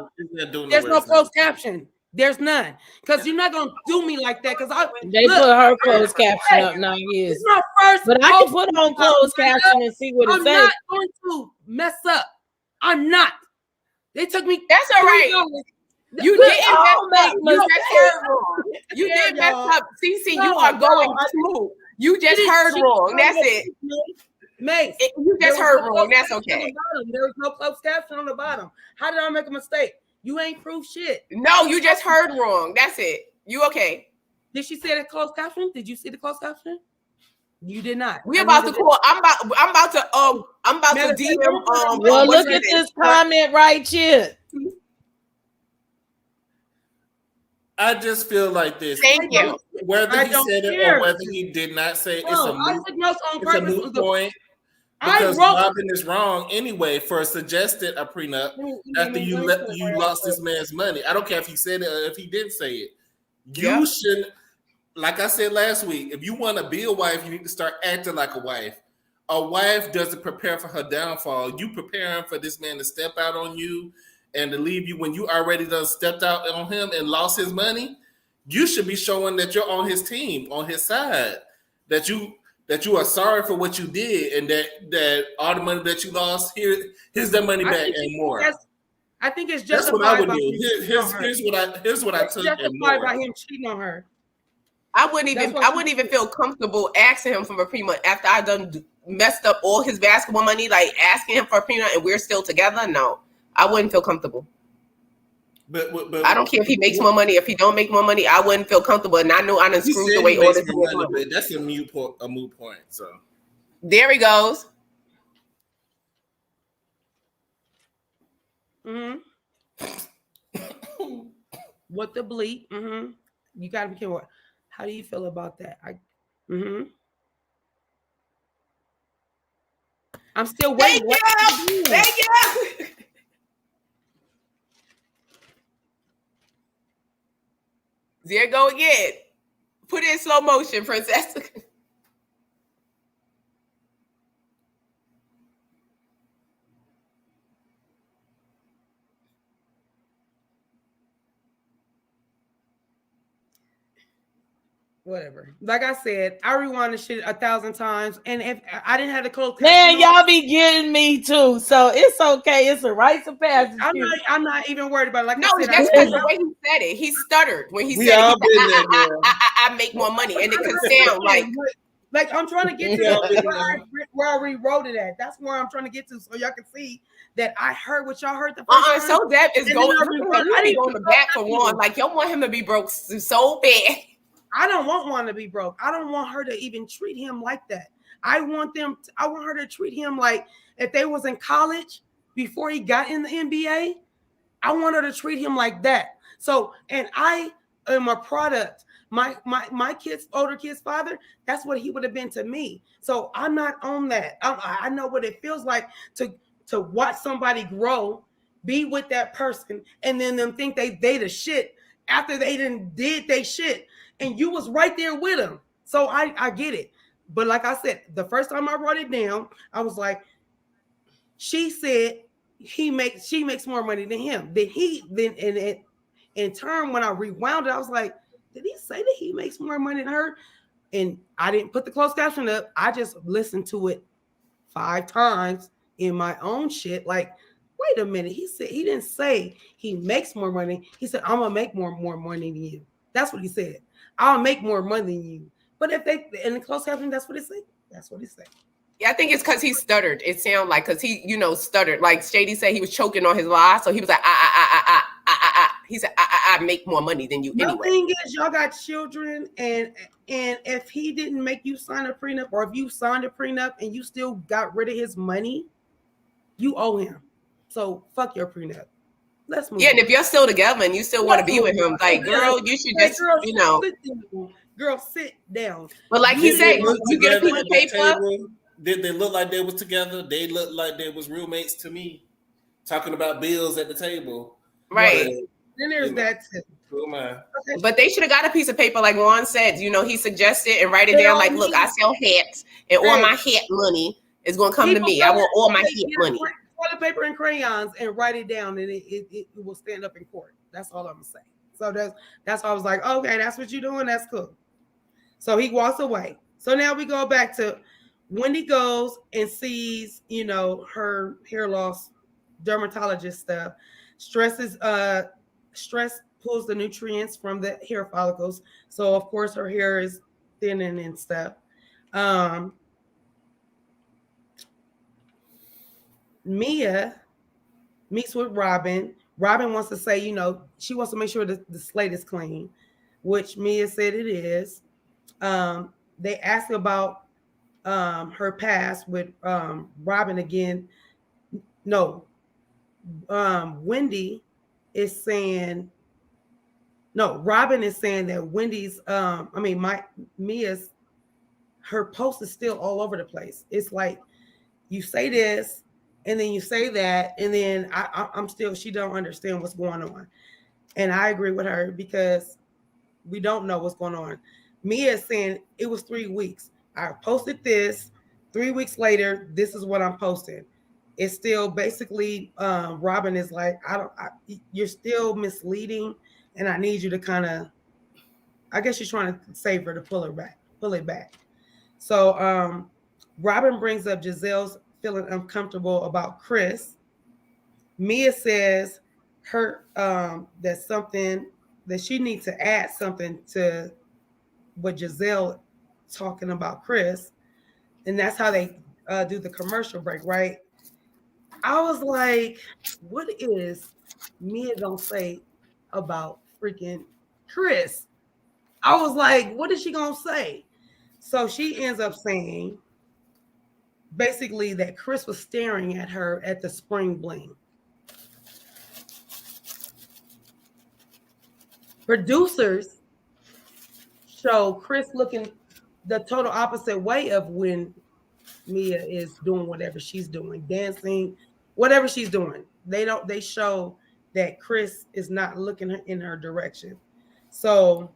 There's no closed caption. There's none. Because you're not gonna do me like that. Because they put her closed caption up now. Yes. It's my first. But I can put on closed caption and see what it says. I'm not going to mess up. I'm not. They took me. That's all right. You didn't mess up. You just heard wrong. You did mess up. CC, you are going smooth. You just heard wrong. That's it. Mase, you just heard wrong. That's okay. There was no closed caption on the bottom. How did I make a mistake? You ain't proof shit. No, you just heard wrong. That's it. You okay? Did she say the closed caption? Did you see the closed caption? You did not. We about to call. I'm about to DM. Well, look at this comment right here. I just feel like this. Thank you. Whether he said it or whether he did not say it, it's a moot point. Because Robin is wrong anyway for suggesting a prenup after you lost this man's money. I don't care if he said it or if he didn't say it. You should, like I said last week, if you want to be a wife, you need to start acting like a wife. A wife doesn't prepare for her downfall. You preparing for this man to step out on you and to leave you when you already done stepped out on him and lost his money. You should be showing that you're on his team, on his side, that you are sorry for what you did, and that all the money that you lost, here's that money back and more. I think it's just what I would do. Here's what I took and more. By him cheating on her. I wouldn't even feel comfortable asking him for a prenup after I done messed up all his basketball money, like asking him for a prenup and we're still together. No, I wouldn't feel comfortable. But I don't care if he makes more money. If he don't make more money, I wouldn't feel comfortable. And I know I done screwed away all this money. That's a moot point. So there he goes. What the bleep? You gotta be careful. How do you feel about that? I'm still waiting. Thank you. There go again. Put it in slow motion, Princess. Whatever. Like I said, I rewound the shit 1,000 times, and if I didn't have the close, man, y'all be getting me too, so it's okay. It's a rites of passage. I'm not even worried about it. Like no, I said, that's because the way he said it. He stuttered when he said I make more money, and it could sound like I'm trying to get to where I rewrote it at. That's where I'm trying to get to, so y'all can see that I heard what y'all heard the first time. So that is going. I need to go back for one. Like y'all want him to be broke so bad. I don't want one to be broke. I don't want her to even treat him like that. I want her to treat him like if they was in college before he got in the NBA. I want her to treat him like that. So, and I am a product. My kids, older kid's father, that's what he would have been to me. So I'm not on that. I know what it feels like to watch somebody grow, be with that person, and then them think they the shit after they did they shit. And you was right there with him. So I get it. But like I said, the first time I wrote it down, I was like, she said she makes more money than him. Then in turn, when I rewound it, I was like, did he say that he makes more money than her? And I didn't put the closed caption up. I just listened to it 5 times in my own shit. Like, wait a minute. He didn't say he makes more money. He said, I'm gonna make more money than you. That's what he said. I'll make more money than you. But if they in the closed caption, that's what it said. That's what he said. Yeah, I think it's because he stuttered. It sounded like because he, stuttered. Like Shady said, he was choking on his lie, so he was like, He said, I make more money than you anyway. The thing is, y'all got children, and if he didn't make you sign a prenup, or if you signed a prenup and you still got rid of his money, you owe him. So fuck your prenup. Let's move. Yeah, and if you're still together and you still want to be with him, like, girl, you should just, Girl, sit down. But like he said, you get a piece of paper. Did they look like they was together? They looked like they was roommates to me, talking about bills at the table. Right. But, then there's that too. But they should have got a piece of paper, like Ron said. You know, he suggested and write it down. Like, look, I sell hats, and all my hat money is going to come to me. I want all my hat money. Toilet paper and crayons, and write it down, and it will stand up in court. That's all I'm gonna say. So that's why I was like, okay, that's what you're doing. That's cool. So he walks away. So now we go back to Wendy goes and sees, you know, her hair loss dermatologist stuff. Stress pulls the nutrients from the hair follicles. So of course her hair is thinning and stuff. Mia meets with Robin. Robin wants to say, you know, she wants to make sure that the slate is clean, which Mia said it is. They asked about her past with Robin again. No, Wendy is saying, no, Robin is saying that Wendy's, Mia's, her post is still all over the place. It's like you say this, and then you say that, and then I'm still, she don't understand what's going on. And I agree with her because we don't know what's going on. Mia is saying it was 3 weeks. I posted this. 3 weeks later, this is what I'm posting. It's still basically, Robin is like, you're still misleading, and I need you to kind of, I guess she's trying to save her to pull it back. So Robin brings up Giselle's feeling uncomfortable about Chris. Mia says that's something that she needs to add something to what Giselle talking about Chris, and that's how they do the commercial break, right? I was like, what is Mia gonna say about freaking Chris? I was like, what is she gonna say? So she ends up saying basically that Chris was staring at her at the spring bling. Producers show Chris looking the total opposite way of when Mia is doing whatever she's doing, dancing, whatever she's doing. They show that Chris is not looking in her direction. So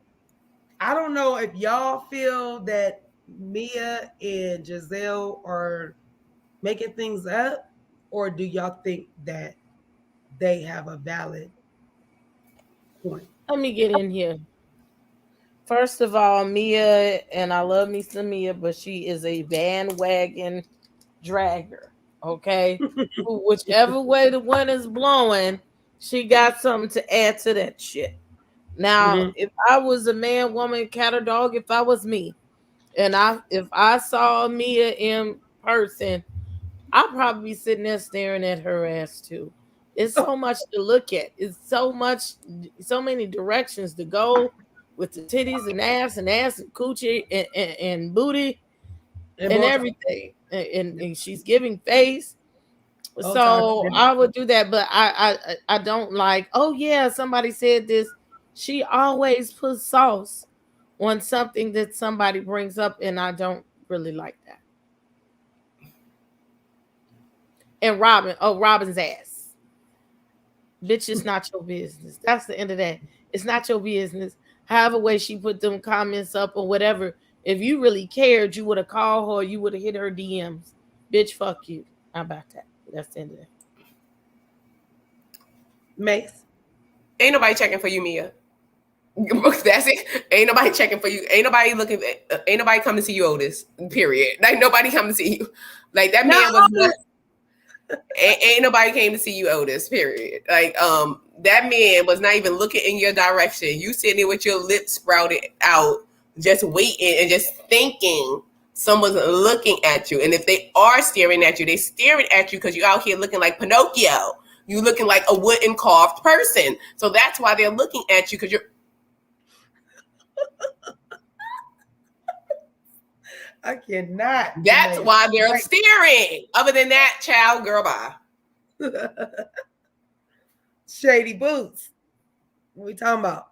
I don't know if y'all feel that Mia and Giselle are making things up, or do y'all think that they have a valid point? Let me get in here. First of all, Mia, and I love me some Mia, but she is a bandwagon dragger. Okay, whichever way the wind is blowing, she got something to add to that shit. Now, if I was a man, woman, cat, or dog, if I was me, and if I saw Mia in person, I'd probably be sitting there staring at her ass too. It's so much to look at. It's so many directions to go with the titties and ass and coochie and booty and everything. And she's giving face. So I would do that, but I don't like, oh yeah, somebody said this. She always puts sauce on something that somebody brings up, and I don't really like that. And Robin's ass. Bitch, it's not your business. That's the end of that. It's not your business. However way she put them comments up or whatever. If you really cared, you would have called her, you would have hit her DMs. Bitch, fuck you. How about that? That's the end of that. Mase. Ain't nobody checking for you, Mia. That's it. Ain't nobody checking for you. Ain't nobody looking. Ain't nobody coming to see you, Otis. Period. Like nobody coming to see you. Like that man was not. Ain't nobody came to see you, Otis. Period. Like that man was not even looking in your direction. You sitting there with your lips sprouted out, just waiting and just thinking someone's looking at you. And if they are staring at you, they staring at you because you out here looking like Pinocchio. You looking like a wooden carved person. So that's why they're looking at you because you're. I cannot. That's why they're staring. Other than that, child, girl, bye. Shady Boots. What we talking about?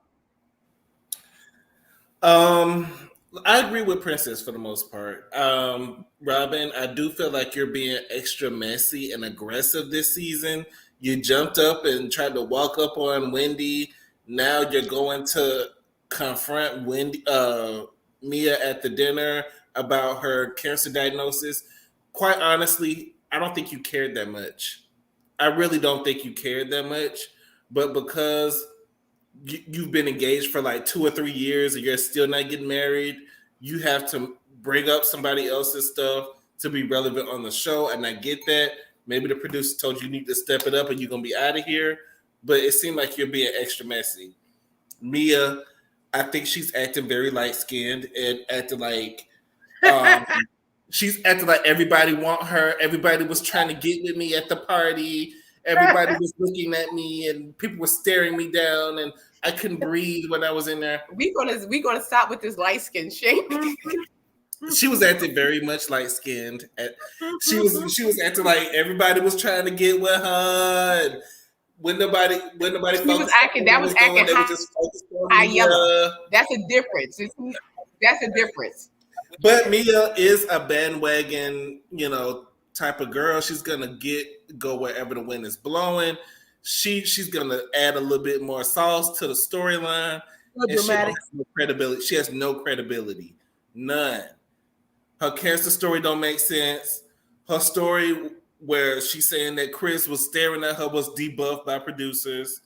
I agree with Princess for the most part. Robin, I do feel like you're being extra messy and aggressive this season. You jumped up and tried to walk up on Wendy. Now you're going to confront Mia at the dinner about her cancer diagnosis. Quite honestly, I don't think you cared that much. I really don't think you cared that much. But because you've been engaged for like 2 or 3 years and you're still not getting married, you have to bring up somebody else's stuff to be relevant on the show. And I get that. Maybe the producer told you need to step it up and you're going to be out of here. But it seemed like you're being extra messy. Mia, I think she's acting very light-skinned and acting like she's acting like everybody want her. Everybody was trying to get with me at the party. Everybody was looking at me and people were staring me down and I couldn't breathe when I was in there. We gonna stop with this light skin shame. She was acting very much light skinned. She was acting like everybody was trying to get with her. And when nobody she was acting high yellow. That's a difference. That's a difference. But Mia is a bandwagon, type of girl. She's gonna go wherever the wind is blowing. She's gonna add a little bit more sauce to the storyline. And she has no credibility. She has no credibility. None. Her cancer story don't make sense. Her story where she's saying that Chris was staring at her was debuffed by producers.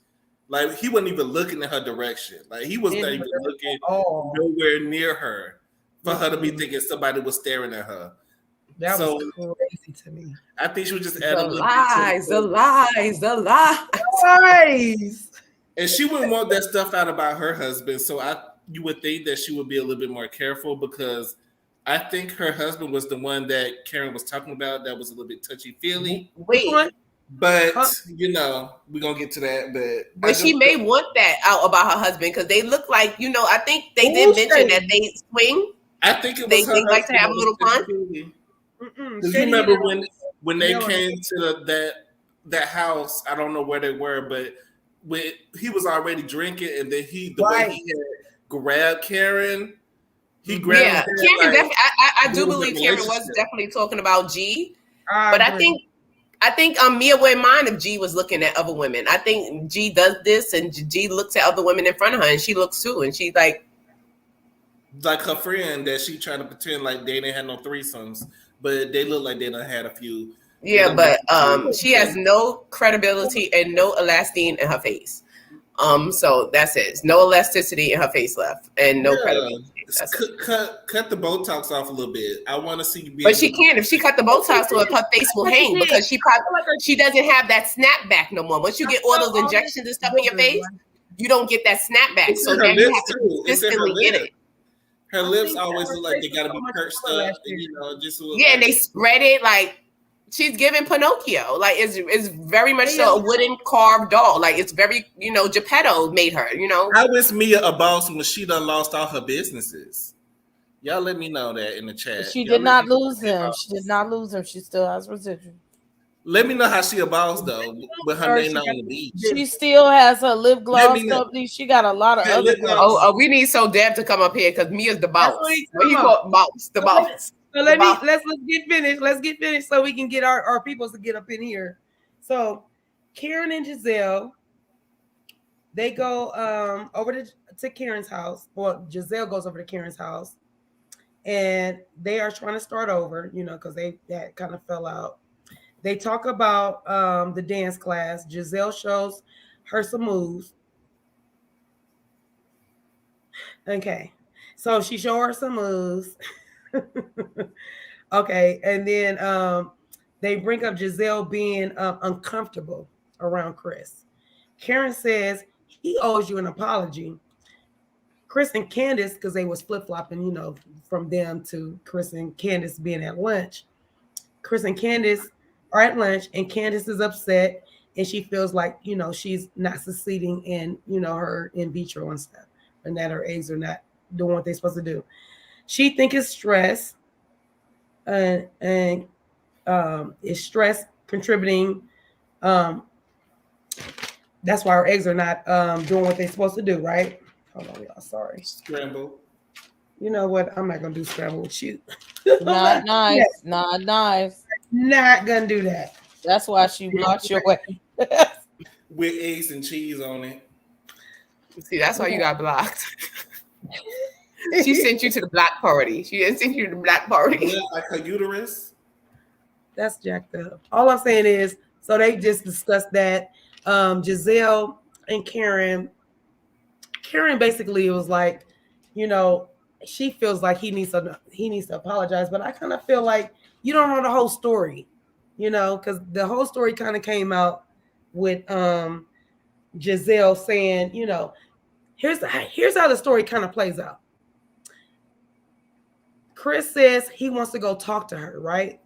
Like he wasn't even looking in her direction. Like he was not even looking nowhere near her for her to be thinking somebody was staring at her. That was crazy to me. I think she was just adding the lies. And she wouldn't want that stuff out about her husband. So you would think that she would be a little bit more careful because I think her husband was the one that Karen was talking about that was a little bit touchy-feely. Wait. But, we're going to get to that. But she may want that out about her husband because they look like, I think they did mention that they swing. I think it was they like to have a little fun. Because you remember when they came to that house, I don't know where they were, but when he was already drinking and then way he had grabbed Karen, he grabbed Karen. Karen definitely, I do believe Karen was definitely talking about G. But I think Mia wouldn't mind if G was looking at other women. I think G does this and G looks at other women in front of her and she looks too. And she's like her friend that she tried to pretend like they didn't have no threesomes, but they look like they done had a few. Yeah, but she has no credibility and no elasticity in her face. So that's it. No elasticity in her face left and no credibility. Cut the Botox off a little bit. I want to see you. But she can. If she cut the Botox off, her face will hang because she doesn't have that snapback no more. Once you get all those injections and stuff in your face, you don't get that snapback. So now you have to consistently get it. Her lips always look like they gotta be perched up, and they spread it like she's giving Pinocchio. Like it's very much so a wooden carved doll. Like it's very, Geppetto made her, I wish Mia a boss when she done lost all her businesses. Y'all let me know that in the chat. She did not lose them. She did not lose them. She still has residual. Let me know how she a boss though, with her name on the beach. She still has her lip gloss company. She got a lot of other. We need Deb to come up here because Mia's the boss. What you call boss? The boss. So let's get finished. Let's get finished so we can get our peoples to get up in here. So Karen and Giselle, they go over to Karen's house. Well, Giselle goes over to Karen's house, and they are trying to start over. Because that kind of fell out. They talk about the dance class. Giselle shows her some moves. Okay. So she showed her some moves. Okay. And then they bring up Giselle being uncomfortable around Chris. Karen says he owes you an apology. Chris and Candace, because they was flip-flopping, from them to Chris and Candace being at lunch. Chris and Candace are at lunch and Candace is upset and she feels like, she's not succeeding in, her in vitro and stuff, and that her eggs are not doing what they're supposed to do. She thinks it's stress and is stress contributing. That's why her eggs are not doing what they're supposed to do, right? Hold on, y'all. Sorry. Scramble. You know what? I'm not gonna do scramble with you. Not nice. Not nice. Not gonna do that. That's why she blocked your way. With eggs and cheese on it. See, that's why you got blocked. She sent you to the black party. She didn't send you to the black party. Yeah, like her uterus. That's jacked up. All I'm saying is, so they just discussed that. Giselle and Karen basically was like, you know, she feels like he needs to apologize, but I kind of feel like you don't know the whole story, you know, because the whole story kind of came out with Giselle saying, you know, here's how the story kind of plays out. Chris says he wants to go talk to her, right?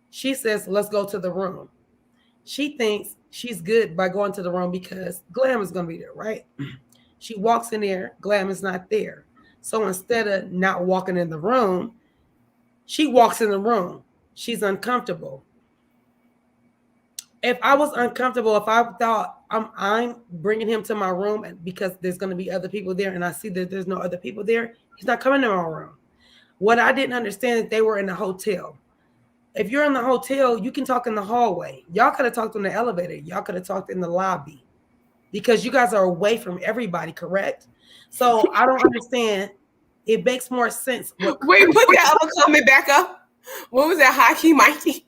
She says, let's go to the room. She thinks she's good by going to the room because Glam is going to be there, right? She walks in there, Glam is not there. So instead of not walking in the room, she walks in the room. She's uncomfortable. If I was uncomfortable, if I thought I'm bringing him to my room because there's going to be other people there and I see that there's no other people there, he's not coming to my room. What I didn't understand is they were in the hotel. If you're in the hotel, you can talk in the hallway. Y'all could have talked in the elevator. Y'all could have talked in the lobby because you guys are away from everybody, correct? So I don't understand. It makes more sense. Wait, put that other comment back up. What was that? High key, Mikey?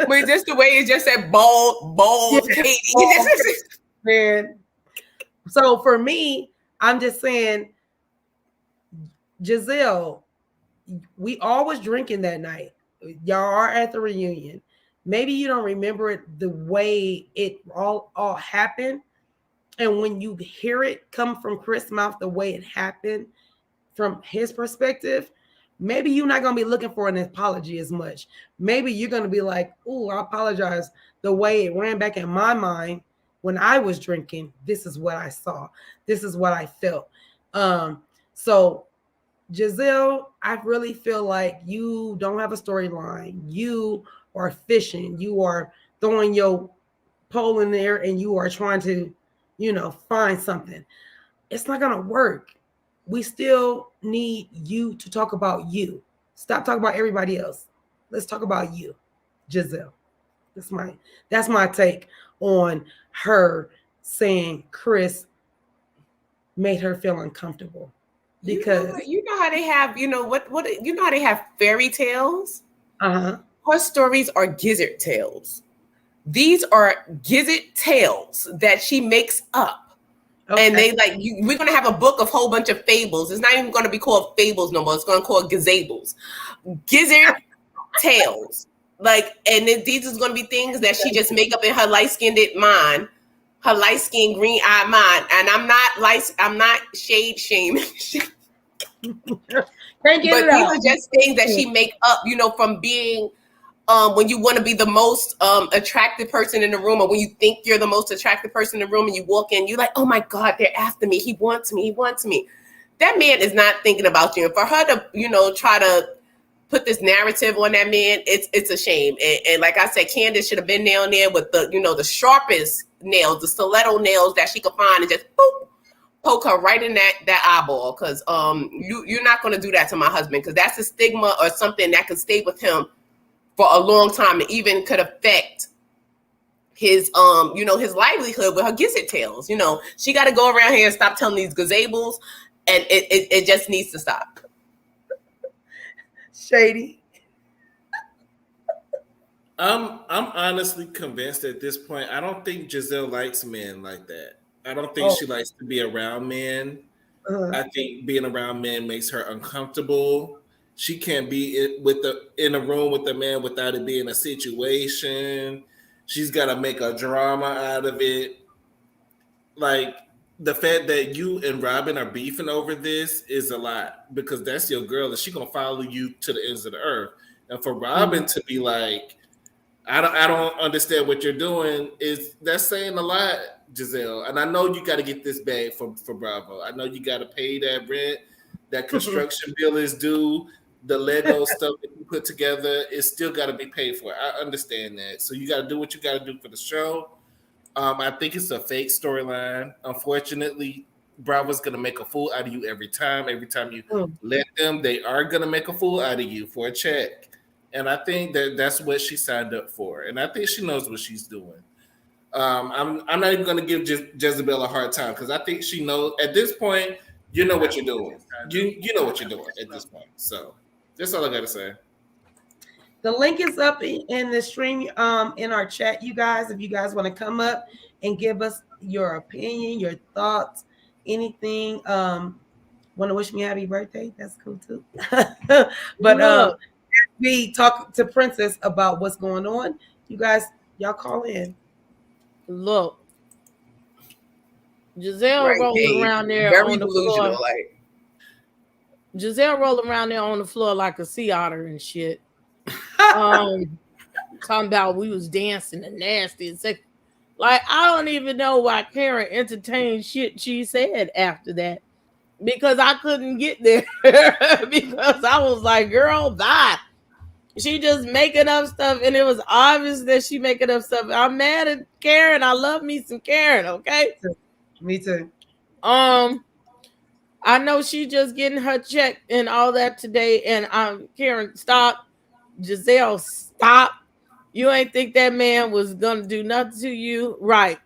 Wait, just the way it just said bold, Katie. Man. So for me, I'm just saying, Giselle, we all was drinking that night. Y'all are at the reunion. Maybe you don't remember it the way it all happened. And when you hear it come from Chris' mouth, the way it happened from his perspective, maybe you're not going to be looking for an apology as much. Maybe you're going to be like, oh, I apologize. The way it ran back in my mind when I was drinking, this is what I saw. This is what I felt. So Giselle, I really feel like you don't have a storyline. You are fishing. You are throwing your pole in there and you are trying to, you know, find something. It's not going to work. We still need you to talk about you. Stop talking about everybody else. Let's talk about you, Giselle. That's my take on her saying Chris made her feel uncomfortable. Because you know how they have, you know how they have fairy tales? Uh-huh. Her stories are gizzard tales. These are gizzard tales that she makes up. Okay. And they we're going to have a book of whole bunch of fables. It's not even going to be called fables no more. It's going to be called gazables. Gizzard tales. These is going to be things that she just make up in her light-skinned mind, her light-skinned green-eyed mind. And I'm not shade shaming. But these are just things that she make up, you know, from being when you want to be the most attractive person in the room, or when you think you're the most attractive person in the room and you walk in, you're like, oh my God, they're after me. He wants me. That man is not thinking about you. And for her to, you know, try to put this narrative on that man, it's a shame. And like I said, Candace should have been down there with the, you know, the sharpest nails, the stiletto nails that she could find and just boop, poke her right in that eyeball. Because you're not going to do that to my husband, because that's a stigma or something that could stay with him for a long time and even could affect his you know, his livelihood with her gizzard tales. You know, she got to go around here and stop telling these gazables, and it just needs to stop. Shady. I'm honestly convinced at this point. I don't think Giselle likes men like that. I don't think she likes to be around men. I think being around men makes her uncomfortable. She can't be in a room with a man without it being a situation. She's got to make a drama out of it. Like, the fact that you and Robin are beefing over this is a lot, because that's your girl and she's going to follow you to the ends of the earth. And for Robin to be like, I don't understand what you're doing, that's saying a lot, Giselle. And I know you got to get this bag for Bravo. I know you got to pay that rent. That construction bill is due. The Lego stuff that you put together is still got to be paid for. I understand that. So you got to do what you got to do for the show. I think it's a fake storyline. Unfortunately, Bravo's gonna make a fool out of you every time. Every time you let them, they are gonna make a fool out of you for a check. And I think that's what she signed up for. And I think she knows what she's doing. I'm not even gonna give Jezebel a hard time because I think she knows at this point. You know what you're doing. You know what you're doing at this point. So that's all I gotta say. The link is up in the stream in our chat, you guys. If you guys want to come up and give us your opinion, your thoughts, anything. Want to wish me happy birthday? That's cool too. But we talk to Princess about what's going on. You guys, y'all call in. Look, Giselle rolling around there on the floor. Giselle rolling around there on the floor like a sea otter and shit. Talking about we was dancing and nasty and sex. Like, I don't even know why Karen entertained shit she said after that. Because I couldn't get there. Because I was like, girl, bye. She just making up stuff, and it was obvious that she making up stuff. I'm mad at Karen. I love me some Karen, okay? Me too. I know she just getting her check and all that today, and Karen, stop. Giselle, stop. You ain't think that man was gonna do nothing to you, right?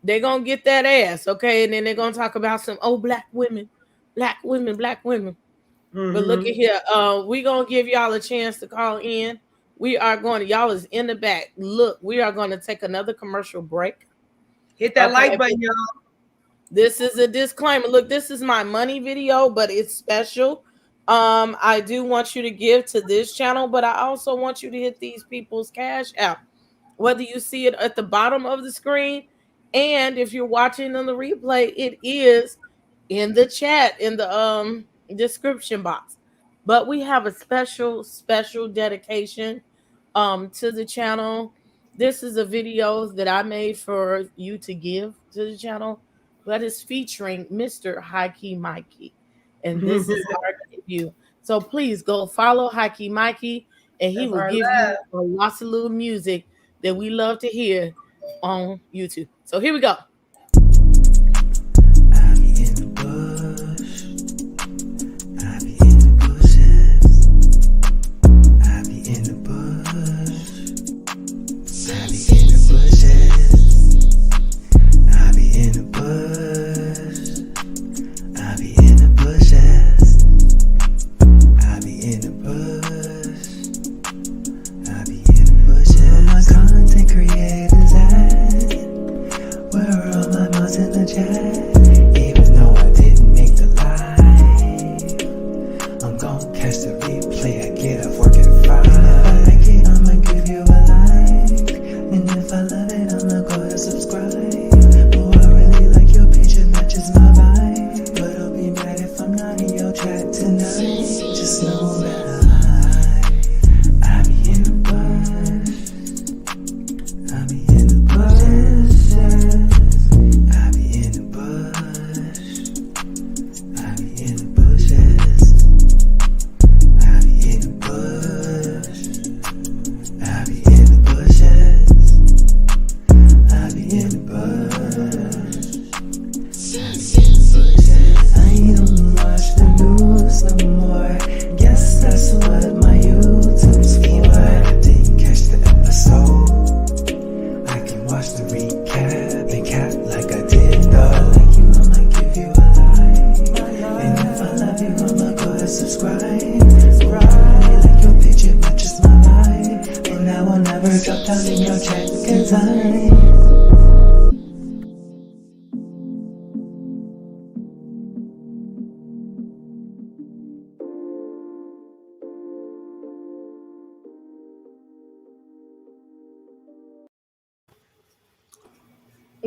They're gonna get that ass, okay? And then they're gonna talk about some black women. Mm-hmm. But look at here, we gonna give y'all a chance to call in. We are going to, y'all is in the back. Look, we are going to take another commercial break. Hit that like button, y'all. This is a disclaimer. Look, this is my money video, but it's special. I do want you to give to this channel, but I also want you to hit these people's cash app, whether you see it at the bottom of the screen, and if you're watching on the replay, it is in the chat in the description box. But we have a special dedication to the channel. This is a video that I made for you to give to the channel that is featuring Mr. High Key Mikey. And this is our debut. So please go follow High Key Mikey, and he will give you lots of little music that we love to hear on YouTube. So here we go.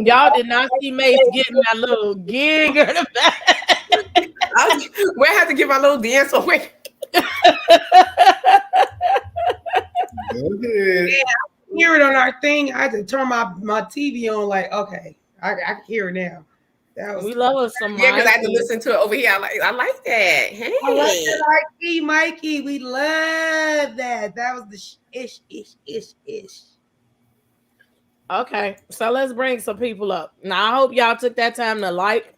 Y'all did not see Mase getting that little gig or the back. We have to give my little dance away. Yeah, hear it on our thing. I had to turn my TV on. Like, okay, I can hear it now. We love us some. Yeah, because I had to listen to it over here. I like that. Hey, I like that, Mikey. We love that. That was the ish. Okay, so let's bring some people up. Now, I hope y'all took that time to like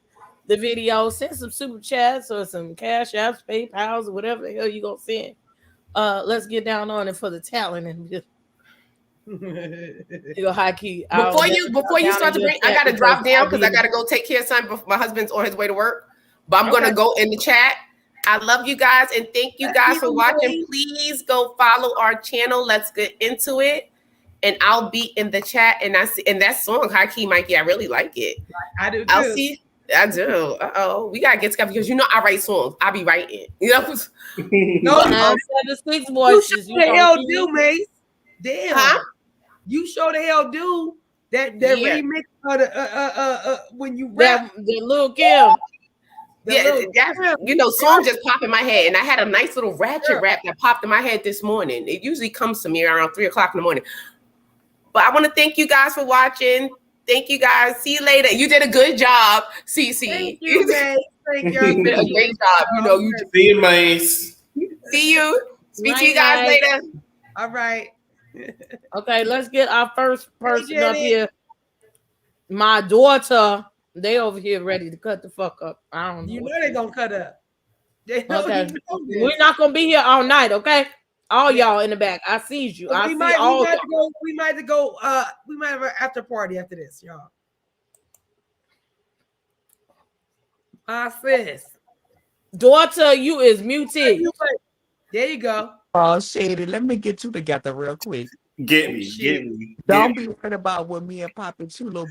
the video. Send some super chats or some cash apps, PayPals, or whatever the hell you gonna send. Let's get down on it for the talent and just high key. Before you start to bring, I gotta drop down because I gotta go take care of something before my husband's on his way to work. But I'm gonna go in the chat. I love you guys and thank you guys for watching. Please go follow our channel. Let's get into it. And I'll be in the chat. And that song, High Key Mikey, I really like it. I do too. I do. We gotta get together because I write songs. I be writing. You know? No, 7-6 voices. You the hell do, Mase. Damn. Huh? You show the hell do that remix of the when you rap the Lil Kim. Song just popped in my head, and I had a nice little ratchet rap that popped in my head this morning. It usually comes to me around 3:00 in the morning. But I want to thank you guys for watching. Thank you guys. See you later. You did a good job, Cece. Thank you, Mase. Thank you. You did a great job. You see you, Mase. See you. Speak to you guys later. All right. Okay, let's get our first person up here. My daughter, they over here ready to cut the fuck up. I don't know. You know they're gonna cut up. Okay. We're not gonna be here all night, okay? All y'all in the back. I see you. We might have an after party after this, y'all. Sis. Daughter, you is muted. There you go. Oh, Shady, let me get you together real quick. Get me. Don't be worried about what me and Papa Chulo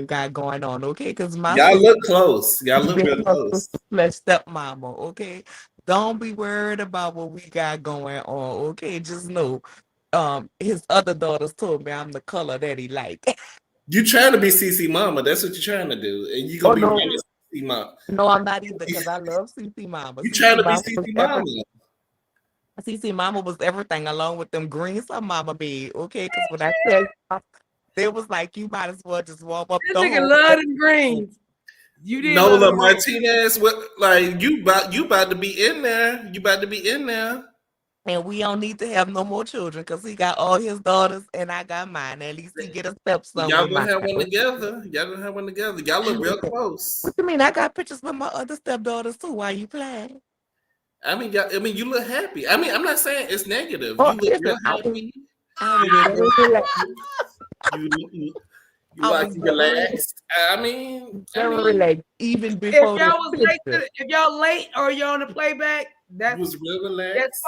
got going on, okay? Because y'all look close. Y'all look real close. Let's stepmama, okay? Don't be worried about what we got going on, okay? Just know, his other daughters told me I'm the color that he like. You trying to be CC Mama? That's what you're trying to do, and you gonna be CC Mama. No, I'm not either because I love CC Mama. You trying to be CC Mama? CC Mama was everything along with them greens her mama made, okay? Because when I said they was like, you might as well just warm up. This nigga love them greens. You didn't. Nola Martinez, you about to be in there? You about to be in there? And we don't need to have no more children because he got all his daughters and I got mine. At least he get a stepson. Y'all gonna have one together. Y'all look real close. What you mean? I got pictures with my other stepdaughters too. Why you playing? I mean, you look happy. I mean, I'm not saying it's negative. You look real happy. You like relaxed. I mean, relaxed. Even before if y'all late or you're on the playback, that was real relaxed.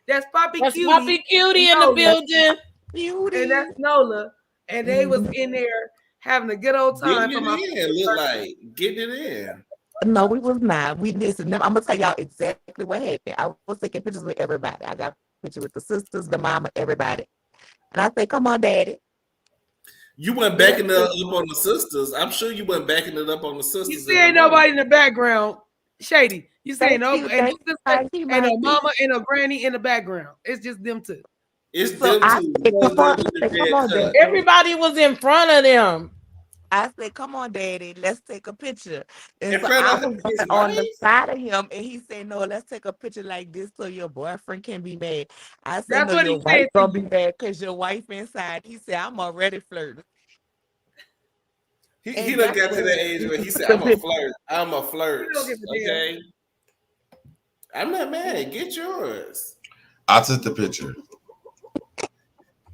That's Poppy Cutiee. Poppy Cutiee in the building. Cutiee. And that's Nola. And they was in there having a good old time. Getting it in. No, we was not. We listen. I'm gonna tell y'all exactly what happened. I was taking pictures with everybody. I got pictures with the sisters, the mama, everybody. And I said, "Come on, Daddy." You went backing it up on the sisters. I'm sure you went backing it up on the sisters. You see, ain't nobody in the background. Shady. You saying no? And a mama and a granny in the background. It's just them two. It's them two. Everybody was in front of them. I said, "Come on, Daddy, let's take a picture." And so I was on the side of him, and he said, "No, let's take a picture like this so your boyfriend can be mad." I said, "No, your wife gonna be mad because your wife inside." He said, "I'm already flirting." He done got to the age where he said, I'm a flirt. Okay. I'm not mad. Get yours. I took the picture.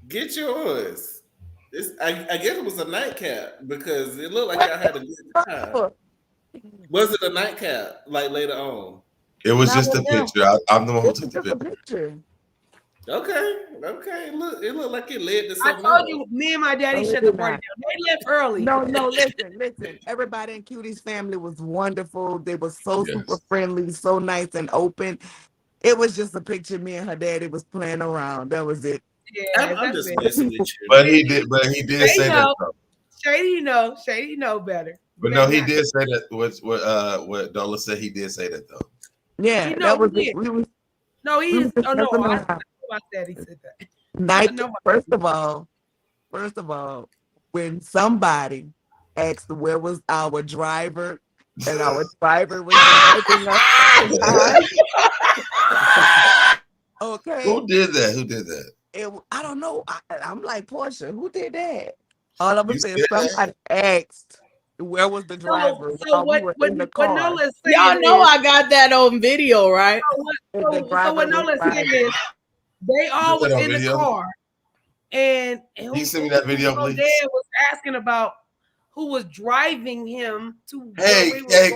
Get yours. I guess it was a nightcap because it looked like y'all had a good time. Was it a nightcap like later on? It was just a picture. I'm the one who took the picture. Okay. Look, it looked like it led to something. I told you, me and my daddy shut the party down. They left early. No, listen. Everybody in Cutie's family was wonderful. They were so super friendly, so nice and open. It was just a picture me and her daddy was playing around. That was it. Yeah, I'm just messing with you. But he did say that. Shady know better. But no, he did say that. What Dola said, he did say that though. Yeah, that was it. My daddy said that. First of all, when somebody asked where was our driver, and our driver was taking us. Okay. Who did that? I don't know. I'm like, Portia, who did that? All of us said somebody asked Where was the driver? So We were in the car. Nola's Y'all saying know is, I got that on video, right? so what Nola's saying is, they all was in the car, and Can you send me that video, please? Dad was asking about who was driving him to. Hey,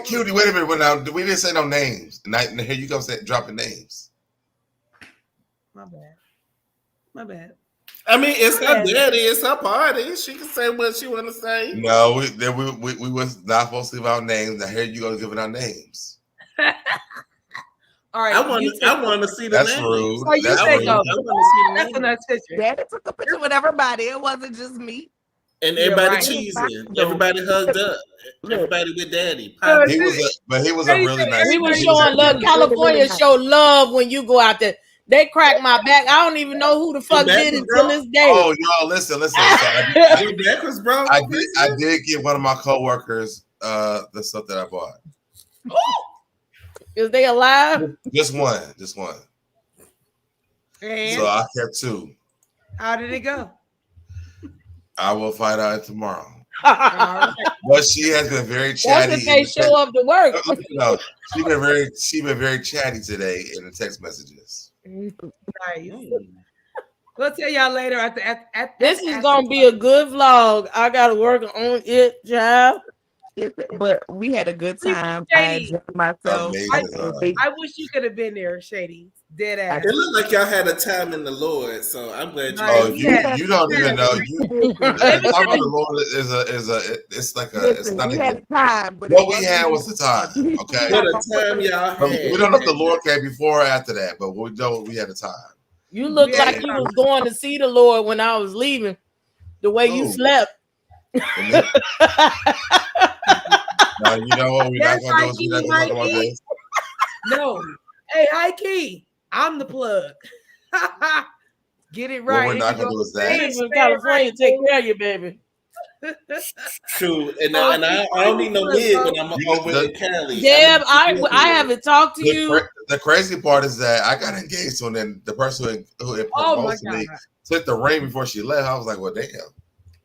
Cutiee, wait a minute. Now, we didn't say no names. And here you go dropping names. My bad. My bad. I mean, it's her daddy. It's her party. She can say what she want to say. No, we was not supposed to give out names. Now here you go giving out names. All right, I want to see the That's name. rude. So you That's take rude. over. That's a nice picture. Daddy took a picture with everybody. It wasn't just me. And everybody right. cheesing. Everybody hugged up. Everybody with daddy. He was a really nice. We were showing love. California show love when you go out there. They crack my back. I don't even know who the fuck did it till this day. Oh, y'all, listen. So I did give one of my coworkers the stuff that I bought. Is they alive? Just one. And So I kept two. how did it go? I will find out tomorrow. All right. But she has been very chatty. That's if they show up to work. No, she's been very chatty today in the text messages. Nice. We'll tell y'all later. This is gonna be a good vlog. I gotta work on it, child. But we had a good time. I enjoyed myself. I wish you could have been there, Shady. Dead ass. It looked like y'all had a time in the Lord, so I'm glad you. Oh, you don't even know. The time of the Lord it's like a. It's not we even. had time, but What we had was the time. Okay. What a time y'all had. We don't know if the Lord came before or after that, but we know we had a time. You look like you was going to see the Lord when I was leaving. The way you slept. Now, you know what we're not gonna do is we're not gonna talk about this. No. Hey, high key. I'm the plug. Get it right. What we're not gonna do is that. From California, take care of you, baby. True, and I don't need no wig when I'm over in Cali. Deb, I haven't talked to you. The crazy part is that I got engaged, and then the person who proposed to me took the ring before she left. I was like, well, damn.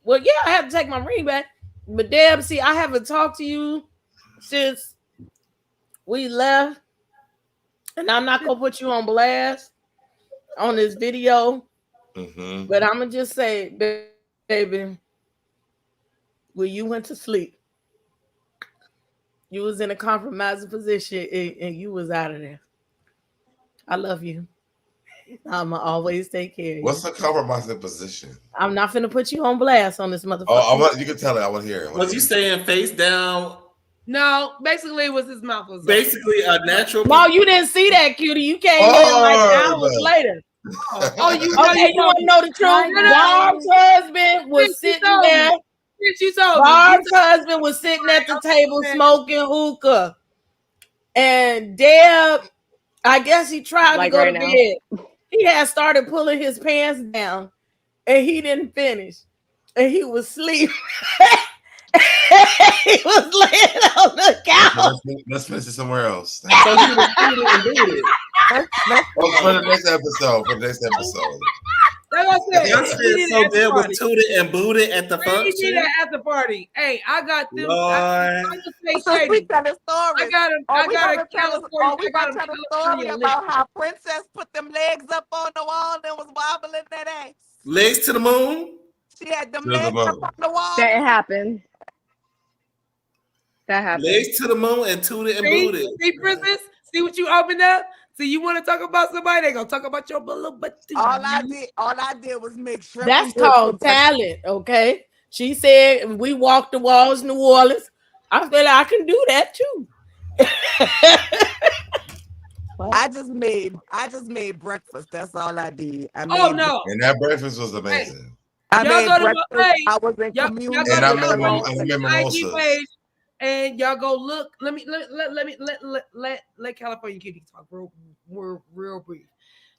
Well, yeah, I have to take my ring back. But Deb, see, I haven't talked to you since we left. And I'm not gonna put you on blast on this video. Mm-hmm. But I'm gonna just say, baby, when you went to sleep, you was in a compromising position and you was out of there. I love you. I'ma always take care of you. What's the compromising position? I'm not finna put you on blast on this motherfucker. Oh, you can tell it. I want to hear it. Was you staying face down? No, basically it was his mouth was basically a natural. No, you didn't see that, Cutiee. You came in like hours later. Oh, you okay? You want to know the truth? Barb's husband was sitting there. Barb's husband was sitting at the table smoking hookah, and Deb, I guess he tried to go to bed. He had started pulling his pants down, and he didn't finish, and he was asleep. He was laying on the couch. Let's finish it somewhere else. So he was it. For the next episode. Y'all said so Deb was tooted and booted at the function. He did that at the party. Hey, I got them. Lord. So we tell a story. I got a California. We got to tell a story about how Princess put them legs up on the wall and was wobbling that ass. Legs to the moon. She had them legs up on the wall. That happened. Legs to the moon and tooted and booted. See, Princess? See what you opened up? See, you want to talk about somebody? They gonna talk about your little butt. All I did was make sure. That's called talent, okay? She said we walked the walls, New Orleans. I said I can do that too. I just made breakfast. That's all I did. And that breakfast was amazing. I made breakfast. I was in communion. And I made mimosas. And y'all go look. Let California Cutiee talk real brief.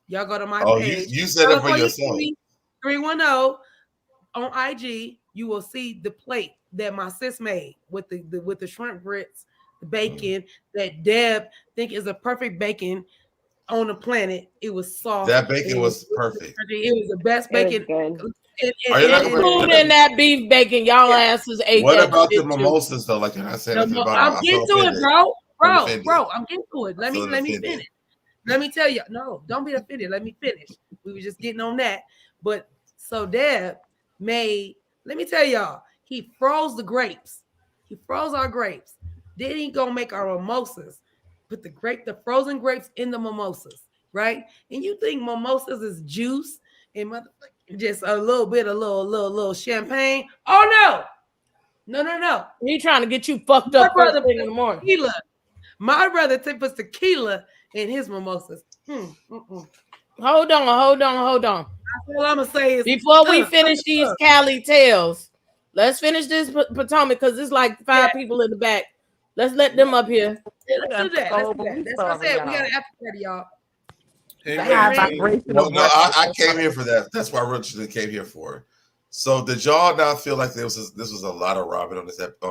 Y'all go to my page. You said it for yourself. 310 on IG. You will see the plate that my sis made with the shrimp grits, the bacon that Deb think is a perfect bacon on the planet. It was soft. That bacon was perfect. It was the best bacon. Food in that beef bacon, y'all asses ate What that about shit the too. mimosas though? Like you're not saying nothing about I'm it. getting to it, bro. I'm getting to it. Let me finish. Let me tell you. No, don't be offended. Let me finish. We were just getting on that. But so Deb made, let me tell y'all, he froze the grapes. He froze our grapes. Then he gonna make our mimosas. Put the frozen grapes in the mimosas, right? And you think mimosas is juice and just a little bit of little champagne? Oh no. He trying to get you fucked up first thing in the morning. Tequila. My brother puts tequila in his mimosas. Hold on. That's all I'm gonna say is before we finish these Cali tales, let's finish this Potomac because there's like 5 people in the back. Let's let them up here. Let's do that. That's what I said. We got an after party, y'all. Well, no, I came here for that. That's what I originally came here for. So did y'all not feel like this was a lot of Robin on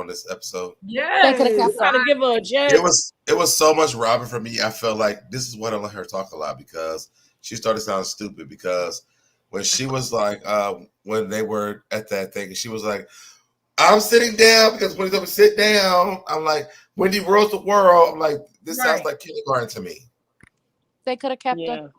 this episode? Yeah, trying to give her a check. It was so much Robin for me. I felt like this is what I let her talk a lot because she started sounding stupid because when she was like when they were at that thing, she was like, I'm sitting down because when he's going to sit down, I'm like, Wendy rules the world. I'm like, this sounds like kindergarten to me. They could have kept it.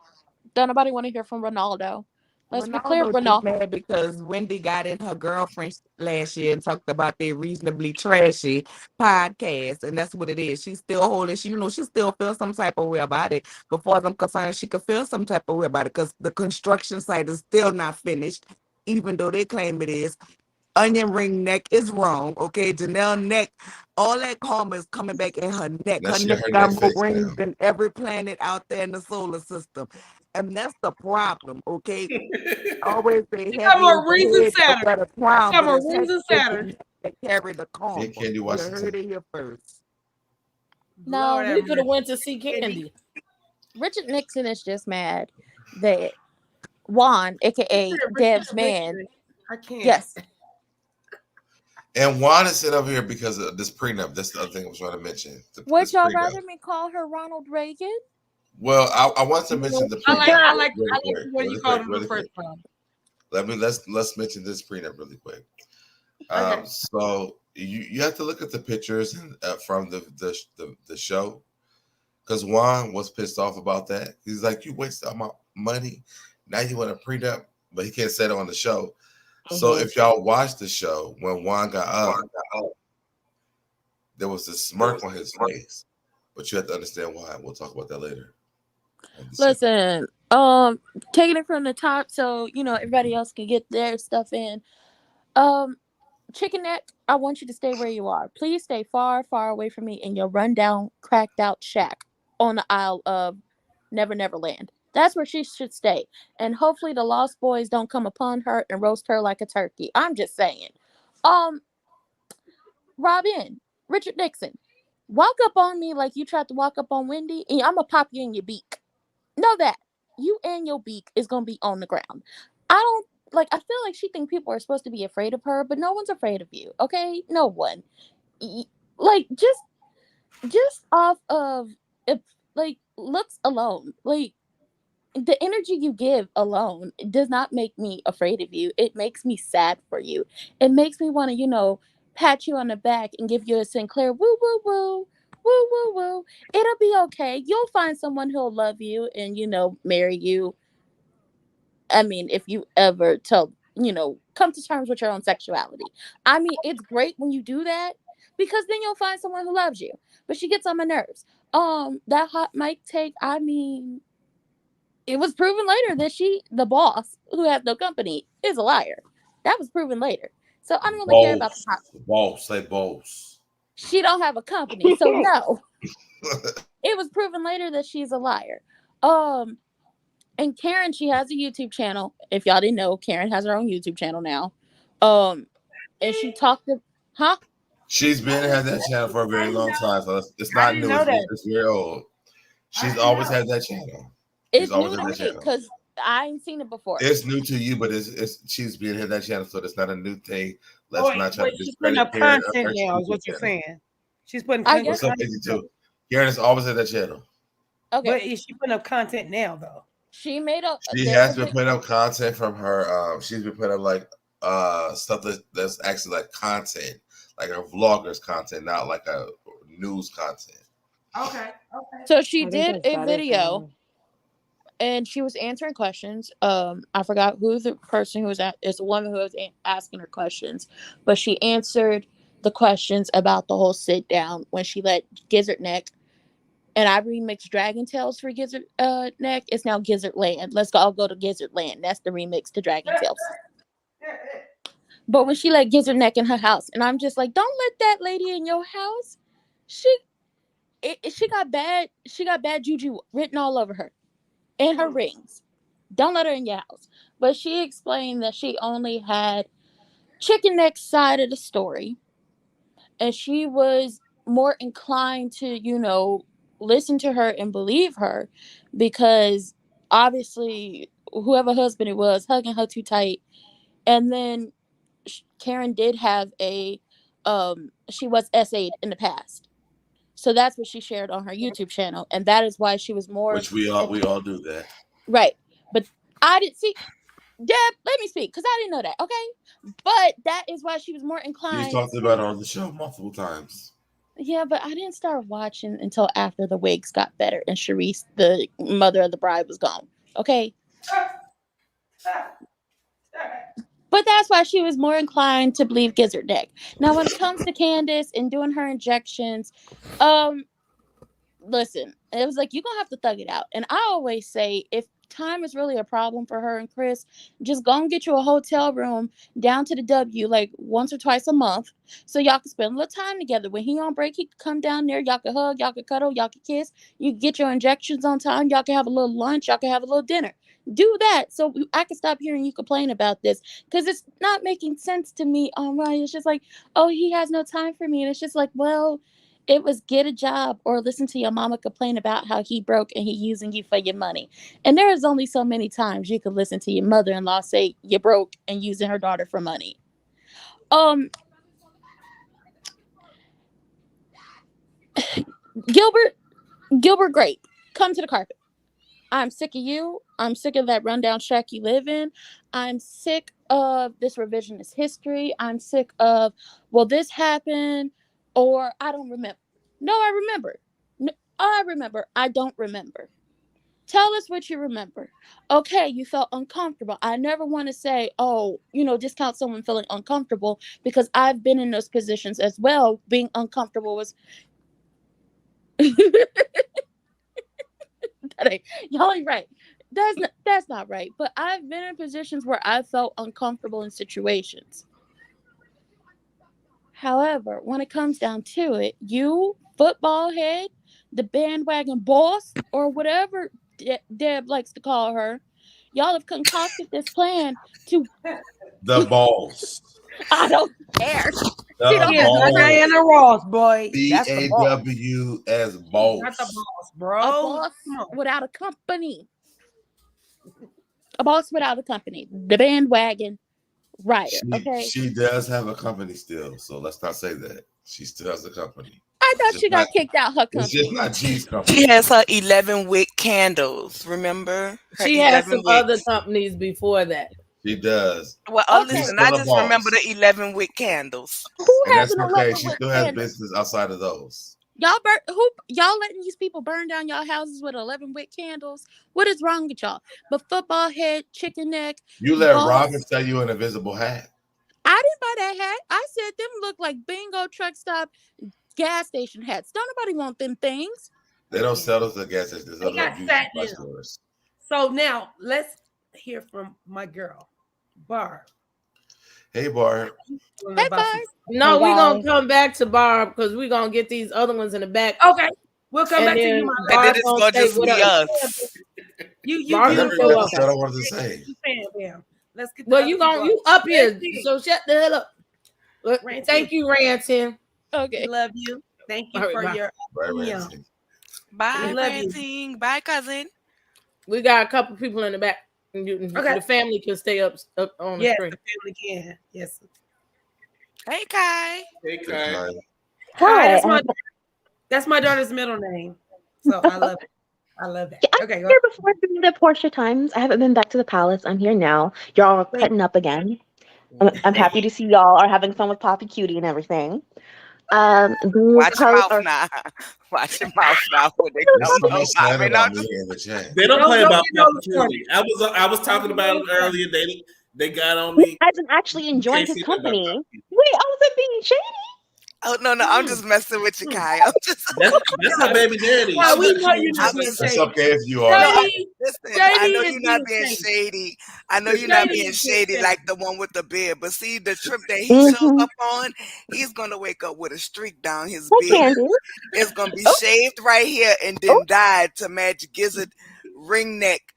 Don't nobody want to hear from Ronaldo. Let's be clear, Ronaldo mad because Wendy got in her girlfriend last year and talked about their reasonably trashy podcast, and that's what it is. She's still holding. She still feels some type of way about it. But far as I'm concerned, she could feel some type of way about it because the construction site is still not finished, even though they claim it is. Onion ring neck is wrong. Okay, Janelle neck, all that karma is coming back in her neck. Her neck got more rings than every planet out there in the solar system. And that's the problem, okay? Always say heavy more rings than Saturn. Got a crown, Got more rings than Saturn. That carry the karma. Candy, you heard it here first. No, we could have went to see Candy. Richard Nixon is just mad that Juan, aka Deb's man. I can't. Yes. And Juan is sitting over here because of this prenup. That's the other thing I was trying to mention. Would y'all rather me call her Ronald Reagan? Well, I want to mention the prenup. I like what you called him the first time. Let's mention this prenup really quick. Okay. So you have to look at the pictures from the show because Juan was pissed off about that. He's like, you wasted all my money. Now you want a prenup, but he can't say it on the show. So if y'all watch the show, when Juan got up, there was a smirk on his face. But you have to understand why. We'll talk about that later. Listen, taking it from the top so everybody else can get their stuff in. Chicken Neck, I want you to stay where you are. Please stay far, far away from me in your rundown, cracked out shack on the Isle of Never Never Land. That's where she should stay. And hopefully the Lost Boys don't come upon her and roast her like a turkey. I'm just saying. Robin, Richard Nixon, walk up on me like you tried to walk up on Wendy, and I'm going to pop you in your beak. Know that. You and your beak is going to be on the ground. I feel like she think people are supposed to be afraid of her, but no one's afraid of you, okay? No one. Like, just off of, looks alone. Like, the energy you give alone does not make me afraid of you. It makes me sad for you. It makes me want to, pat you on the back and give you a Sinclair woo woo woo woo woo woo. It'll be okay. You'll find someone who'll love you and marry you. I mean, if you ever come to terms with your own sexuality. I mean, it's great when you do that because then you'll find someone who loves you. But she gets on my nerves. That hot mic take, I mean, it was proven later that the boss, who has no company, is a liar. That was proven later. So I don't really care about the hot. Boss, say boss. She don't have a company, so no. It was proven later that she's a liar. And Karen, she has a YouTube channel. If y'all didn't know, Karen has her own YouTube channel now. And she talked to, huh? She's had that channel for a very long time, so it's not new. It's very old. She's always had that channel. It's new to me because I ain't seen it before. It's new to you, but she's had that channel, so it's not a new thing. Let's not try to she's putting up content now, is what you're saying. She's putting content. What's up, 52? Karen has always had that channel. Okay. But is she putting up content now, though? She made a. She has been putting up content from her. She's been putting up like stuff that's actually like content, like a vlogger's content, not like a news content. Okay. So she did a video, and she was answering questions. I forgot who the person who was at. It's a woman who was asking her questions, but she answered the questions about the whole sit down when she let Gizzard Neck. And I remixed Dragon Tales for Gizzard Neck. It's now Gizzard Land. I'll go to Gizzard Land. That's the remix to Dragon Tales. But when she let Gizzard Neck in her house, and I'm just like, don't let that lady in your house. She got bad juju written all over her and her rings. Don't let her in your house. But she explained that she only had Chicken Neck's side of the story, and she was more inclined to, listen to her and believe her, because obviously whoever husband it was hugging her too tight. And then Karen did have she was SA'd in the past, so that's what she shared on her YouTube channel, and that is why she was more, which we all do that, right? But I didn't see. Deb, let me speak, because I didn't know that. Okay, but that is why she was more inclined. You talked about it on the show multiple times. Yeah, but I didn't start watching until after the wigs got better and Charisse, the mother of the bride, was gone. Okay. But that's why she was more inclined to believe Gizzard Neck. Now, when it comes to Candace and doing her injections, listen, it was like, you're going to have to thug it out. And I always say, if time is really a problem for her and Chris, just go and get you a hotel room down to the W like once or twice a month, so y'all can spend a little time together. When he on break, he can come down there, y'all can hug, y'all can cuddle, y'all can kiss, you can get your injections on time, y'all can have a little lunch, y'all can have a little dinner. Do that so I can stop hearing you complain about this, because it's not making sense to me. Right, it's just like, oh, he has no time for me, and it's just like, well, it was get a job or listen to your mama complain about how he broke and he using you for your money. And there is only so many times you could listen to your mother-in-law say you broke and using her daughter for money. Gilbert Grape, come to the carpet. I'm sick of you. I'm sick of that rundown shack you live in. I'm sick of this revisionist history. I'm sick of, well, this happened, or I don't remember. No, I remember. No, I remember. I don't remember. Tell us what you remember. Okay, you felt uncomfortable. I never want to say, discount someone feeling uncomfortable, because I've been in those positions as well. Being uncomfortable was... Y'all ain't right. That's not right. But I've been in positions where I felt uncomfortable in situations. However, when it comes down to it, you, football head, the bandwagon boss, or whatever Deb likes to call her, y'all have concocted this plan to... The balls. I don't care. Diana Ross, boy. BAWS balls. Not the boss, bro. A boss without a company. A boss without a company. The bandwagon rider. Okay. She does have a company still, so let's not say that. She still has a company. I thought she got kicked out her company. It's just not G's company. She has her 11 wick candles. Remember? She has some other companies before that. She does. Well, listen, I just remember the 11 wick candles. And that's okay. She still has business outside of those. Y'all letting these people burn down y'all houses with 11 wick candles? What is wrong with y'all? But football head, chicken neck. You let Robin sell you an invisible hat. I didn't buy that hat. I said them look like bingo truck stop gas station hats. Don't nobody want them things. They don't sell those at gas stations. They got beauty stores. So now let's hear from my girl, Barb. Hey, Barb. Hey, Barb. No, we're going to come back to Barb, because we're going to get these other ones in the back. Okay. We'll come back to you, my Barb. And then it's going to just be us. I don't want to say. Let's get you up here, so shut the hell up. Thank you, Ranting. Okay. Love you. Thank you for your Ranting. Bye, Ranting. Bye, cousin. We got a couple people in the back. The family can stay up on the screen. The family can. Yes. Hey, Kai. Hey, Kai. Hi. That's my daughter's middle name. So I love it. I love that. Yeah, I was here before during the Portia times. I haven't been back to the palace. I'm here now. Y'all are cutting up again. I'm happy to see y'all are having fun with Poppy Cutiee and everything. These Watch your colors mouth are. now. Watch your mouth now. When they There's come somebody up, slander man, about me in the chat. They don't play about no, opportunity. I was talking about them earlier. They got on me. I've been actually enjoying his company. Wait, I wasn't being shady. Oh no, I'm just messing with you, Kai. I'm just that's my baby daddy. Well, we know you're not being It's shady. okay if you are. Listen, I know you're not being shady. I know you're not being shady like the one with the beard. But see, the trip that he showed up on, he's gonna wake up with a streak down his beard. It's gonna be shaved right here and then dyed to match Gizzard ring neck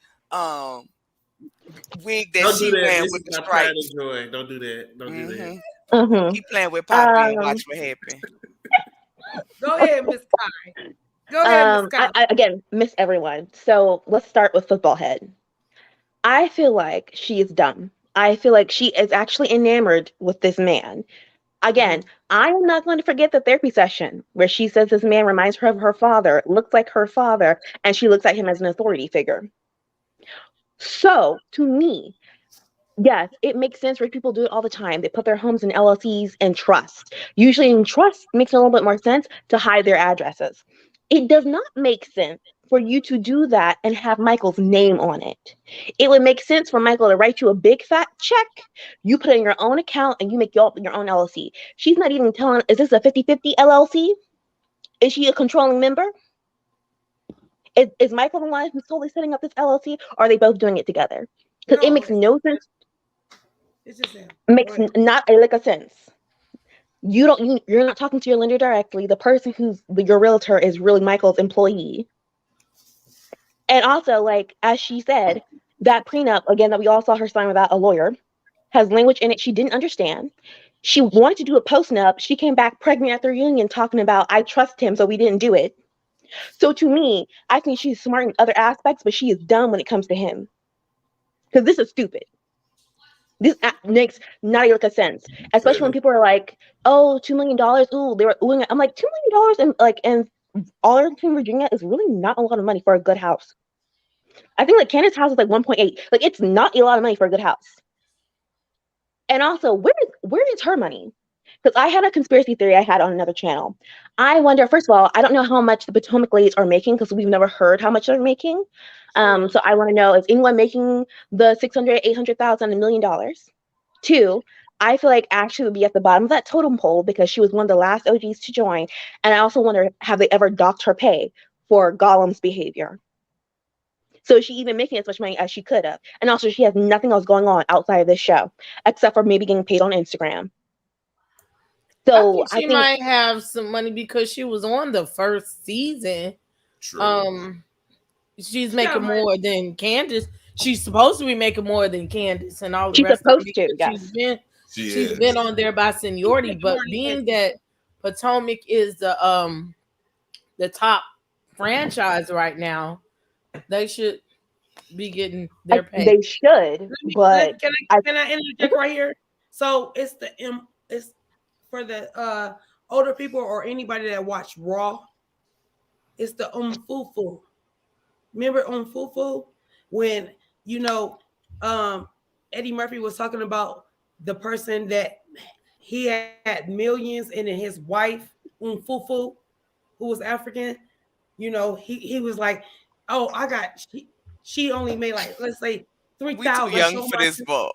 wig that Don't she do that. wearing This with is the my pride stripes. and joy. Don't do that. Don't do that. Keep playing with Poppy and watch what happen. Go ahead, Miss Kai. Go ahead, Miss Kai. I again miss everyone. So let's start with football head. I feel like she is dumb. I feel like she is actually enamored with this man. Again, I am not going to forget the therapy session where she says this man reminds her of her father, looks like her father, and she looks at him as an authority figure. So, to me, yes, it makes sense. Rich people do it all the time. They put their homes in LLCs and trust. Usually in trust makes a little bit more sense to hide their addresses. It does not make sense for you to do that and have Michael's name on it. It would make sense for Michael to write you a big fat check. You put it in your own account and you make your own LLC. She's not even telling, is this a 50-50 LLC? Is she a controlling member? Is Michael the one who's totally setting up this LLC? Or are they both doing it together? Because it makes no sense. It's just him. Makes not a lick of sense. You're not talking to your lender directly. The person who's your realtor is really Michael's employee. And also, like as she said, that prenup again that we all saw her sign without a lawyer has language in it she didn't understand. She wanted to do a post-nup. She came back pregnant at their reunion talking about I trust him, so we didn't do it. So to me, I think she's smart in other aspects, but she is dumb when it comes to him. Because this is stupid. This makes not a lick of sense, especially when people are like, "Oh, $2 million." Ooh, they were oohing it. I'm like, $2 million and Arlington, Virginia is really not a lot of money for a good house. I think like Candace's house is like 1.8. Like it's not a lot of money for a good house. And also, where is her money? Because I had a conspiracy theory I had on another channel. I wonder, first of all, I don't know how much the Potomac ladies are making because we've never heard how much they're making. So I want to know, is anyone making the $600,000, $800,000, $1 million? Two, I feel like Ashley would be at the bottom of that totem pole because she was one of the last OGs to join. And I also wonder, have they ever docked her pay for Gollum's behavior? So is she even making as much money as she could have? And also, she has nothing else going on outside of this show, except for maybe getting paid on Instagram. So I think she might have some money because she was on the first season. True. She's making more than Candace. She's supposed to be making more than Candace and all the she's rest supposed of it. to, She's been on there by seniority, but being that Potomac is the top franchise right now, they should be getting their pay. They should, but can I interject right here? So it's for the older people or anybody that watch Raw. It's the Fufu. Remember Fufu when Eddie Murphy was talking about the person that he had millions and then his wife Fufu, who was African. He was like, oh, she only made like, let's say 3,000. We too young for this book.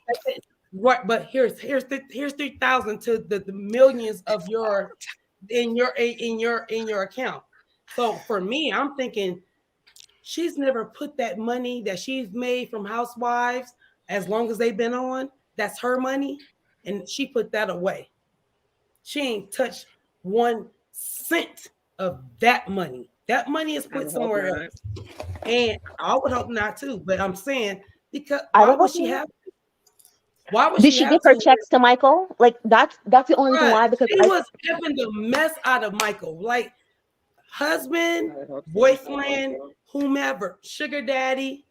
Right, but here's 3,000 to the millions of your in your account. So for me, I'm thinking she's never put that money that she's made from Housewives, as long as they've been on, that's her money, and she put that away. She ain't touched 1 cent of that money. That money is put somewhere else. And I would hope not too, but I'm saying, because why would she have? Why would did she give her checks to Michael? Like that's the only reason why. Because she was giving the mess out of Michael, like husband, boyfriend, whomever, sugar daddy.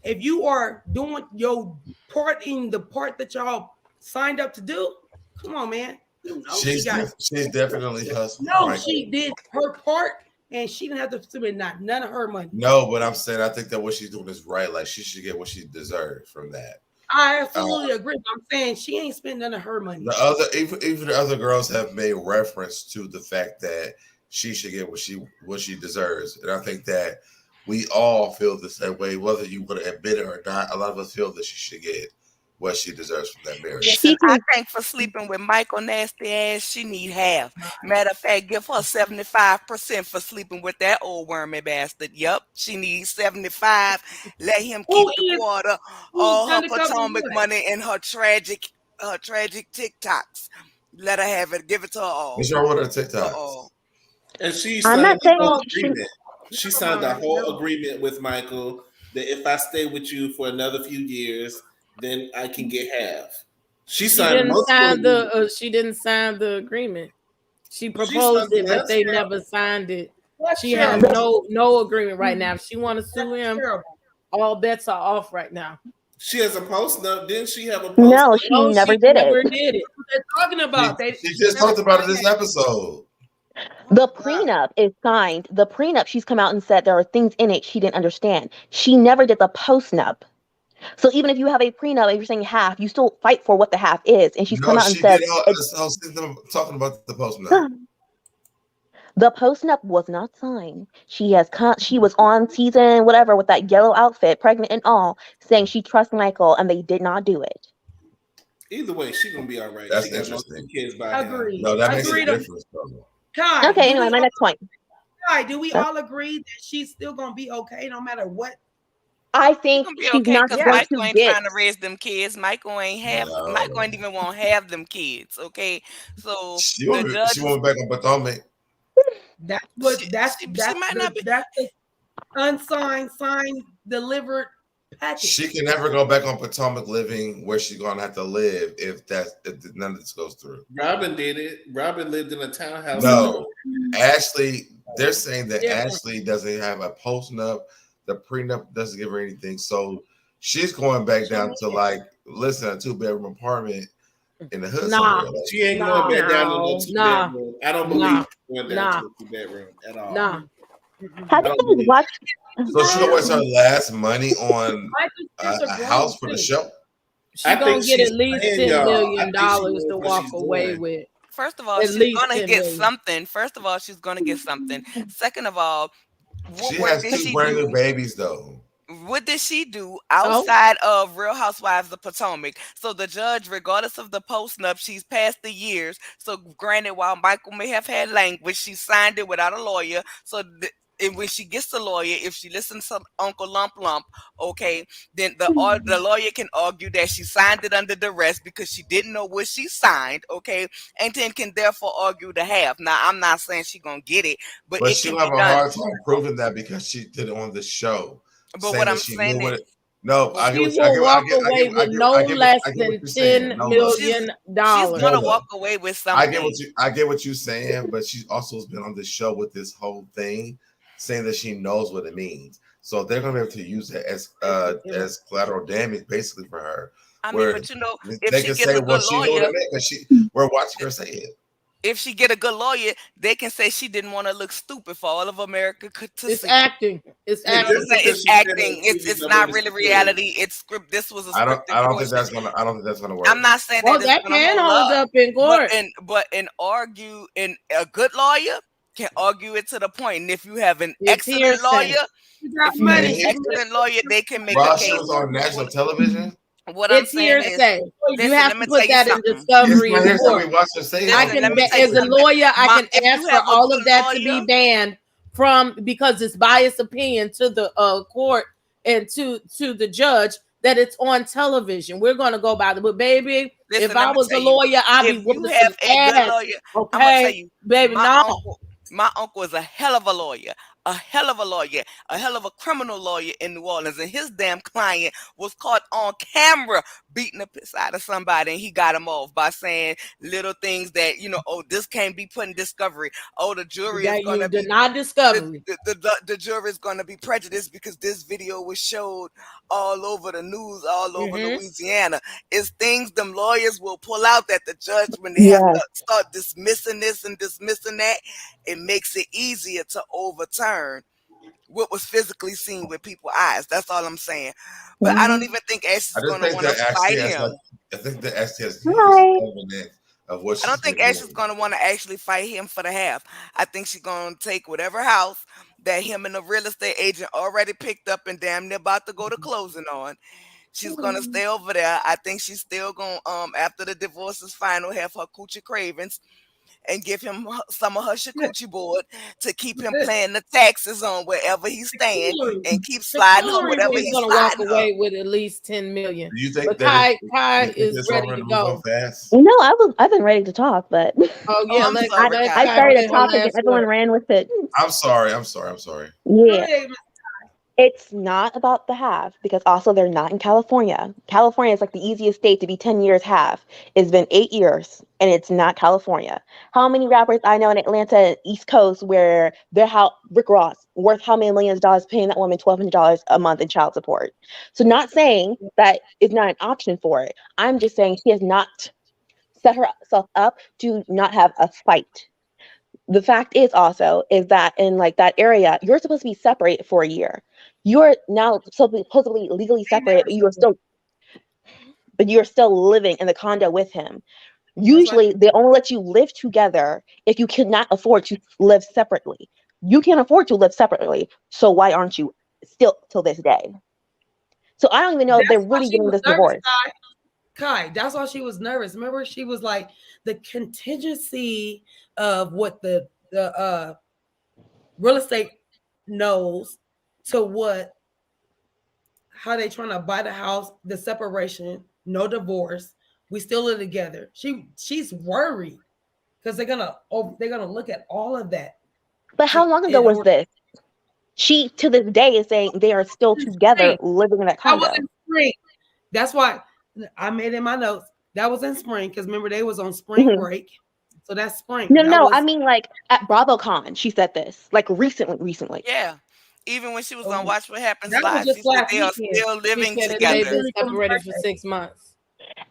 If you are doing your part in the part that y'all signed up to do, come on, man. She's definitely hustling. No, she did her part and she didn't have to submit none of her money. No, but I'm saying I think that what she's doing is right. Like she should get what she deserves from that. I absolutely agree. I'm saying she ain't spent none of her money. The other, even the other girls have made reference to the fact that she should get what she deserves, and I think that we all feel the same way, whether you want to admit it or not. A lot of us feel that she should get what she deserves from that marriage. Listen, I think for sleeping with Michael nasty ass, she need half. Matter of fact, give her 75% for sleeping with that old wormy bastard. Yup, she needs 75. Let him keep the quarter, all her Potomac money, and her tragic TikToks. Let her have it. Give it to her all. What's wrong with her TikToks? And she signed a whole agreement. She signed a whole agreement with Michael that if I stay with you for another few years, then I can get half. She didn't sign the agreement. She proposed it, but they never signed it. She has no agreement right now. If she want to sue him, all bets are off right now. She has a post note. Didn't she have a post No, she never did it. What they're talking about. She just talked about it this episode. The prenup is signed. The prenup, she's come out and said there are things in it she didn't understand. She never did the postnup. So even if you have a prenup and you're saying half, you still fight for what the half is. And she's come out and said, talking about the postnup. The postnup was not signed. She was on season whatever with that yellow outfit, pregnant and all, saying she trusts Michael, and they did not do it. Either way, she's gonna be all right. That's she got interesting. Kids by Agreed. No, that makes a difference. Kai, okay, anyway, my next point. Kai, do we all agree that she's still gonna be okay no matter what? I think she's not going Michael to ain't get. trying to raise them kids. Michael ain't even want to have them kids. Okay, so she went back on Potomac. That's the unsigned, signed, delivered package. She can never go back on Potomac living where she's gonna have to live if none of this goes through. Robin did it. Robin lived in a townhouse. No, Ashley. They're saying that Ashley doesn't have a postnup. The prenup doesn't give her anything, so she's going back down to a 2-bedroom apartment in the hood. She ain't going back down to the 2-bedroom. I don't believe she's going down to the 2-bedroom at all. Have you guys watched? So she gonna waste her last money on a house for the show. She's gonna get at least $10 million to walk away with. First of all, she's gonna get something. First of all, she's gonna get something. Second of all, she has 2 brand new babies though. What did she do outside of Real Housewives of Potomac? So the judge, regardless of the postnup, she's passed the years. So granted, while Michael may have had language, she signed it without a lawyer. So and when she gets the lawyer, if she listens to Uncle Lump, okay, then the lawyer can argue that she signed it under duress because she didn't know what she signed, okay, and then can therefore argue the half. Now, I'm not saying she's gonna get it, but she'll have a hard time proving that because she did it on the show. But what I'm saying is, she will walk away with no less than $10 million. She's gonna walk away with something. I get what you're saying, but she also has been on the show with this whole thing, saying that she knows what it means. So they're gonna be able to use it as collateral damage, basically, for her. I mean, but if they she can gets say a good lawyer, we're watching her say it. If she get a good lawyer, they can say she didn't want to look stupid for all of America to it's see. Acting. It's acting. It's acting. It's not really reality. It's script. This was a script. I don't think that's gonna work. I'm not saying that can hold up in court. But a good lawyer can argue it to the point. And if you have an excellent lawyer, they can make a case. Was on national television. What I'm saying is, you have to put that in discovery report. As a lawyer, I can ask for all of that to be banned because it's biased opinion to the court and to the judge that it's on television. We're going to go by but baby, if I was a lawyer, I'd be whooping some ass. Okay, baby, no. My uncle is a hell of a lawyer. a hell of a lawyer, a hell of a criminal lawyer in New Orleans, and his damn client was caught on camera beating the piss out of somebody, and he got him off by saying little things that, oh, this can't be put in discovery. Oh, the jury is going to be not discovery. The jury is going to be prejudiced because this video was showed all over the news, all over Louisiana. It's things them lawyers will pull out that the judge, when they have to start dismissing this and dismissing that, it makes it easier to overturn what was physically seen with people's eyes. That's all I'm saying. But I don't even think Ashley's going to want to fight him. I think that Ashley has evidence of what she's I don't think Ashley's going to want to actually fight him for the half. I think she's going to take whatever house that him and the real estate agent already picked up and damn near about to go to closing on. She's going to stay over there. I think she's still going to, after the divorce is final, have her coochie cravings and give him some of her shakuchi board to keep him paying the taxes on wherever he's staying and keep sliding her whatever he's going to walk away with at least $10 million. Do you think Kai is ready to go? No, I've been ready to talk, but I started talking and everyone ran with it. I'm sorry. Yeah. It's not about the half, because also they're not in California. California is like the easiest state to be 10 years half. It's been 8 years, and it's not California. How many rappers I know in Atlanta and East Coast where their house, Rick Ross, worth how many millions of dollars, paying that woman $1,200 a month in child support? So not saying that is not an option for it. I'm just saying she has not set herself up to not have a fight. The fact is that in like that area, you're supposed to be separated for a year. You're now supposedly legally separated, but you're still living in the condo with him. Usually, they only let you live together if you cannot afford to live separately. You can't afford to live separately, so why aren't you still till this day? So I don't even know if they're really getting this divorce. Kai, that's why she was nervous. Remember, she was like the contingency of what the real estate knows to how they trying to buy the house, the separation, no divorce, we still live together. She's worried because they're gonna look at all of that. But how long ago was this? She to this day is saying they are still together living in that condo. That was in spring. That's why I made in my notes that was in spring, because remember they was on spring break. So that's spring. I mean like at BravoCon, she said this like recently. Yeah. Even when she was on Watch What Happens Live, she said they are still living together. They've been separated for 6 months.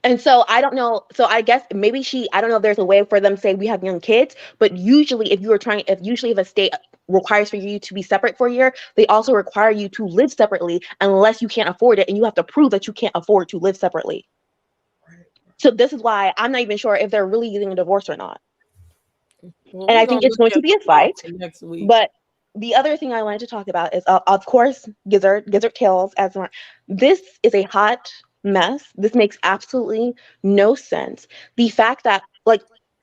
And so I don't know. So I guess maybe I don't know if there's a way for them to say we have young kids, but usually if a state requires for you to be separate for a year, they also require you to live separately unless you can't afford it, and you have to prove that you can't afford to live separately. So this is why I'm not even sure if they're really using a divorce or not. Well, and I think it's going to be a fight next week. But the other thing I wanted to talk about is, of course, Gizzard Tales. This is a hot mess. This makes absolutely no sense. The fact that, like,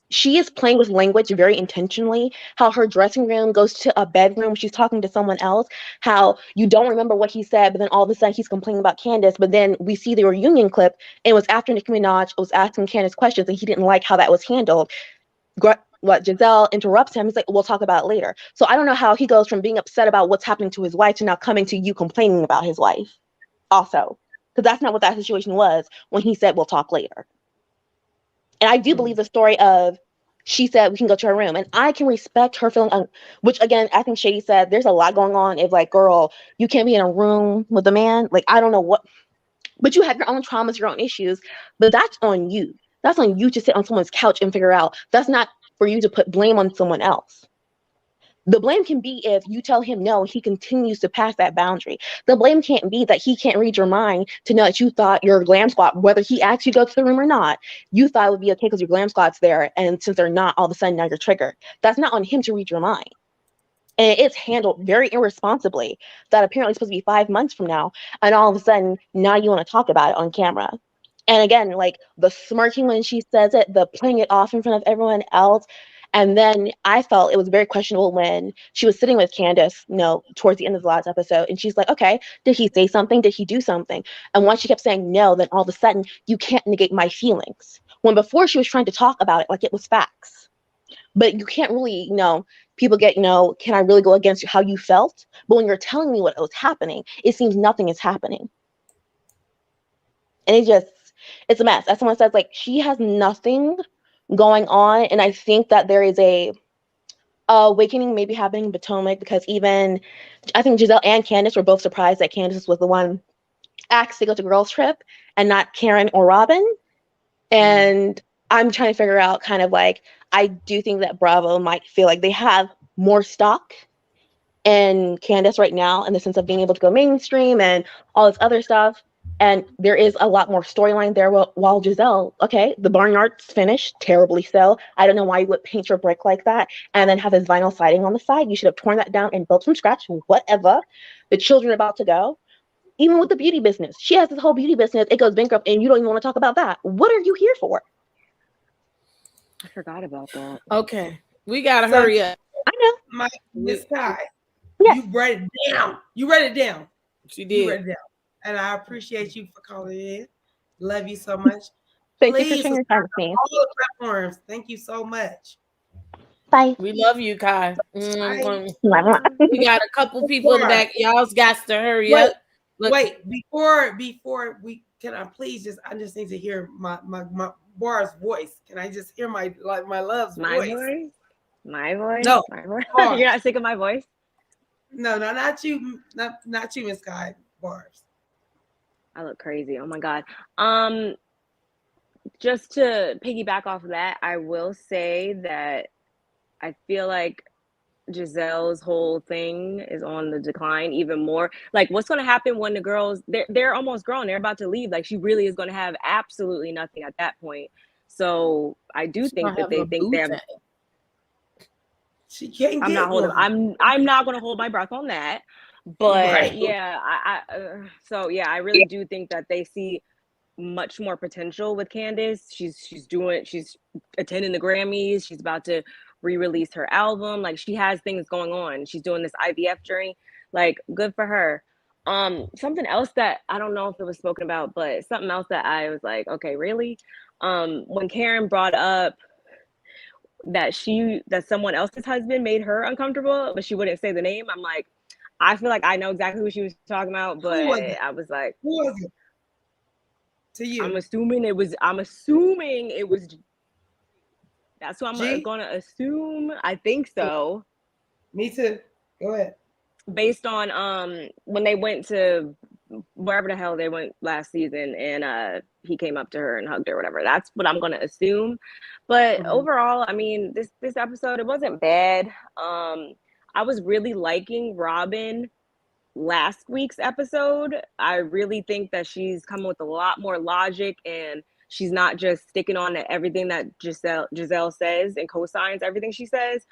she is playing with language very intentionally, how her dressing room goes to a bedroom, she's talking to someone else, how you don't remember what he said, but then all of a sudden he's complaining about Candace, but then we see the reunion clip, and it was after Nicki Minaj was asking Candace questions, and he didn't like how that was handled. Giselle interrupts him. He's like, we'll talk about it later. So I don't know how he goes from being upset about what's happening to his wife to now coming to you complaining about his wife also. Because that's not what that situation was when he said, we'll talk later. And I do believe the story of, she said, we can go to her room. And I can respect her feeling, which again, I think Shady said, there's a lot going on. If like, girl, you can't be in a room with a man. Like, I don't know what, but you have your own traumas, your own issues, but that's on you. That's on you to sit on someone's couch and figure out. That's not for you to put blame on someone else. The blame can be if you tell him no, he continues to pass that boundary. The blame can't be that he can't read your mind to know that you thought your glam squad, whether he asked you to go to the room or not, you thought it would be okay because your glam squad's there, and since they're not, all of a sudden now you're triggered. That's not on him to read your mind. And it's handled very irresponsibly that apparently it's supposed to be 5 months from now, and all of a sudden now you want to talk about it on camera. And again, like the smirking when she says it, the playing it off in front of everyone else. And then I felt it was very questionable when she was sitting with Candace, towards the end of the last episode. And she's like, okay, did he say something? Did he do something? And once she kept saying no, then all of a sudden you can't negate my feelings. When before she was trying to talk about it like it was facts. but you can't really, people get, can I really go against how you felt? But when you're telling me what was happening, it seems nothing is happening. And it's a mess. As someone says, like, she has nothing going on. And I think that there is a awakening maybe happening in Potomac, because even I think Giselle and Candace were both surprised that Candace was the one asked to go to girls trip and not Karen or Robin. And I'm trying to figure out kind of like, I do think that Bravo might feel like they have more stock in Candace right now, in the sense of being able to go mainstream and all this other stuff. And there is a lot more storyline there, while Giselle, okay, the barnyard's finished, terribly so. I don't know why you would paint your brick like that and then have this vinyl siding on the side. You should have torn that down and built from scratch, whatever. The children are about to go. Even with the beauty business, she has this whole beauty business. It goes bankrupt, and you don't even want to talk about that. What are you here for? I forgot about that. Okay, we gotta hurry up. I know. Miss Kai, yes. You wrote it down. You wrote it down. She did. You wrote it down. And I appreciate you for calling in. Love you so much. Thank you for sharing your time with me. All the platforms. Thank you so much. Bye. We love you, Kai. We got a couple people that y'all's got to hurry up. Wait, before we can, I please I just need to hear my Bar's voice. Can I just hear my love's voice? My voice? No. My voice? You're not sick of my voice? No, not you. Not you, Miss Kai. Bars. I look crazy. Oh my God. Just to piggyback off of that, I will say that I feel like Giselle's whole thing is on the decline even more. Like, what's going to happen when the girls, they're almost grown, they're about to leave. Like, she really is going to have absolutely nothing at that point. So I do think that they think they have. She can't. I'm not holding. I'm not going to hold my breath on that. But yeah, I really do think that they see much more potential with Candace. She's attending the Grammys. She's about to re-release her album. Like, she has things going on. She's doing this IVF journey. Like, good for her. Something else that I don't know if it was spoken about, but something else that I was like, okay, really? When Karen brought up that someone else's husband made her uncomfortable, but she wouldn't say the name, I'm like, I feel like I know exactly who she was talking about, but I was like, who was it? To you? I'm assuming it was. That's what I'm gonna assume. I think so. Me too. Go ahead. Based on when they went to wherever the hell they went last season, and he came up to her and hugged her, or whatever. That's what I'm gonna assume. But overall, I mean, this episode, it wasn't bad. I was really liking Robin last week's episode. I really think that she's coming with a lot more logic, and she's not just sticking on to everything that Giselle says and co-signs everything she says.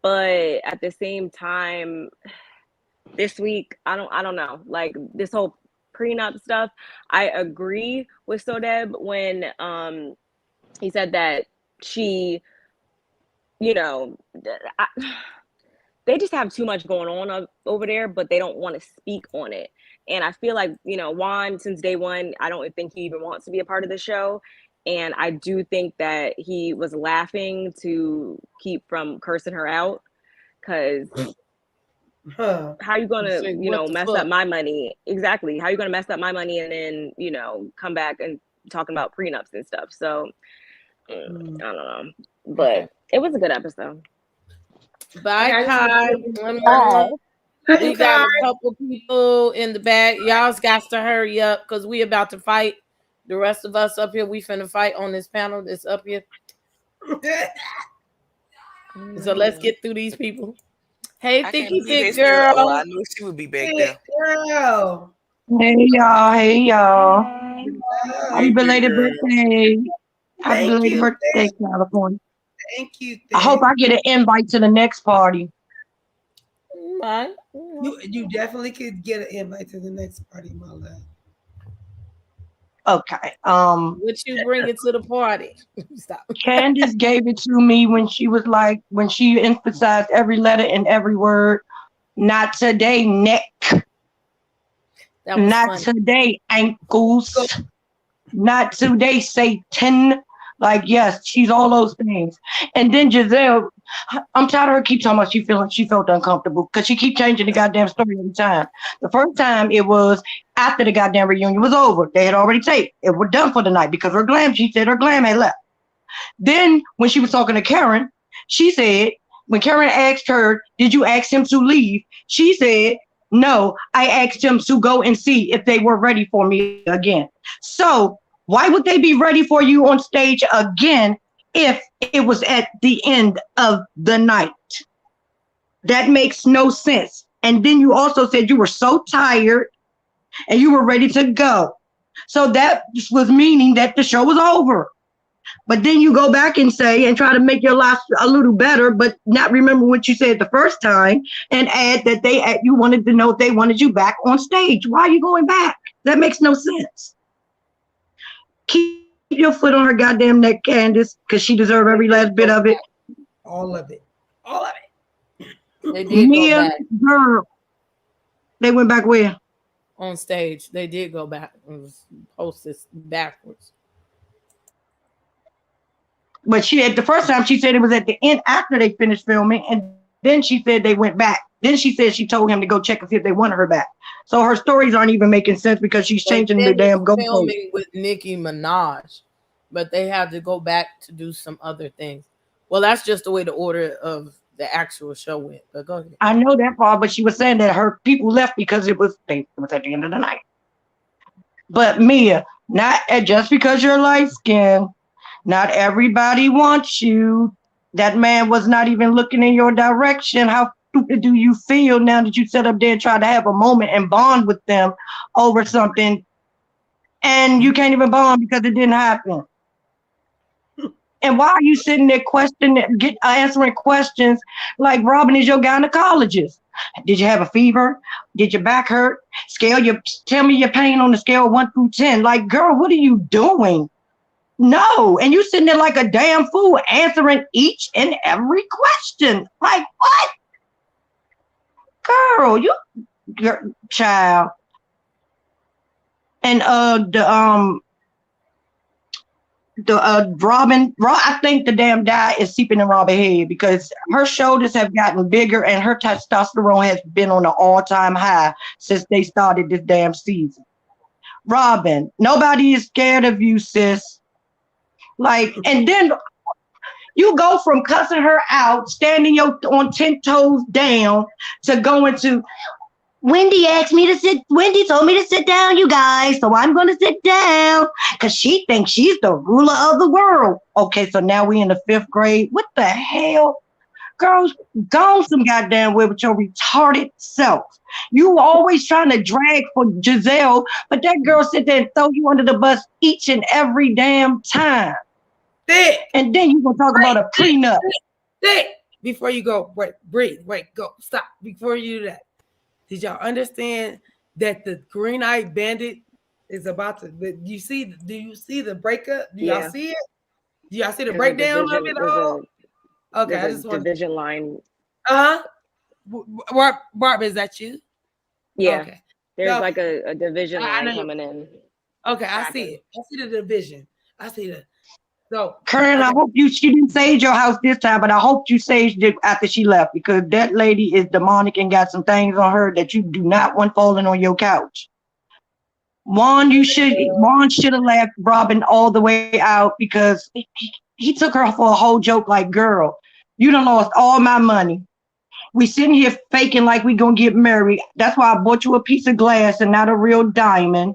But at the same time, this week, I don't know. Like, this whole prenup stuff, I agree with Sodeb when he said that she, they just have too much going on over there, but they don't want to speak on it. And I feel like, Juan, since day one, I don't think he even wants to be a part of the show. And I do think that he was laughing to keep from cursing her out, because how you going to, mess up my money? Exactly. How you going to mess up my money and then, come back and talking about prenups and stuff. So I don't know, but it was a good episode. Bye, Kai. We got a couple people in the back. Y'all's got to hurry up because we about to fight. The rest of us up here, we finna fight on this panel that's up here. So let's get through these people. Hey, Thicky Thick Girl. Oh, I knew she would be back there. Girl. Hey, y'all. Happy belated birthday. Happy belated birthday, California. Thank you. I hope I get an invite to the next party. You definitely could get an invite to the next party, my love. Okay. What you bring it to the party? Stop. Candace gave it to me when she emphasized every letter and every word. Not today, neck. Not today, ankles. Not today, Satan. Like, yes, she's all those things. And then Giselle, I'm tired of her keep talking about she felt uncomfortable because she keep changing the goddamn story every time. The first time it was after the goddamn reunion was over. They had already taped. It was done for the night because she said her glam had left. Then when she was talking to Karen, she said, when Karen asked her, did you ask him to leave? She said, no, I asked him to go and see if they were ready for me again. So why would they be ready for you on stage again if it was at the end of the night? That makes no sense. And then you also said you were so tired and you were ready to go. So that was meaning that the show was over. But then you go back and say and try to make your life a little better, but not remember what you said the first time and add that you wanted to know if they wanted you back on stage. Why are you going back? That makes no sense. Keep your foot on her goddamn neck, Candace, because she deserves every last bit of it. All of it. All of it. They did Mia, go back. girl, they went back where? On stage. They did go back. It was posted backwards. But the first time she said it was at the end after they finished filming, and then she said they went back. Then she said she told him to go check and see if they wanted her back. So her stories aren't even making sense because she's changing the damn goalpost. Filming with Nicki Minaj, but they had to go back to do some other things. Well, that's just the way the order of the actual show went. But go ahead. I know that part, but she was saying that her people left because it was at the end of the night. But Mia, not just because you're light skinned. Not everybody wants you. That man was not even looking in your direction. How stupid do you feel now that you sit up there and try to have a moment and bond with them over something and you can't even bond because it didn't happen? And why are you sitting there answering questions like Robin is your gynecologist? Did you have a fever? Did your back hurt? Tell me your pain on the scale of 1 through 10. Like, girl, what are you doing? No, and you sitting there like a damn fool answering each and every question. Like what? Girl, your child. And Robin, I think the damn dye is seeping in Robin's head because her shoulders have gotten bigger and her testosterone has been on an all-time high since they started this damn season. Robin, nobody is scared of you, sis. Like, and then you go from cussing her out, standing on 10 toes down, to going to Wendy told me to sit down, you guys, so I'm going to sit down because she thinks she's the ruler of the world. Okay, so now we in the 5th grade. What the hell? Girls, go some goddamn way with your retarded self. You always trying to drag for Giselle, but that girl sit there and throw you under the bus each and every damn time. Thick. And then you gonna talk about a prenup. Thick. Before you go, breathe, go, stop. Before you do that, did y'all understand that the green-eyed bandit is about to? Do you see the breakup? Do y'all see it? Do y'all see the breakdown of it all? Okay, I just want division line. Barb, is that you? Yeah. Okay. There's like a division line coming in. Okay, I see it. I see the division. I see the. So, Karen, I hope she didn't sage your house this time, but I hope you saged it after she left because that lady is demonic and got some things on her that you do not want falling on your couch. Juan should have left Robin all the way out because he took her for a whole joke like, girl, you done lost all my money. We sitting here faking like we gonna get married. That's why I bought you a piece of glass and not a real diamond.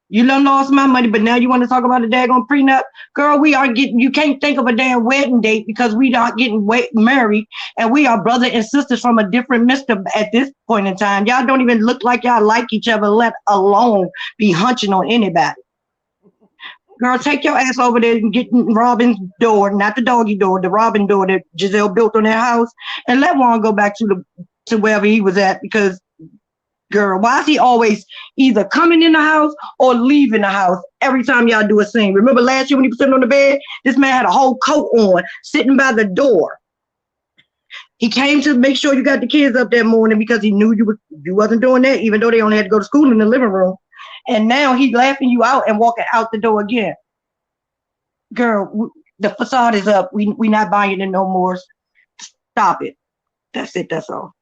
You done lost my money, but now you want to talk about a daggone prenup? Girl, you can't think of a damn wedding date because we not getting married and we are brother and sisters from a different mister at this point in time. Y'all don't even look like y'all like each other, let alone be hunching on anybody. Girl, take your ass over there and get Robin's door, not the doggy door, the Robin door that Giselle built on their house, and let Juan go back to wherever he was at because, girl, why is he always either coming in the house or leaving the house every time y'all do a scene? Remember last year when he was sitting on the bed? This man had a whole coat on, sitting by the door. He came to make sure you got the kids up that morning because he knew you wasn't doing that, even though they only had to go to school in the living room. And now he's laughing you out and walking out the door again. Girl, The facade is up. We not buying it no more. Stop it. That's it. That's all.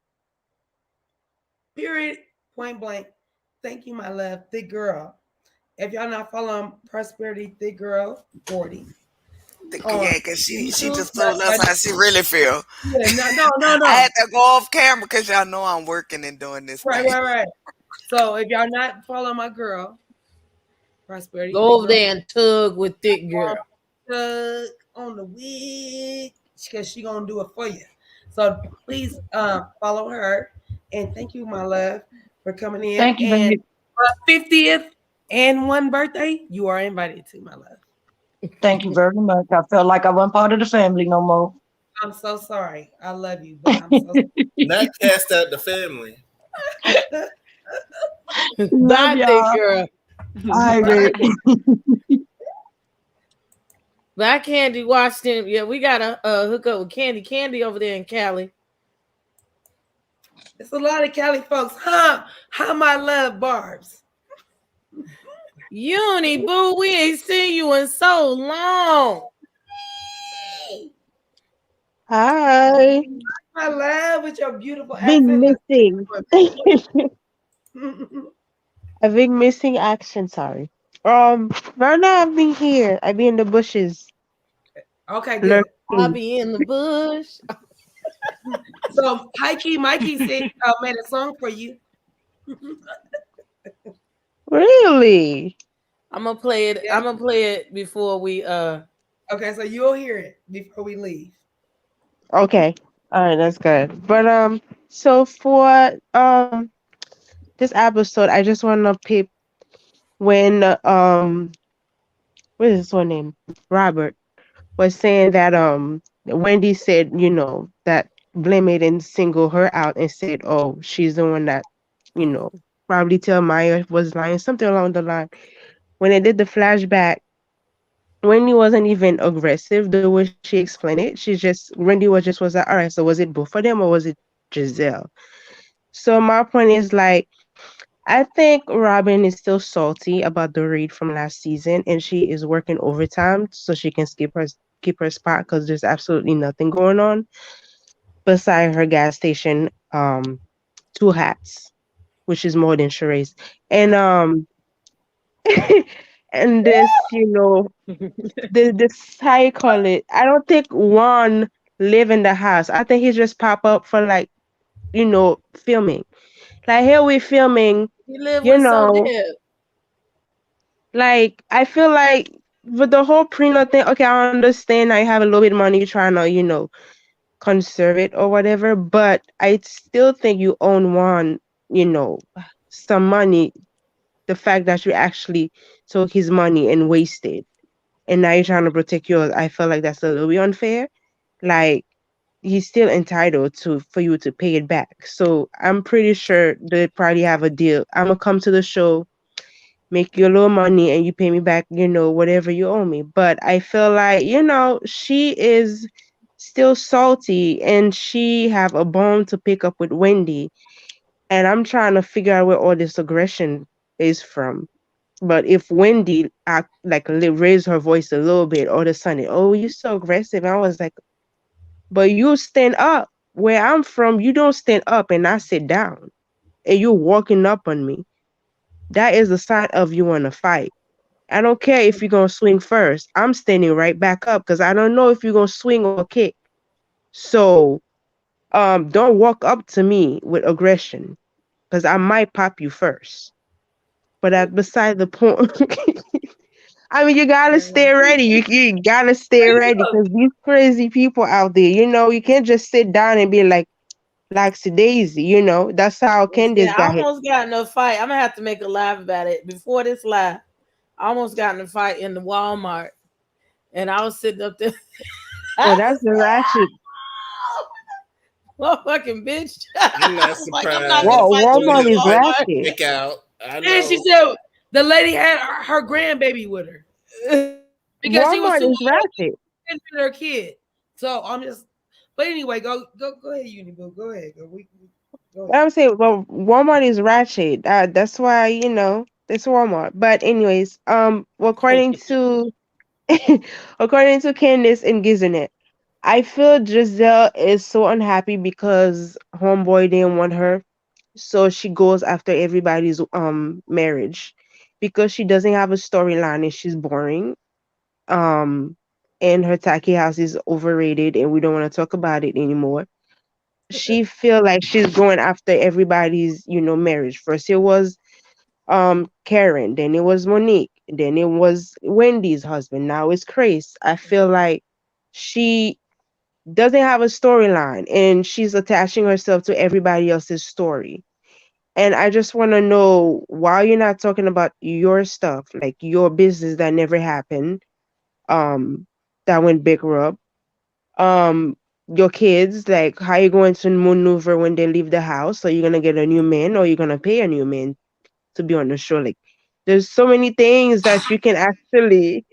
Period. Point blank. Thank you, my love. Thick girl. If y'all not following Prosperity Thick Girl 40. Yeah, because she just told us how she really feel. Yeah, no. I had to go off camera because y'all know I'm working and doing this. Right. So if y'all not following my girl, Prosperity, go over there and tug with Thick Girl. Tug on the wig because she gonna do it for you. So please follow her, and thank you, my love, for coming in. Thank you, and 50th and one birthday, you are invited to, my love. Thank you very much. I felt like I wasn't part of the family no more. I'm so sorry. I love you, but I'm so sorry. Not cast out the family. Bye, Thick Girl. All right. Bye, Candy Washington. Yeah, we gotta hook up with Candy over there in Cali. It's a lot of Cali folks. How my love Barbs. Uni, boo, we ain't seen you in so long. Hi. My love with your beautiful Been accent. missing. A big missing action, sorry. Right now I've been here. I be in the bushes. Okay, good. I'll be in the bush. So Mikey said made a song for you. Really? I'm gonna play it. Yeah. I'm gonna play it before we Okay, so you'll hear it before we leave. Okay. All right, that's good. But so for this episode, I just want to pick when what is his one name? Robert was saying that Wendy said, that Blame it and single her out and said, oh, she's the one that, probably tell Maya was lying, something along the line. When they did the flashback, Wendy wasn't even aggressive the way she explained it. Wendy was like, all right, so was it both of them or was it Giselle? So my point is like, I think Robin is still salty about the raid from last season, and she is working overtime so she can keep her spot because there's absolutely nothing going on beside her gas station. Two hats, which is more than charades, and and this, this how you call it. I don't think Juan live in the house. I think he just pop up for like, filming. Like here we filming. He live with so like I feel like with the whole prenup thing, okay, I understand I have a little bit of money, you're trying to, conserve it or whatever, but I still think you own one, some money. The fact that you actually took his money and wasted, and now you're trying to protect yours, I feel like that's a little bit unfair. Like he's still entitled for you to pay it back. So I'm pretty sure they probably have a deal. I'm gonna come to the show, make you a little money, and you pay me back, whatever you owe me. But I feel like, she is still salty and she have a bone to pick up with Wendy. And I'm trying to figure out where all this aggression is from. But if Wendy raised her voice a little bit all of a sudden, oh, you're so aggressive. And I was like, but you stand up. Where I'm from, you don't stand up and I sit down. And you're walking up on me. That is a sign of you want to fight. I don't care if you're going to swing first. I'm standing right back up because I don't know if you're going to swing or kick. So don't walk up to me with aggression because I might pop you first. But that's beside the point. I mean, you got to stay ready. You got to stay ready because these crazy people out there, you can't just sit down and be like Daisy, That's how Candace I got hit. almost got in a fight. I'm going to have to make a live about it. Before this live, I almost got in a fight in the Walmart. And I was sitting up there. Oh, that's the ratchet. Motherfucking bitch. I'm not surprised. Walmart is ratchet. Out. I know. And she said the lady had her grandbaby with her. Because Walmart she was is ratchet. Her kid. So I'm just, but anyway, go ahead, Uniboo. Go ahead. Go ahead. I'm saying, well, Walmart is ratchet. That's why, it's Walmart. But anyways, according to according to Candace and Giselle, I feel Giselle is so unhappy because homeboy didn't want her, so she goes after everybody's marriage because she doesn't have a storyline and she's boring. Um, and her tacky house is overrated and we don't want to talk about it anymore. She feel like she's going after everybody's, marriage. First it was Karen, then it was Monique, then it was Wendy's husband, now it's Chris. I feel like she doesn't have a storyline and she's attaching herself to everybody else's story. And I just want to know why you're not talking about your stuff, like your business that never happened, um, that went bankrupt. Um, your kids, like how you going to maneuver when they leave the house? Are you gonna get a new man or you gonna pay a new man to be on the show? Like there's so many things that you can actually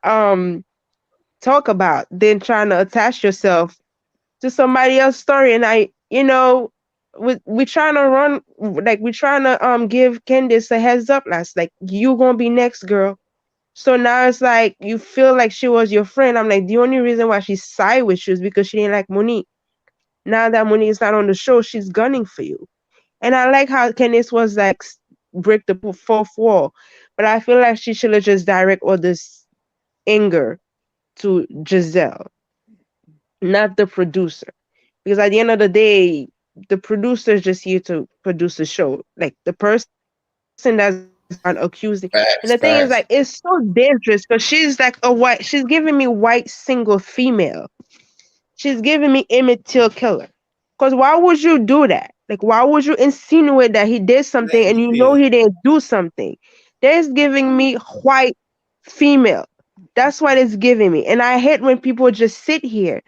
um talk about than trying to attach yourself to somebody else's story. And we trying to run, like we trying to give Candace a heads up last, like you gonna be next, girl. So now it's like you feel like she was your friend. I'm like, the only reason why she side with you is because she didn't like Monique. Now that Monique is not on the show, she's gunning for you. And I like how Candace was like break the fourth wall, but I feel like she should have just direct all this anger to Giselle, not the producer. Because at the end of the day, the producer is just here to produce a show. Like the person that's on accusing. And the thing is, Facts. like, it's so dangerous because she's like she's giving me white single female. She's giving me Emmett Till killer. Because why would you do that? Like, why would you insinuate that he did something and you know he didn't do something? That's giving me white female. That's what it's giving me. And I hate when people just sit here,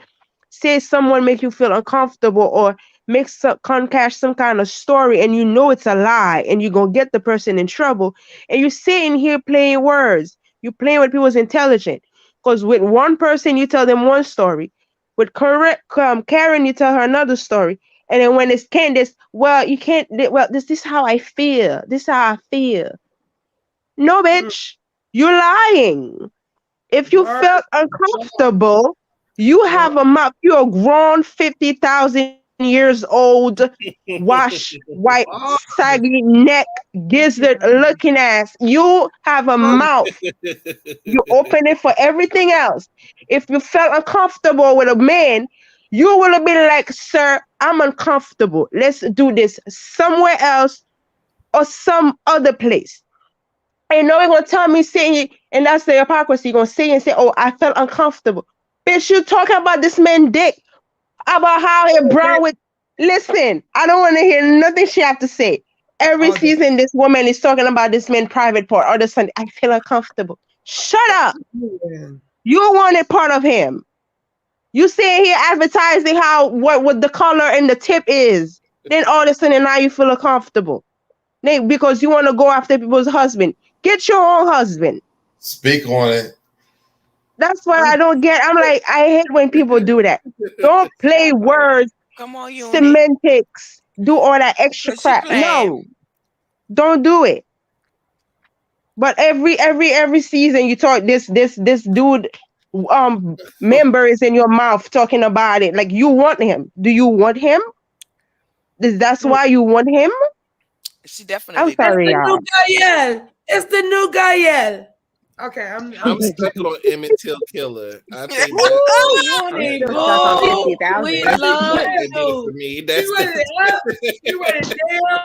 say someone make you feel uncomfortable or make some concash some kind of story and you know it's a lie and you're gonna get the person in trouble and you're sitting here playing words. You're playing with people's intelligence. Because with one person you tell them one story. With correct Karen, you tell her another story. And then when it's Candace, well, you can't this is how I feel. This is how I feel. No, bitch. You're lying. If you felt uncomfortable, you have a mouth. You're a grown 50,000 years old, wash, white, saggy neck, gizzard looking ass. You have a mouth. You open it for everything else. If you felt uncomfortable with a man, you would have been like, sir, I'm uncomfortable. Let's do this somewhere else or some other place. And no one gonna tell me sitting, and that's the hypocrisy. Gonna sit and say, "Oh, I felt uncomfortable." Bitch, you talking about this man dick, about how it brown with. Listen, I don't want to hear nothing she have to say. Every season, this woman is talking about this man private part. Or the Sunday, I feel uncomfortable. Shut up. You wanted part of him. You sitting here advertising what the color and the tip is. Then all of a sudden now you feel uncomfortable. Because you want to go after people's husband. Get your own husband. Speak on it. That's what I don't get. I'm like, I hate when people do that. Don't play words, semantics, do all that extra crap. No, don't do it. But every season you talk this dude member is in your mouth talking about it. Like you want him. Do you want him? That's why you want him? She definitely. I'm sorry, y'all. It's the new Gael. Okay, I'm stuck on Emmett Till killer. I think We love you. For me, that's she ready up, she ready down,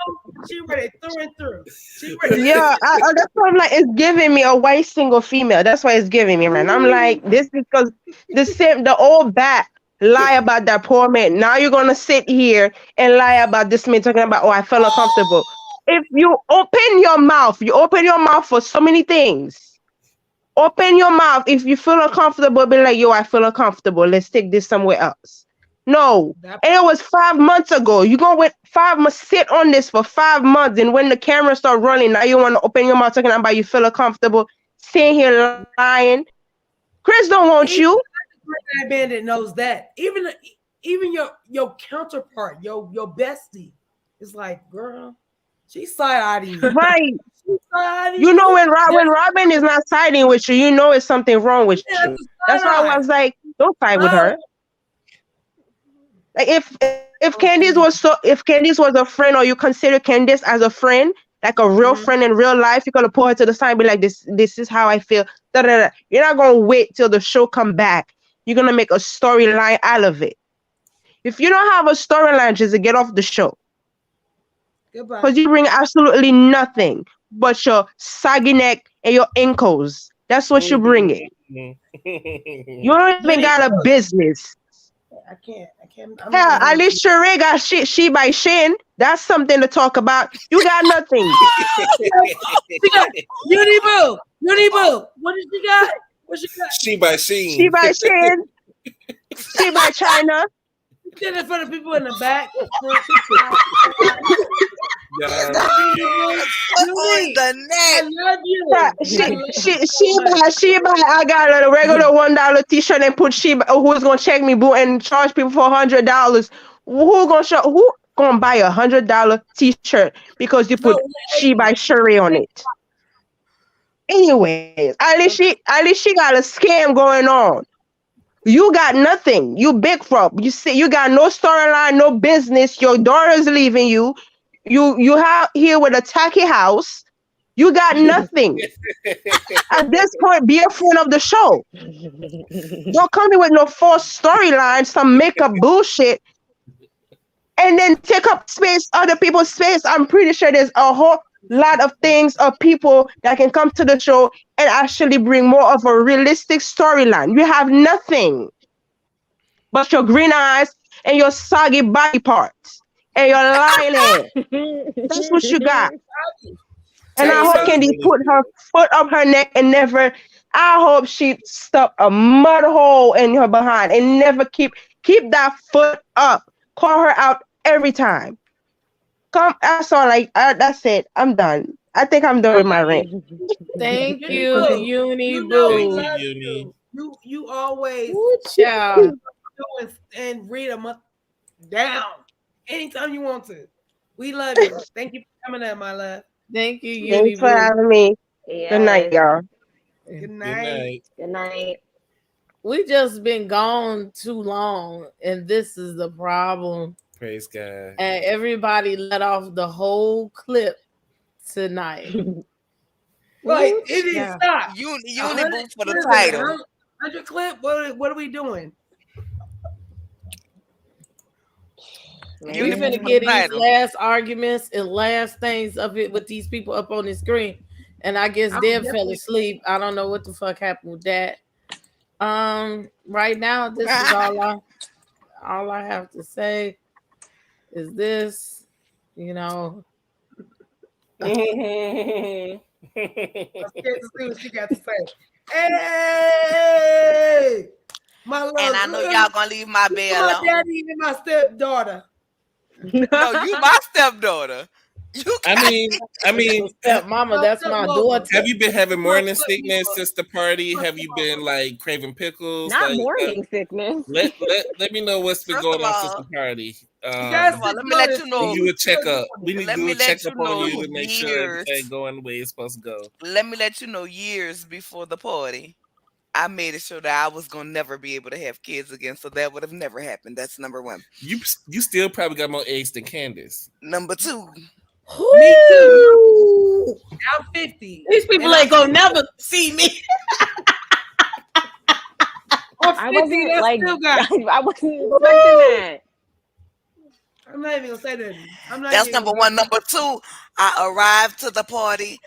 she ready through and through. She ready. Yeah, that's what I'm like. It's giving me a white single female. That's why it's giving me, man. I'm like, this is because the old bat lie about that poor man. Now you're gonna sit here and lie about this man talking about, oh, I felt uncomfortable. If you open your mouth for so many things. Open your mouth. If you feel uncomfortable, be like, yo, I feel uncomfortable. Let's take this somewhere else. No. And it was 5 months ago. You gonna wait 5 months, sit on this for 5 months, and when the camera start running, now you want to open your mouth talking about you feel uncomfortable, sitting here lying. Chris don't want you. That bandit knows that. Even your counterpart, your bestie, is like, girl, She's side-eyeing you. Right. You know when Robin is not siding with you, you know it's something wrong with you. That's why I was like, don't side with her. Like if Candace was a friend, or you consider Candace as a friend, like a real friend in real life, you're gonna pull her to the side and be like, this is how I feel. Da, da, da. You're not gonna wait till the show come back. You're gonna make a storyline out of it. If you don't have a storyline, just get off the show. Because you bring absolutely nothing but your saggy neck and your ankles. That's what you bring it. You don't even got a business. I can't. Hell, at least Sheree got she by Shin. That's something to talk about. You got nothing. She got Uni Boo. What did she got? What she got? She by Sheen. She by Shin. She by China. She did it for the people in the back. I love you. She by I got a regular $1 t-shirt and put who's gonna check me, boo, and charge people for $100. Who gonna buy $100 t-shirt because you put she by Sheree on it? Anyways, at least she got a scam going on. You got nothing. You big frog. You see, you got no storyline, no business. Your daughter's leaving you. You have here with a tacky house. You got nothing. At this point, be a friend of the show. Don't come here with no false storyline, some makeup bullshit, and then take up space, other people's space. I'm pretty sure there's a whole lot of things of people that can come to the show and actually bring more of a realistic storyline. You have nothing but your green eyes and your soggy body parts and your lying hair. That's what you got. And I hope Candy put her foot up her neck and never. I hope she stuck a mud hole in her behind and never keep that foot up. Call her out every time. Come, that's all. That's it. I'm done. I think I'm done with my rant. Thank you, Uni Boo. You always child. and read them up down anytime you want to. We love you. Thank you for coming up, my love. Thank you, Uni Thanks for having me. Yes. Good night, y'all. Good night. Good night. We just been gone too long, and this is the problem. Praise God. And everybody let off the whole clip tonight. Right, it is stop. Uni Boo for the title. 100 clip. What are we doing? We finna get these last arguments and last things of it with these people up on the screen. And I guess Deb fell asleep. I don't know what the fuck happened with that. Right now, this is all I have to say is this, you know. I'm scared to see what she got to say. Hey, my love. And I know y'all gonna leave my bed alone. My daddy and my stepdaughter. No, you my stepdaughter. I mean, mama, that's my daughter. Have you been having morning sickness since the party? Have you been like craving pickles? Not morning sickness. Let me know what's been going on since the party. Let me let you know. We do a checkup. We need to do a checkup on you to make years. sure everything going the way it's supposed to go. Let me let you know, years before the party, I made it sure that I was gonna never be able to have kids again, so that would have never happened. That's number one. You still probably got more eggs than Candace. Number two. Me too. I'm 50. These people ain't gonna never see me. I wasn't like I wasn't expecting that. I'm not even gonna say that. That's number one. Number two, I arrived to the party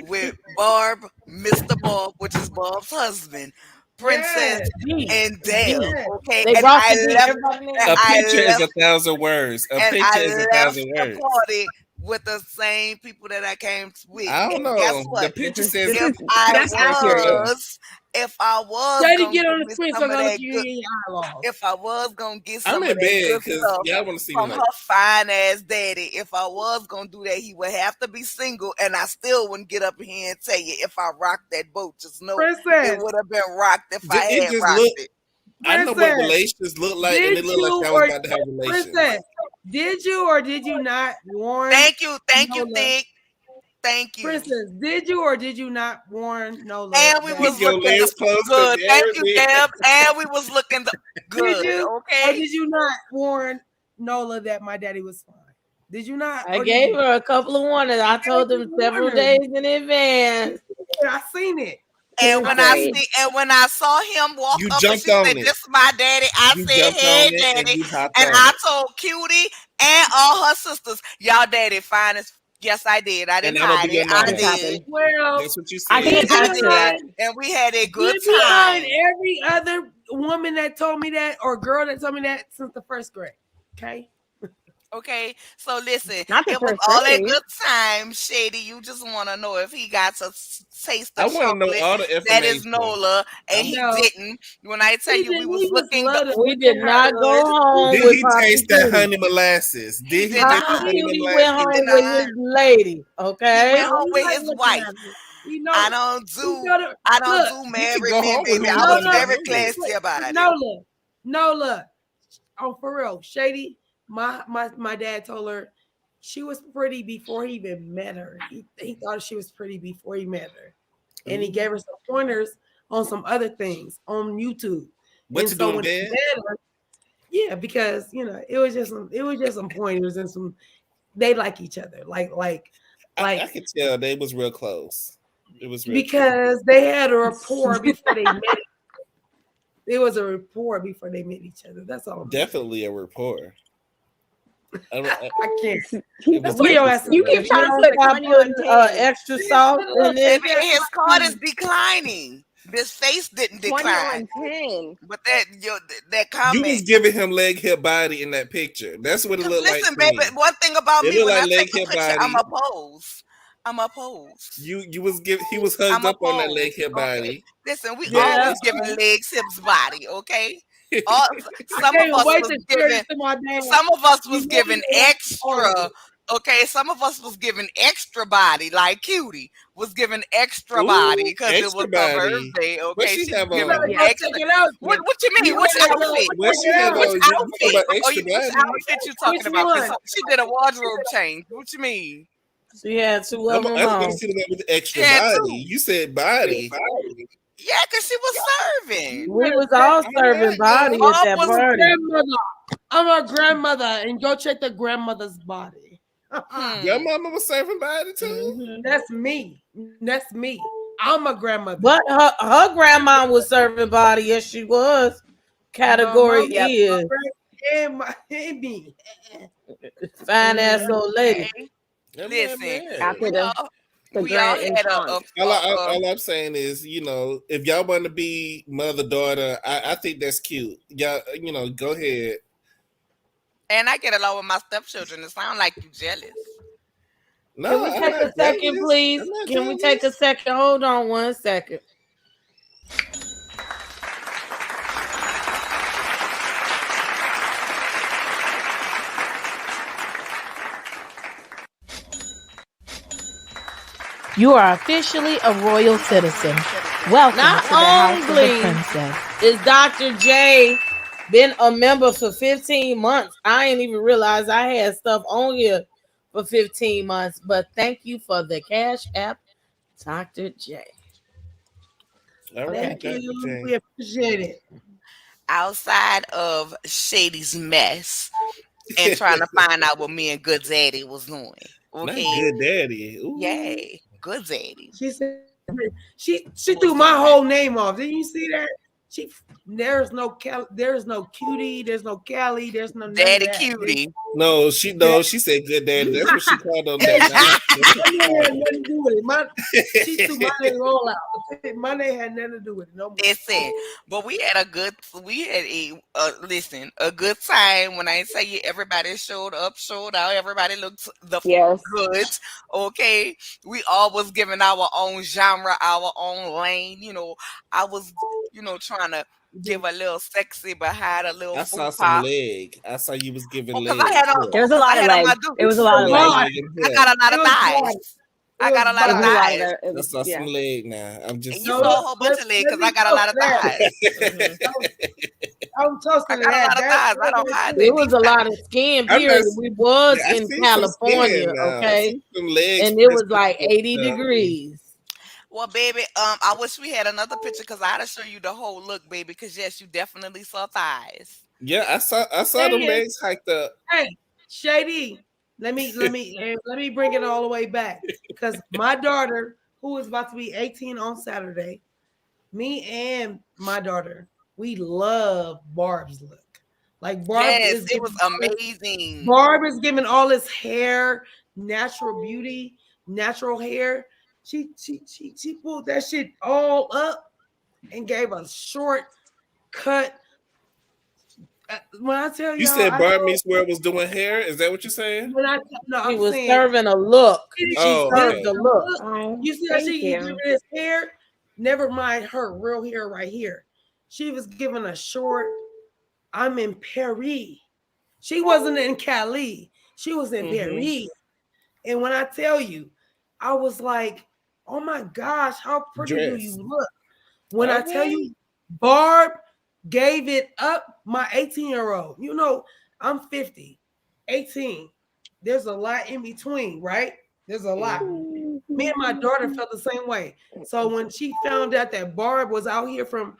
with Barb, Mr. Bob, which is Bob's husband, Princess and Dale. Okay, They and I left. A picture is 1,000 words. A picture is 1,000 words. Party with the same people that I came with. I don't know. Guess what? The picture says if I was try to gonna get on the screen, so I'm gonna if I was gonna get some I'm of in that bed good because stuff y'all want to see from me. her fine ass daddy, if I was gonna do that, he would have to be single, and I still wouldn't get up here and tell you if I rocked that boat. Just know it would have been rocked if I had rocked it. I know what relations look like, and it look like I was about to have relations. Princess, Did you or did you not warn? Thank you, Think. Thank you. Princess, did you or did you not warn Nola? And we was looking good. Thank you, Deb. And we was looking good. Did you, okay. Or did you not warn Nola that my daddy was fine? Did you not? I gave her a couple of warnings. I told them several days in advance. I seen it. And when I saw him walk up and she said, "This is my daddy," I said, "Hey, daddy," and I told Cutiee and all her sisters, "Y'all daddy fine as." Yes, I did. I didn't hide it. I did. Well, that's what you said. I can't touch that. And we had a good time. Every other woman that told me that or girl that told me that since the first grade. Okay. Okay, so listen, it was all a good time, Shady. You just want to know if he got to taste the chocolate know all the that is Nola, and he didn't. When I tell you, we was looking, we did not go home. Did with he Poppy taste that Cutiee. honey molasses? Did he? He went home with his lady. Okay, he went home with his wife. I don't do married men, baby. I was very classy about it. Nola. Oh, for real, Shady. My dad told her she was pretty before he even met her. He thought she was pretty before he met her, and he gave her some pointers on some other things on YouTube. What to do in bed? Yeah, because it was just some pointers and some. They like each other, like I could tell they was real close. It was real because they had a rapport before they met. There was a rapport before they met each other. That's all. Definitely a rapport. I can't. You keep trying to put extra salt in it. His card is declining. This face didn't decline. 10. But that comment. You was giving him leg, hip, body in that picture. That's what it looked like. Listen, baby. One thing about me, when I take a picture, body. I'm opposed. You was he was hugged up on that leg, hip, body. Listen, we always giving legs, hips, body. Okay. Some of us was giving extra. Okay, some of us was giving extra body, like Cutiee was giving extra body because it was her birthday. Okay, she was giving extra. What you mean? Which outfit? Which outfit? Which outfit you talking about? She did a wardrobe change. What you mean? She had two of them on. I was going to with extra body. You said body. Yeah, because she was serving. We was all serving body at that party. I'm a grandmother, and go check the grandmother's body. Your mama was serving body too? Mm-hmm. That's me. I'm a grandmother. But her grandma was serving body. Yes, she was. Category is. And me. Fine ass old lady. Listen, after we all had all I'm saying is, if y'all want to be mother daughter, I think that's cute. Y'all, go ahead. And I get along with my stepchildren. It sounds like you jealous. No, can we take a second, please? Can we take a second? Hold on 1 second. You are officially a royal citizen. Welcome to the House of the Princess. Is Dr. J been a member for 15 months? I didn't even realize I had stuff on here for 15 months, but thank you for the Cash App, Dr. J. All right, thank you. We appreciate it. Outside of Shady's mess and trying to find out what me and Good Daddy was doing. Okay. Not Good Daddy. Ooh. Yay. Good Daddy. She said she threw my whole name off. Didn't you see that? There's no Cutiee, there's no Callie, there's no Daddy Cutiee. No, she said Good Daddy. That's what she called on that. Nothing to do with it. She threw my name all out. My name had nothing to do with it. No more. Listen, but we had a good time. When I tell you everybody showed up, showed out, everybody looked good. Okay. We all was giving our own genre, our own lane. I was trying to give a little sexy behind a little. I saw some leg. I saw you was giving leg. There was a lot of legs. It was a lot of legs. I got a lot of thighs. I got a lot of thighs. I saw some leg now. I'm just. And you saw a whole bunch of leg because I got a lot of thighs. I'm toasting. I got a lot of thighs. I don't hide It was a lot of skin. Period. We was in California, okay, and it was like 80 degrees. Well, baby, I wish we had another picture because I had to show you the whole look, baby. Because yes, you definitely saw thighs. Yeah, I saw the legs hiked up. Hey, Shady, let me bring it all the way back because my daughter, who is about to be 18 on Saturday, me and my daughter, we love Barb's look. Like Barb it was amazing. Barb is giving all his hair, natural beauty, natural hair. She pulled that shit all up and gave a short cut. When I tell you said Barb Mase Marow was doing hair, is that what you're saying? He was serving a look. She served a look. You see how she giving his hair? Never mind her real hair right here. She was giving a short. I'm in Paris. She wasn't in Cali. She was in Paris. And when I tell you, I was like, oh my gosh, how pretty do you look? When I tell you, Barb gave it up, my 18-year-old. You know, I'm 50, 18. There's a lot in between, right? There's a lot. Me and my daughter felt the same way. So when she found out that Barb was out here from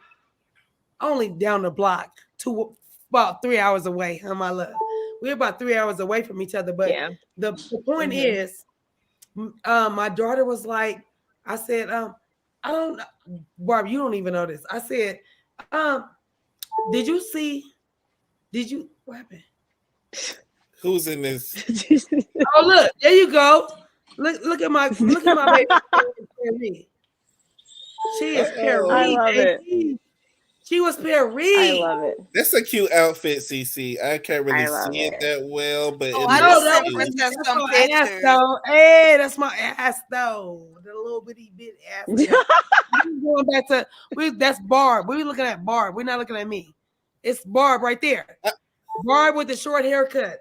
only down the block to about 3 hours away, my love. We're about 3 hours away from each other. But the point is, my daughter was like, I said, I don't know, Barb, you don't even know this. I said, what happened? Who's in this? Oh, look, there you go. Look at my baby. She is Paris. I love it. She was Paris. I love it. That's a cute outfit, CC. I can't really see it that well, but I know that Princess some pictures. Hey, that's my ass though. The little bitty bit ass. Going back to that's Barb. We're looking at Barb. We're not looking at me. It's Barb right there. Barb with the short haircut.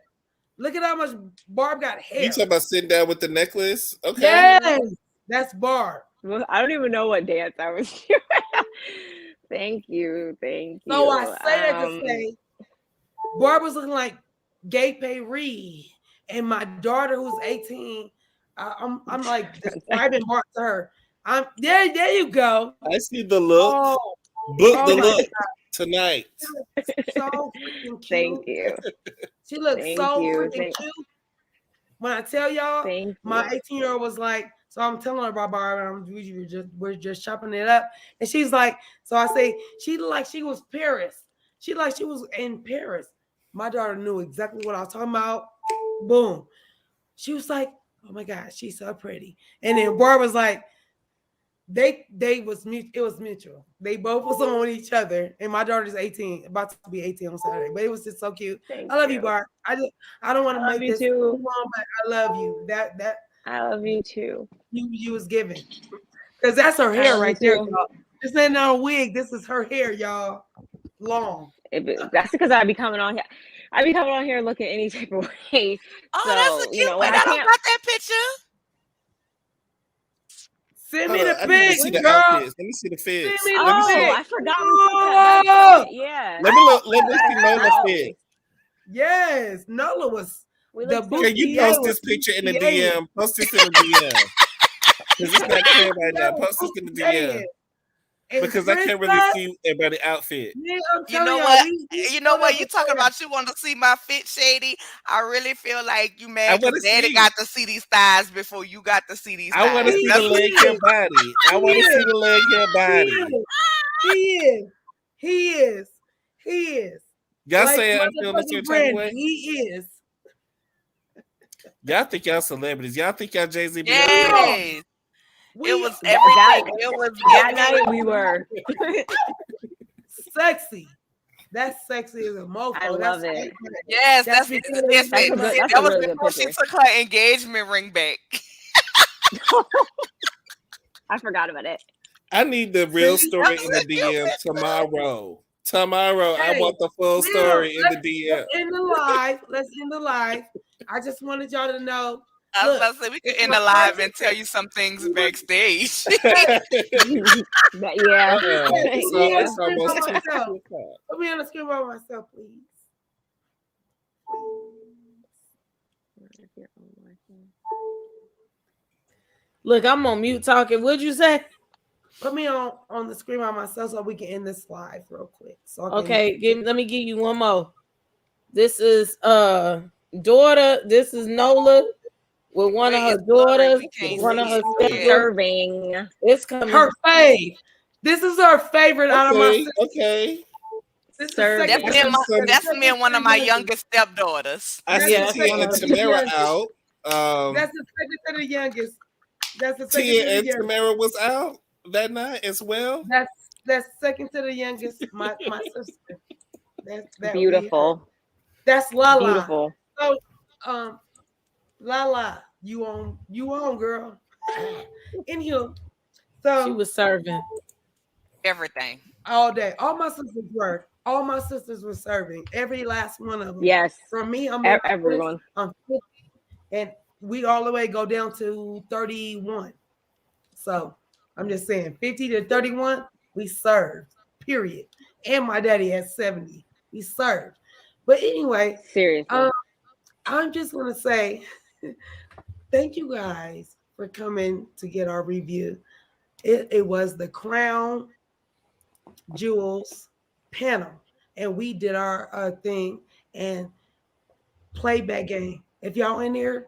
Look at how much Barb got hair. You talking about sitting down with the necklace? Okay. Yes, that's Barb. Well, I don't even know what dance I was doing. Thank you. So I say that to say, Barb was looking like Gay Paris, and my daughter, who's 18, I'm like describing Barb to her. There you go. I see the look. Book the look tonight. So freaking cute. Thank you. She looks freaking cute. When I tell y'all, my 18-year-old was like, so I'm telling her about Barb, we're just chopping it up. And she's like, so I say, she looked like she was Paris. She like she was in Paris. My daughter knew exactly what I was talking about. Boom. She was like, oh my God, she's so pretty. And then Barb was like, it was mutual. They both was on each other. And my daughter's 18, about to be 18 on Saturday. But it was just so cute. I love you, Barb. I don't want to make this too long, but I love you. I love you too. You was giving. Because that's her hair right there, y'all. This ain't no wig. This is her hair, y'all. Long. That's because I be coming on here. I be coming on here looking any type of way. Oh, so, that's a cute one. I don't got that picture. Send me the pic, girl. Let me see the fits. I forgot we put that. Yeah. Let me see Nola fit. Yes, Nola was. Can you post this picture in the DM? Post this in the DM. Because it's not clear right now. Post this in the DM. Because I can't really see everybody's outfit. You know what? You know what? You talking about you want to see my fit, Shady? I really feel like you mad because Daddy got to see these thighs before you got to see these thighs. I want to see the leg hair body. I want to see the leg hair body. He is. Y'all say I feel the same type of way? He is. Y'all think y'all celebrities. Y'all think y'all Jay-Z. Yes. It was everything. It was that night we were sexy. That's sexy as a mofo. I love it. Yes, that was before she took her engagement ring back. I forgot about it. I need the real story in the DM tomorrow. I want the full story in the DM. Let's end the live. I just wanted y'all to know I was about to say we could end the live and tell you some things backstage. Yeah. It's almost 2 o'clock. Put me on the screen by myself, please. Look, I'm on mute talking. What'd you say? Put me on the screen by myself so we can end this live real quick. So okay, let me give you one more. This is daughter. This is Nola with one of her daughters, one of her serving. It's coming. Her fave. This is her favorite out of my sisters. Okay. That's me and one of my youngest stepdaughters. I see Tia and Tamara out. That's the second to the youngest. That's the second Tia to the and youngest. Tamara was out that night as well. That's second to the youngest. My sister. That's beautiful. That's Lala. Beautiful. So, Lala, you on, girl. Anywho, so she was serving everything all day. All my sisters were. All my sisters were serving. Every last one of them. Yes. From me, I'm everyone. I'm 50, and we all the way go down to 31. So I'm just saying, 50 to 31, we served. Period. And my daddy at 70, we served. But anyway, seriously, I'm just gonna say thank you guys for coming to get our review. It was the Crown Jewels panel, and we did our thing and playback game. If y'all in there,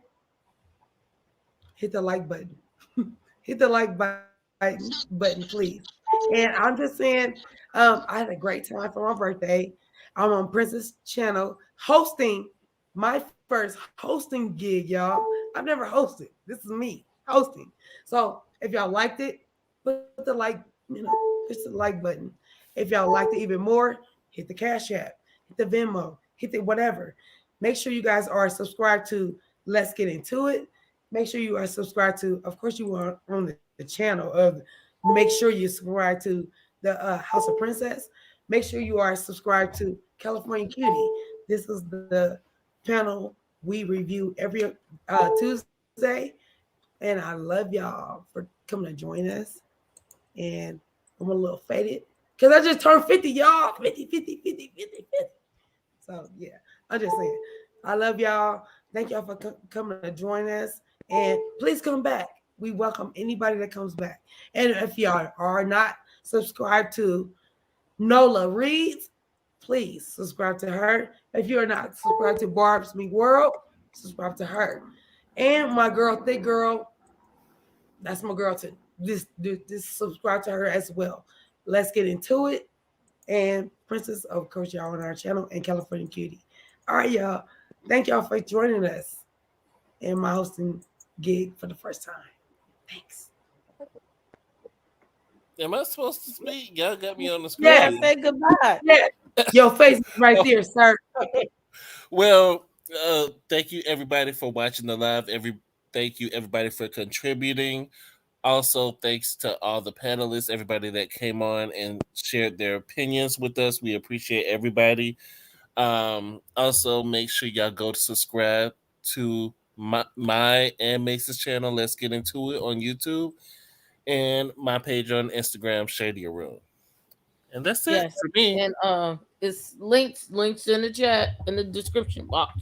hit the like button. Hit the like button, please. And I'm just saying, I had a great time for my birthday. I'm on Princess channel hosting my first hosting gig, y'all. I've never hosted. This is me hosting. So if y'all liked it, put the like, push the like button. If y'all liked it even more, hit the Cash App, hit the Venmo, hit the whatever. Make sure you guys are subscribed to Let's Get Into It. Make sure you are subscribed to, of course, you are on the channel of, make sure you subscribe to the House of Princess. Make sure you are subscribed to California Cutiee. This is the panel we review every Tuesday. And I love y'all for coming to join us. And I'm a little faded because I just turned 50, y'all. 50. So, yeah, I'm just saying. I love y'all. Thank y'all for coming to join us. And please come back. We welcome anybody that comes back. And if y'all are not subscribed to Nola Reads, please subscribe to her. If you're not subscribed to Barb's Me World, subscribe to her. And my girl, Thick Girl, that's my girl too. This subscribe to her as well. Let's Get Into It. And Princess, of course, y'all on our channel, and California Cutiee. All right, y'all. Thank y'all for joining us in my hosting gig for the first time. Thanks. Am I supposed to speak? Y'all got me on the screen. Yeah, say goodbye. Yeah. Your face right there, sir. Well, thank you everybody for watching the live. Thank you everybody for contributing. Also, thanks to all the panelists, everybody that came on and shared their opinions with us. We appreciate everybody. Also, make sure y'all go to subscribe to my and Mace's channel. Let's Get Into It on YouTube, and my page on Instagram, Shady Room. And that's it for me. And it's links in the chat, in the description box.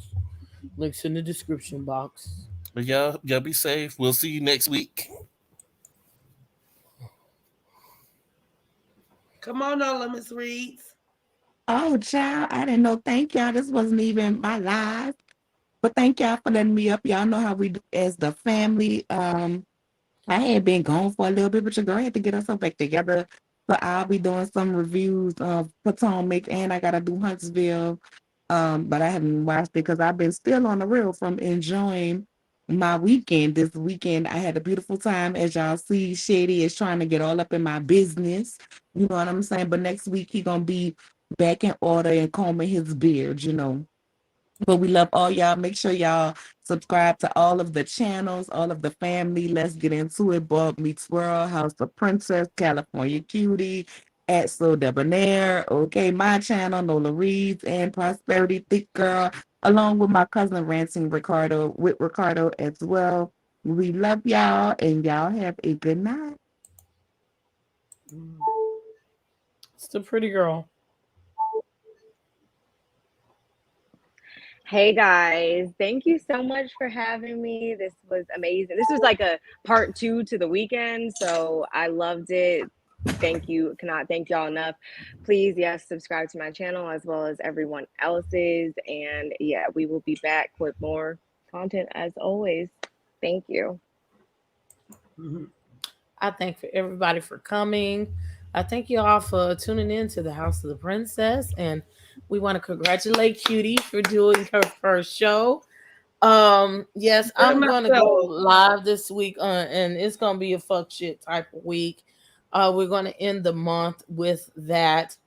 Links in the description box. But y'all be safe. We'll see you next week. Come on, Nola, Miss Reeds. Oh, child, I didn't know. Thank y'all. This wasn't even my live. But thank y'all for letting me up. Y'all know how we do as the family. I had been gone for a little bit, but your girl had to get herself back together. So I'll be doing some reviews of Potomac, and I gotta do Huntsville. But I haven't watched it because I've been still on the reel from enjoying my weekend. This weekend I had a beautiful time. As y'all see, Shady is trying to get all up in my business. You know what I'm saying? But next week he gonna be back in order and combing his beard, But we love all y'all. Make sure y'all subscribe to all of the channels, all of the family. Let's Get Into It. Bob Meets World, House of Princess, California Cutiee, at So Debonair. Okay, my channel, Nola Reads, and Prosperity Thick Girl. along with my cousin Ranting Ricardo with Ricardo as well. We love y'all, and y'all have a good night. It's the pretty girl. Hey guys, thank you so much for having me. This was amazing. This was like a part 2 to the weekend, so I loved it. Thank you. Cannot thank y'all enough. Please, yes, subscribe to my channel as well as everyone else's. And yeah, we will be back with more content as always. Thank you. I thank for everybody for coming. I thank you all for tuning in to the House of the Princess, and we want to congratulate Cutiee for doing her first show. Yes, I'm gonna go live this week, and it's gonna be a fuck shit type of week. We're gonna end the month with that,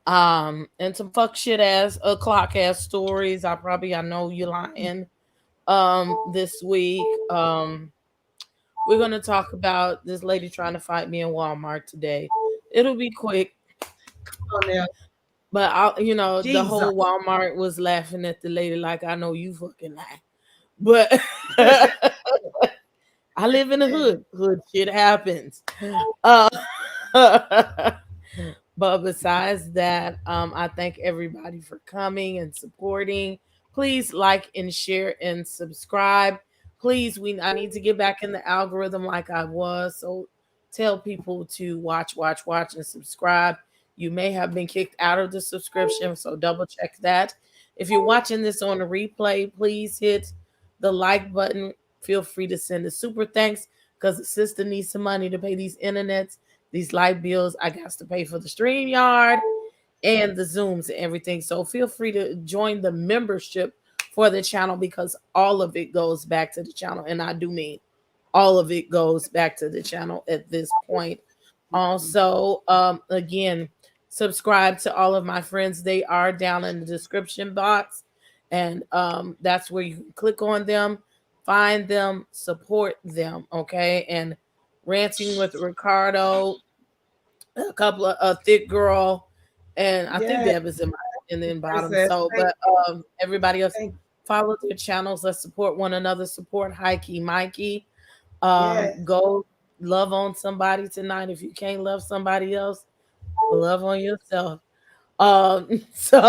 and some fuck shit ass clock ass stories. I know you're lying. This week, we're gonna talk about this lady trying to fight me in Walmart today. It'll be quick. But the whole Walmart was laughing at the lady like, I know you fucking lie. But I live in the hood. Hood shit happens. But besides that, I thank everybody for coming and supporting. Please like and share and subscribe. Please, I need to get back in the algorithm like I was. So tell people to watch, and subscribe. You may have been kicked out of the subscription, so double check that. If you're watching this on a replay, please hit the like button. Feel free to send a super thanks because the sister needs some money to pay these internets, these light bills. I got to pay for the StreamYard and the Zooms and everything. So feel free to join the membership for the channel because all of it goes back to the channel. And I do mean all of it goes back to the channel at this point. Also, again, subscribe to all of my friends. They are down in the description box. And that's where you can click on them, find them, support them. Okay. And Ranting with Ricardo, a couple of a thick girl, and I think Deb is in the bottom. So, but everybody else follow their channels. Let's support one another. Support Hikey Mikey. Go love on somebody tonight. If you can't love somebody else, love on yourself. So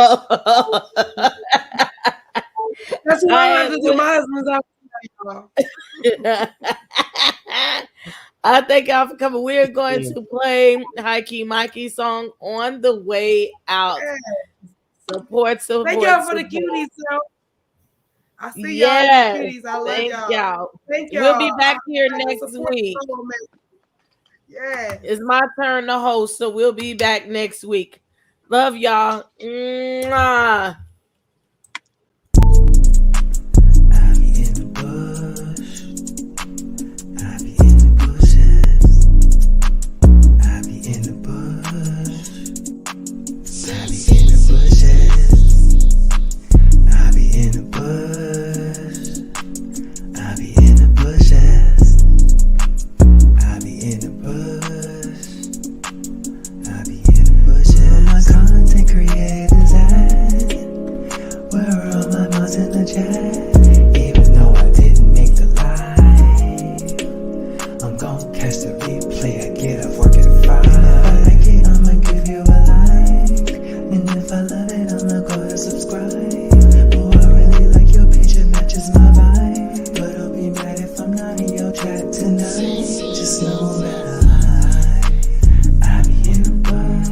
that's what I want to do. My husband's out. I thank y'all for coming. We're going to play Hikey Mikey song on the way out. Support. Thank y'all for the cuties. I see y'all in the cuties. I love y'all. Thank y'all. We'll be back here next week. Yeah, it's my turn to host, so we'll be back next week. Love y'all. Mwah. Even though I didn't make the live, I'm gon' catch the replay. I get up working 5. If I like it, I'ma give you a like. And if I love it, I'ma go and subscribe. Oh, I really like your picture, matches my vibe. But don't be mad if I'm not in your chat tonight. Just know that I be in the bush.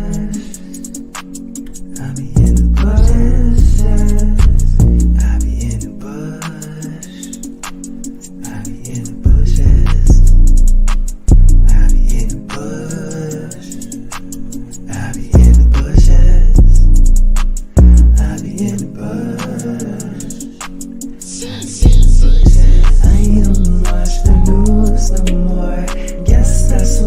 I be in the bush. That's